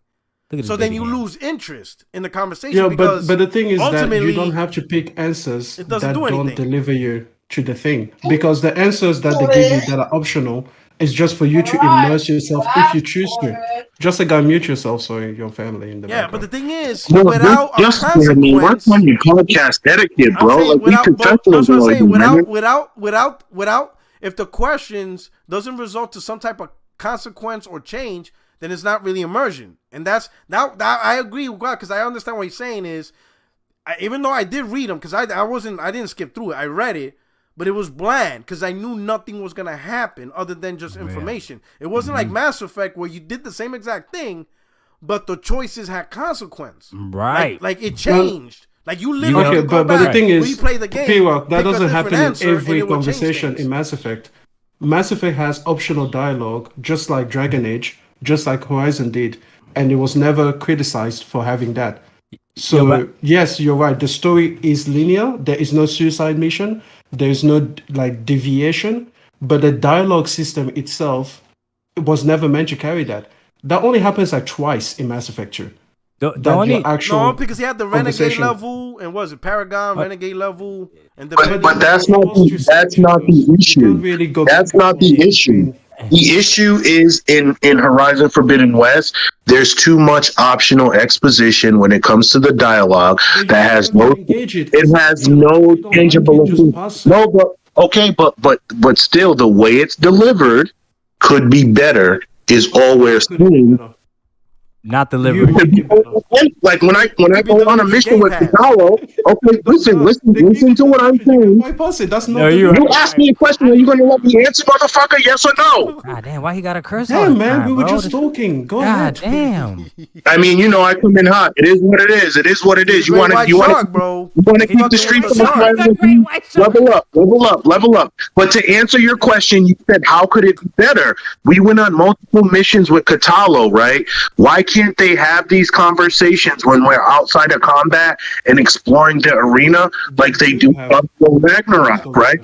So then you lose interest in the conversation. Yeah, because but the thing is that you don't have to pick answers that don't deliver you to the thing. Because the answers that they give you that are optional is just for you to immerse yourself if you choose to. Just like unmute yourself so your family in the background. But the thing is, without a consequence, work on your podcast etiquette, bro. Without, if the questions doesn't result to some type of consequence or change, then it's not really immersion. And that's now I agree with God, because I understand what he's saying is, even though I did read them, because I didn't skip through it, I read it. But it was bland because I knew nothing was going to happen other than just information. It wasn't like Mass Effect where you did the same exact thing, but the choices had consequence. Right. Like it changed. Like you literally but the thing is, replay the game. P-Rock, that doesn't happen in every conversation in Mass Effect. Mass Effect has optional dialogue, just like Dragon Age, just like Horizon did, and it was never criticized for having that. So yes, you're right. The story is linear. There is no suicide mission. There's no like deviation, but the dialogue system itself was never meant to carry that. That only happens like twice in Mass Effect 2. No, because he had the Renegade level and was it Paragon Renegade level, and but that's not the issue. That's not the issue. The issue is in Horizon Forbidden West, there's too much optional exposition when it comes to the dialogue that has no tangible. No, but still, the way it's delivered could be better. Is all we're saying. Not delivered. Like when I go on a mission with Folllow, okay, listen to what I'm saying. That's not. You ask me a question, are you going to let me answer, motherfucker? Yes or no? God damn, why he got a curse on? Yeah, man, we were just talking. Go ahead. Damn. I mean, I come in hot. It is what it is. It is what it is. You want to keep the streets level up. But to answer your question, you said how could it be better? We went on multiple missions with Katalo, right? Why can't they have these conversations when we're outside of combat and exploring the arena like they do on Ragnarok, right?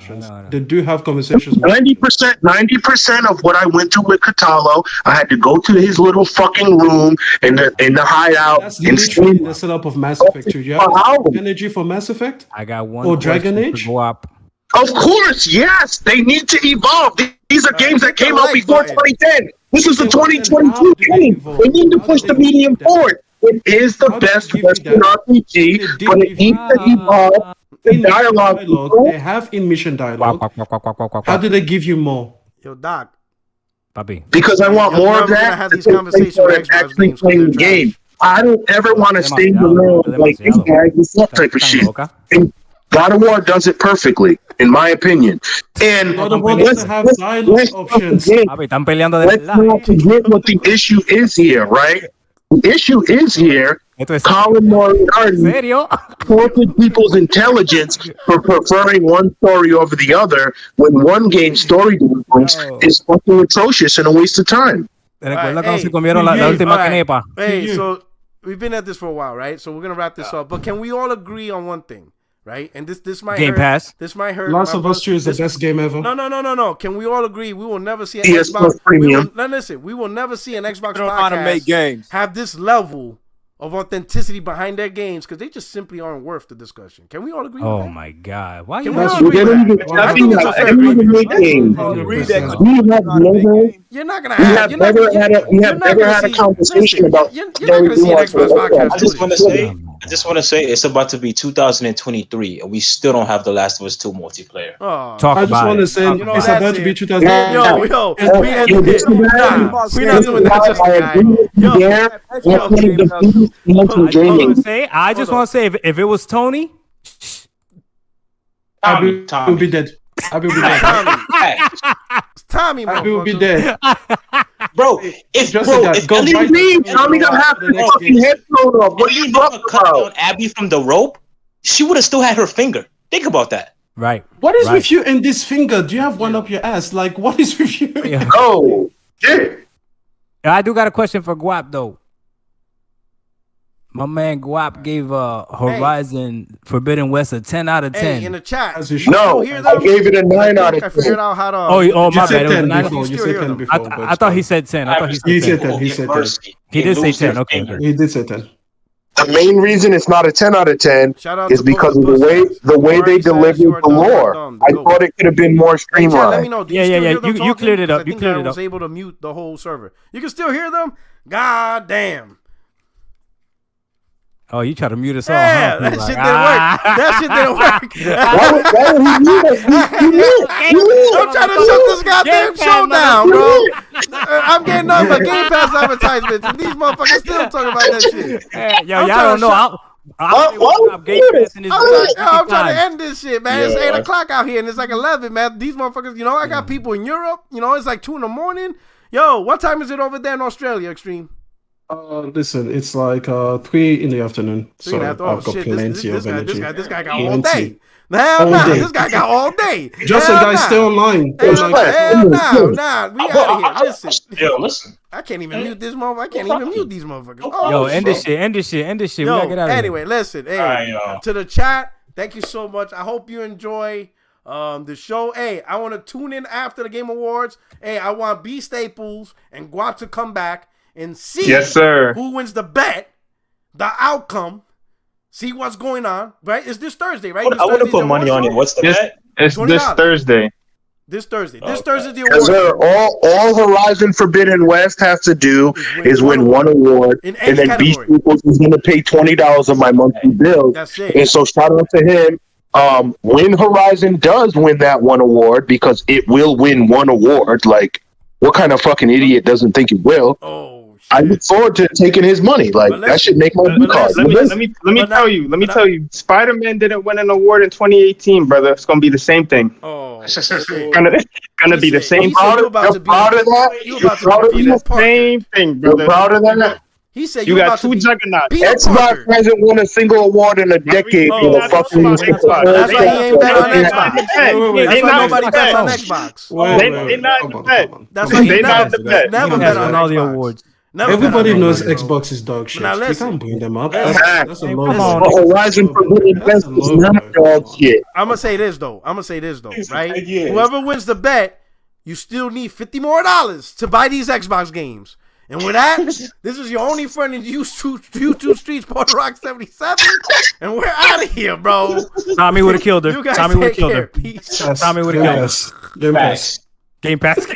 They do have conversations. 90% of what I went to with Katalo, I had to go to his little fucking room in the hideout. That's literally the setup of Mass Effect 2. You have energy for Mass Effect? I got one. Or Dragon Age? Of course, yes. They need to evolve. These are games that came out before 2010. This is the 2022 game. They need to push the medium forward. It is the best Western RPG, but it needs to evolve. The dialogue. They have in-mission dialogue. How do they give you more? Yo, Doc. Papi. Because I want more of that. Have these conversations with Xbox actually games playing the game. I don't ever want to stay around like this guy, this type of shit. And God of War does it perfectly, in my opinion. And let's not forget what the issue is here, right? The issue is here. Colin Moriarty tortured people's intelligence for preferring one story over the other when one game's story difference is fucking atrocious and a waste of time. Hey, so we've been at this for a while, right? So we're gonna wrap this up. But can we all agree on one thing, right? And this might Gamepass. This might hurt. Last of Us 2 is the best game ever. No. Can we all agree we will never see an PS Xbox Premium. We will never see an Xbox They don't know how to make games. have this level of authenticity behind their games because they just simply aren't worth the discussion. Can we all agree? Oh with that? my God! Why Can you? we all agree with that? I think it's a fair agreement. You're not gonna have. We have never had a conversation about. You're not gonna see an Xbox podcast. I just want to say it's about to be 2023 and we still don't have The Last of Us 2 multiplayer. Oh, I just want to say it's about to be 2000. Yo, we ended it. Nah, we're not doing that just I just want to say if it was Tony, Tommy will be dead. I will be dead. Tommy will be dead. Bro, if Tommy gonna have to fucking head thrown off. What are you talking about? Abby from the rope, she would have still had her finger. Think about that. Right. What is with you and this finger? Do you have one up your ass? Like, what is with you? Yeah. Oh, shit. I do got a question for Guap though. My man Guap gave Horizon Forbidden West a 10 out of 10. Hey, in the chat. No, I gave it a 9 out of 10. I figured out how to. Oh, my bad. You said 10 before. I thought he said 10. I thought he said 10. He said 10. He did say 10. Okay. He did say 10. The main reason it's not a 10 out of 10 is because of the way they delivered the lore. I thought it could have been more streamlined. Let me know. Yeah. You cleared it up. You cleared it up. I was able to mute the whole server. You can still hear them? God damn. Oh, you try to mute us all? Yeah, huh? that shit didn't work. I'm trying to shut this goddamn show down, bro. I'm getting nothing but Game Pass advertisements, and these motherfuckers still talking about that shit. Yo, y'all don't know. I'm trying to end this shit, man. It's 8 o'clock out here, and it's like 11, man. These motherfuckers, I got people in Europe. It's like 2 a.m. Yo, what time is it over there in Australia, Extreme? Listen, it's like 3 in the afternoon. So I've got plenty of energy. This guy got all day. This guy got all day. Justin, guys, stay online. We out of here. Listen. I can't even mute this motherfucker. I can't even mute these motherfuckers. Yo, end this shit. We gotta get out of anyway, listen. Hey, to the chat, thank you so much. I hope you enjoy the show. Hey, I want to tune in after the Game Awards. Hey, I want B Staples and Guap to come back and see who wins the bet, the outcome, see what's going on, right? It's this Thursday, right? I want to put money on it. What's the bet? It's $20. This Thursday. This Thursday the award. All Horizon Forbidden West has to do is win one award, and then Beast Peoples is going to pay $20 of my monthly bill. That's it. And so shout out to him. When Horizon does win that one award, because it will win one award, like what kind of fucking idiot doesn't think it will? I look forward to taking his money. Like that should make my card. Let me tell you. Spider-Man didn't win an award in 2018, brother. It's gonna be the same thing. Gonna be the same. You're proud of that? You're the same thing, brother. You're proud of that? He said you got two juggernauts. Xbox hasn't won a single award in a decade. That's why he ain't bet on Xbox. That's why nobody bets on Xbox. They're not the bet. That's why they're not the bet. Never bet on all the awards. Everybody knows Xbox is dog shit. We can't bring them up. That's a low blow. Horizon Forbidden West is not dog shit. I'm gonna say this though, right? Whoever wins the bet, you still need $50 more to buy these Xbox games. And with that, this is your only friend in YouTube Streets, Puerto77, and we're out of here, bro. Tommy would have killed her. Tommy would have killed her. Peace. Tommy would have killed her. Gamepass. Gamepass.